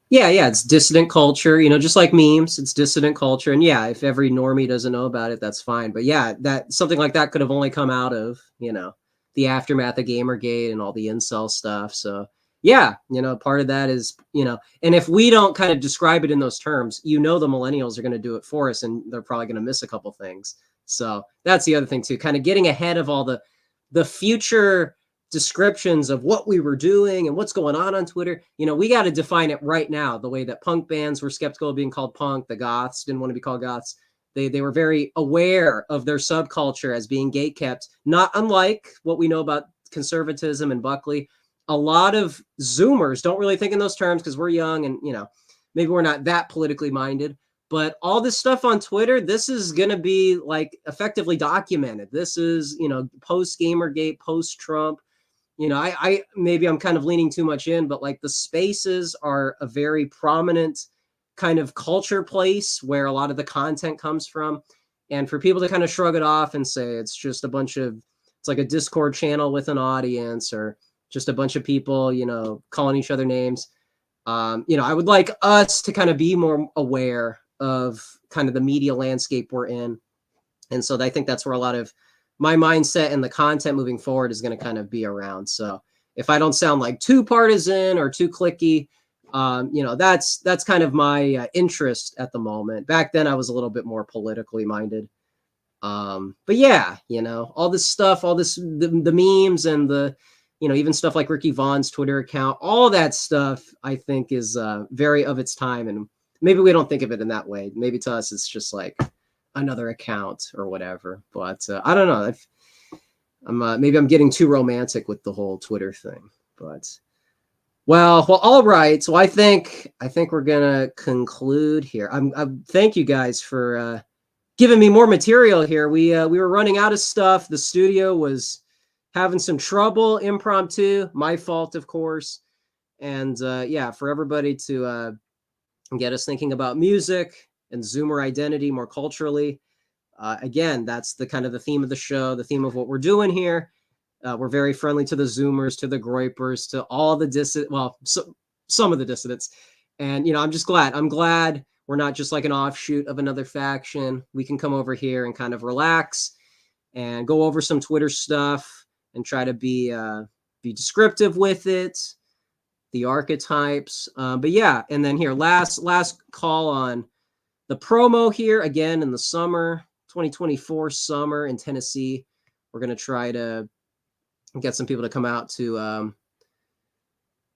Yeah, it's dissident culture, just like memes, it's dissident culture. And yeah, if every normie doesn't know about it, that's fine. But yeah, that something like that could have only come out of, the aftermath of Gamergate and all the incel stuff. So yeah, part of that is, and if we don't kind of describe it in those terms, the millennials are going to do it for us, and they're probably going to miss a couple things. So that's the other thing too, kind of getting ahead of all the future descriptions of what we were doing and what's going on Twitter. We got to define it right now, the way that punk bands were skeptical of being called punk. The goths didn't want to be called goths. They were very aware of their subculture as being gatekept, not unlike what we know about conservatism and Buckley. A lot of Zoomers don't really think in those terms because we're young and, maybe we're not that politically minded. But all this stuff on Twitter, this is going to be like effectively documented. This is, post Gamergate, post Trump. I maybe I'm kind of leaning too much in, but like the spaces are a very prominent kind of culture place where a lot of the content comes from. And for people to kind of shrug it off and say it's just it's like a Discord channel with an audience, or just a bunch of people, calling each other names. I would like us to kind of be more aware of kind of the media landscape we're in. And so I think that's where a lot of my mindset and the content moving forward is going to kind of be around. So if I don't sound like too partisan or too cliquey, that's kind of my interest at the moment. Back then I was a little bit more politically minded. But yeah, all this stuff, the memes and the, even stuff like Ricky Vaughn's Twitter account, all that stuff I think is very of its time. And maybe we don't think of it in that way. Maybe to us, it's just like another account or whatever. But I don't know. Maybe I'm getting too romantic with the whole Twitter thing. But well, all right. So I think we're gonna conclude here. I thank you guys for giving me more material here. We were running out of stuff. The studio was having some trouble. Impromptu, my fault, of course. And yeah, for everybody to get us thinking about music and Zoomer identity more culturally. Again, that's the kind of the theme of the show, the theme of what we're doing here. We're very friendly to the Zoomers, to the Groypers, to all the some of the dissidents. And, I'm just glad. I'm glad we're not just like an offshoot of another faction. We can come over here and kind of relax and go over some Twitter stuff and try to be descriptive with it. The archetypes. But yeah, and then here, last call on the promo here again in the summer, 2024 summer in Tennessee. We're going to try to get some people to come out to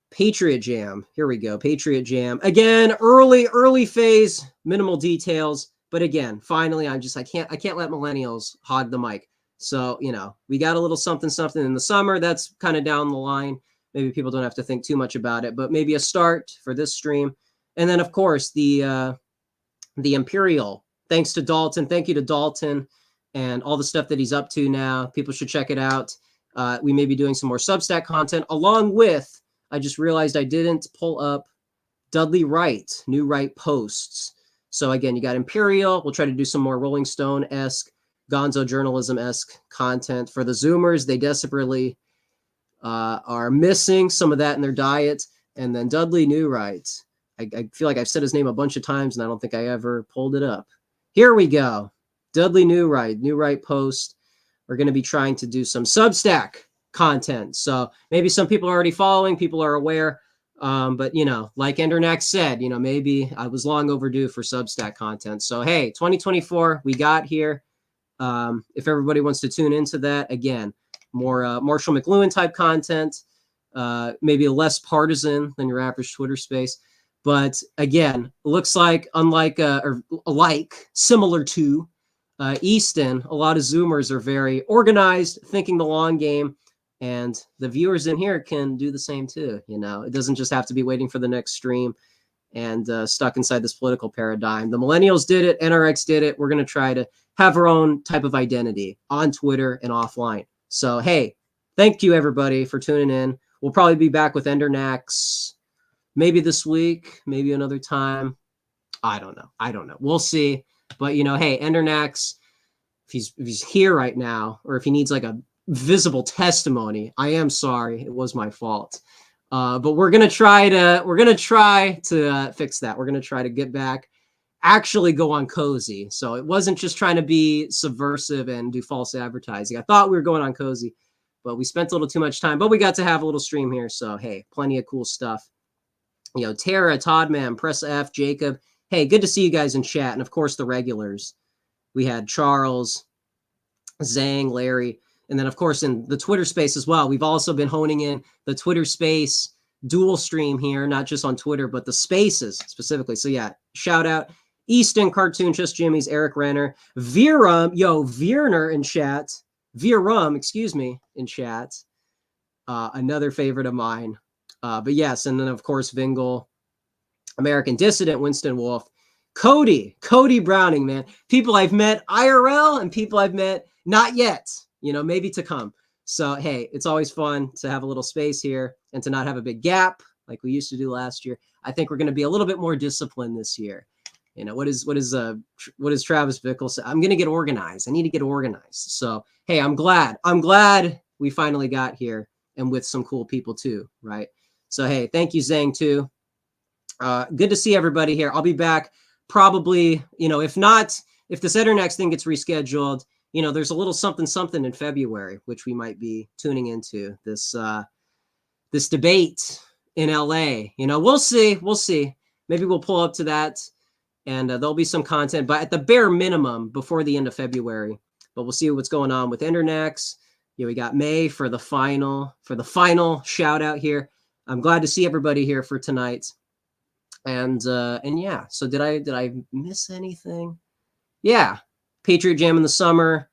Patriot Jam. Here we go. Patriot Jam. Again, early phase, minimal details. But again, finally, I can't let millennials hog the mic. So, we got a little something in the summer. That's kind of down the line. Maybe people don't have to think too much about it, but maybe a start for this stream. And then, of course, the Imperial. Thanks to Dalton. Thank you to Dalton and all the stuff that he's up to now. People should check it out. We may be doing some more Substack content along with, I just realized I didn't pull up Dudley Wright, New Right posts. So again, you got Imperial. We'll try to do some more Rolling Stone-esque, gonzo journalism-esque content. For the Zoomers, they desperately are missing some of that in their diet. And then Dudley New Right. I feel like I've said his name a bunch of times, and I don't think I ever pulled it up. Here we go. Dudley New Right post. We're going to be trying to do some Substack content. So maybe some people are already following, people are aware. But like Endernax said, maybe I was long overdue for Substack content. So hey, 2024, we got here. If everybody wants to tune into that, again, more Marshall McLuhan type content, maybe less partisan than your average Twitter space. But again, looks like similar to Easton, a lot of Zoomers are very organized, thinking the long game. And the viewers in here can do the same too. It doesn't just have to be waiting for the next stream and stuck inside this political paradigm. The millennials did it. NRX did it. We're going to try to have our own type of identity on Twitter and offline. So, hey, thank you everybody for tuning in. We'll probably be back with Endernax maybe this week, maybe another time. I don't know. We'll see. But, hey, Endernax, if he's here right now, or if he needs like a visible testimony, I am sorry, it was my fault, but we're gonna try to fix that. We're gonna try to get back, actually go on Cozy. So it wasn't just trying to be subversive and do false advertising. I thought we were going on Cozy, but we spent a little too much time, but we got to have a little stream here. So hey, plenty of cool stuff. Tara, Toddman, Press F, Jacob, hey, good to see you guys in chat. And of course the regulars, we had Charles, Zhang, Larry. And then, of course, in the Twitter space as well, we've also been honing in the Twitter space dual stream here, not just on Twitter, but the spaces specifically. So, yeah, shout out Easton, Cartoon, Just Jimmy's, Eric Renner, Vierner in chat. In chat. Another favorite of mine. But yes, and then, of course, Vingle, American Dissident, Winston Wolf, Cody Browning, man. People I've met IRL and people I've met not yet. Maybe to come. So, hey, it's always fun to have a little space here and to not have a big gap like we used to do last year. I think we're going to be a little bit more disciplined this year. What is Travis Bickle say? I'm going to get organized. I need to get organized. So, hey, I'm glad we finally got here and with some cool people too. Right. So, hey, thank you, Zhang, too. Good to see everybody here. I'll be back probably, if this Endernax thing gets rescheduled, there's a little something in February, which we might be tuning into this debate in LA. We'll see. Maybe we'll pull up to that and there'll be some content, but at the bare minimum before the end of February, but we'll see what's going on with Endernax. We got May for the final shout out here. I'm glad to see everybody here for tonight. And yeah, so did I miss anything? Yeah. Patriot Jam in the summer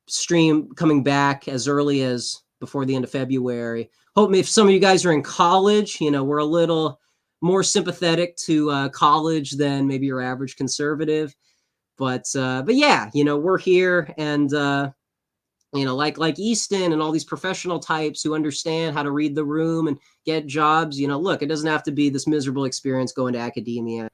stream coming back as early as before the end of February. Hope if some of you guys are in college, we're a little more sympathetic to college than maybe your average conservative. But yeah, we're here and like Easton and all these professional types who understand how to read the room and get jobs. Look, it doesn't have to be this miserable experience going to academia.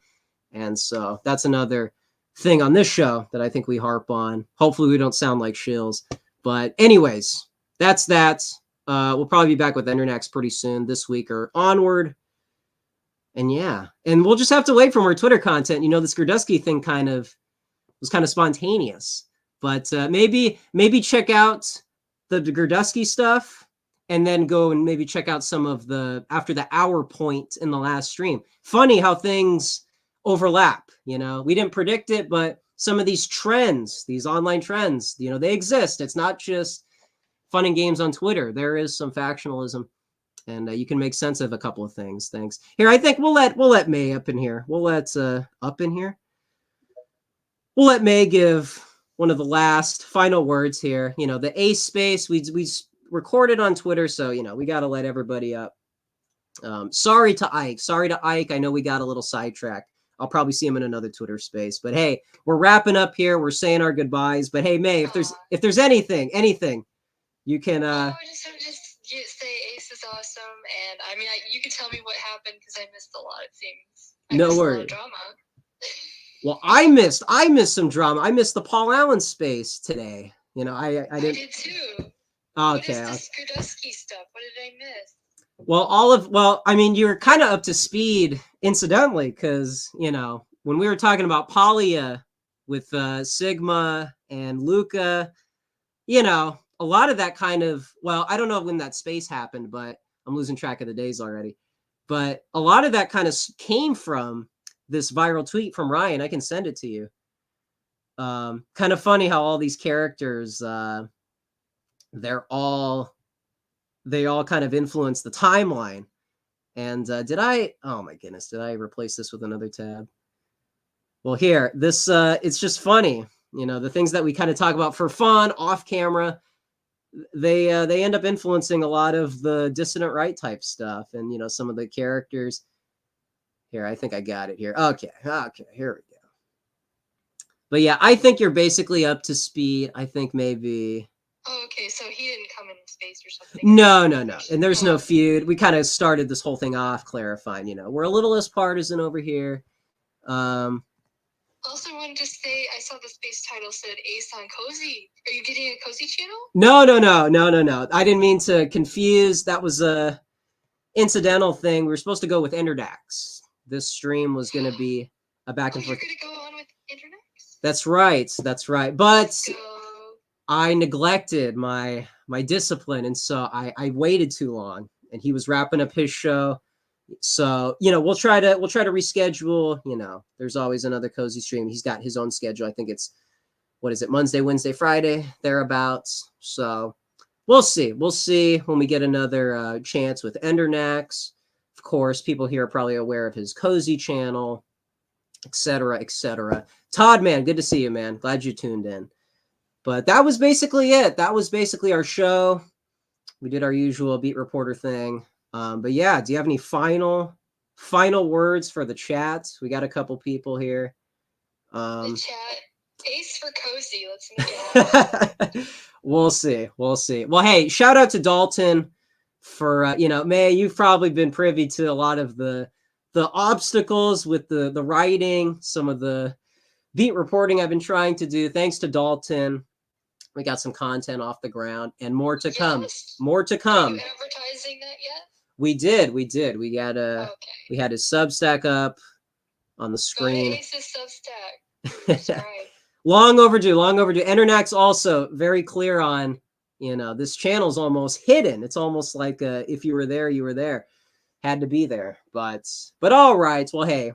And so that's another thing on this show that I think we harp on. Hopefully we don't sound like shills. But anyways, that's that. We'll probably be back with Endernax pretty soon this week or onward. And yeah, and we'll just have to wait for more Twitter content. This Gurdusky thing was kind of spontaneous. But maybe check out the Gurdusky stuff and then go and maybe check out some of after the hour point in the last stream. Funny how things overlap. We didn't predict it, but some of these trends, these online trends, they exist. It's not just fun and games on Twitter. There is some factionalism, and you can make sense of a couple of things. Thanks. Here, I think we'll let May up in here. We'll let May give one of the last final words here. The Ace space we recorded on Twitter, so we got to let everybody up. Sorry to Ike. I know we got a little sidetracked. I'll probably see him in another Twitter space. But hey, we're wrapping up here. We're saying our goodbyes. But hey, May, if there's anything, you can. I just say Ace is awesome, and I mean, you can tell me what happened because I missed a lot of things. No worries. Drama. Well, I missed some drama. I missed the Paul Allen space today. I didn't. I did too. Okay. What is this Gurdusky stuff? What did I miss? Well, I mean, you're kind of up to speed, incidentally, because, when we were talking about Paglia with Sigma and Luca, a lot of that kind of, well, I don't know when that space happened, but I'm losing track of the days already. But a lot of that kind of came from this viral tweet from Ryan. I can send it to you. Kind of funny how all these characters, they all kind of influence the timeline. And oh my goodness, did I replace this with another tab? Well, here, this, it's just funny. You know, the things that we kind of talk about for fun off camera, they end up influencing a lot of the dissident right type stuff. And, you know, some of the characters here, I think I got it here. Okay. Here we go. But yeah, I think you're basically up to speed. I think maybe. Oh, okay. So he didn't come in space or something. No. And there's no feud. We kind of started this whole thing off clarifying, you know, we're a little less partisan over here. Also wanted to say, I saw the space title said Ace on Cozy. Are you getting a Cozy channel? No. I didn't mean to confuse. That was a incidental thing. We were supposed to go with Enderdax. This stream was going to be a back and forth. You're going to go on with Enderdax? That's right. But I neglected my discipline, and so I waited too long. And he was wrapping up his show. So, you know, we'll try to reschedule. You know, there's always another Cozy stream. He's got his own schedule. I think it's, what is it, Monday, Wednesday, Friday, thereabouts. So we'll see when we get another chance with Endernax. Of course, people here are probably aware of his Cozy channel, etc. Todd, man, good to see you, man. Glad you tuned in. But that was basically it. That was basically our show. We did our usual beat reporter thing. But yeah, do you have any final words for the chat? We got a couple people here. The chat, Ace for Cozy. Let's make it. We'll see. Well, hey, shout out to Dalton for, you know, May, you've probably been privy to a lot of the obstacles with the writing, some of the beat reporting I've been trying to do. Thanks to Dalton, we got some content off the ground and more to come. More to come. Are you advertising that yet? We did. We got we had his Substack up on the screen. Ace's Substack. Long overdue. Endernax also very clear on, you know, this channel's almost hidden. It's almost like if you were there, you were there. Had to be there. But all right. Well, hey,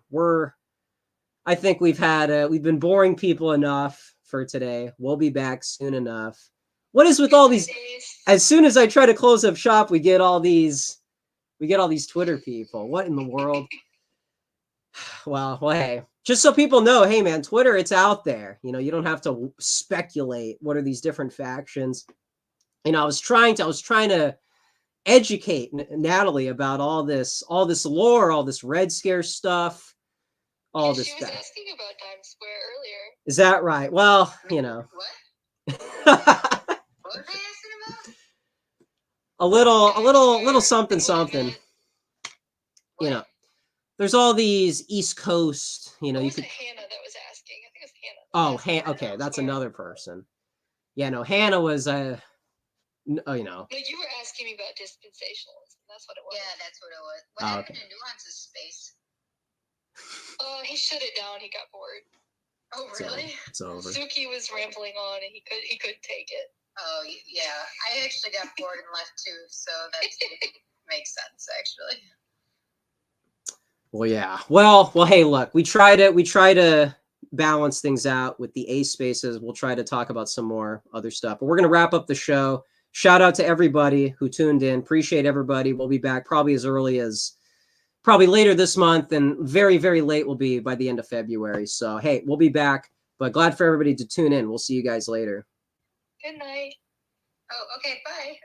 I think we've been boring people enough for today. We'll be back soon enough. What is with all these? As soon as I try to close up shop, we get all these Twitter people. What in the world? Well, hey, just so people know, hey man, Twitter, it's out there. You know, you don't have to speculate what are these different factions. You know, I was trying to educate Natalie about all this lore, all this Red Scare stuff, all this stuff. She was asking about Times Square earlier. Is that right? Well, you know. What? What were they asking about? A little something. You know, there's all these East Coast, you know, Was it Hannah that was asking? I think it was Hannah. Oh, okay, that's another person. Yeah, no, Hannah was you know. No, you were asking me about dispensationalism. That's what it was. Yeah, that's what it was. What happened to Nuance's space? He shut it down. He got bored. Oh, really? It's over. Suki was rambling on, and he couldn't take it. Oh, yeah. I actually got bored and left too, so that makes sense, actually. Well, yeah. Well, hey, look, we try to balance things out with the A spaces. We'll try to talk about some more other stuff, but we're going to wrap up the show. Shout out to everybody who tuned in. Appreciate everybody. We'll be back probably as early as later this month, and very, very late will be by the end of February. So, hey, we'll be back, but glad for everybody to tune in. We'll see you guys later. Good night. Oh, okay. Bye.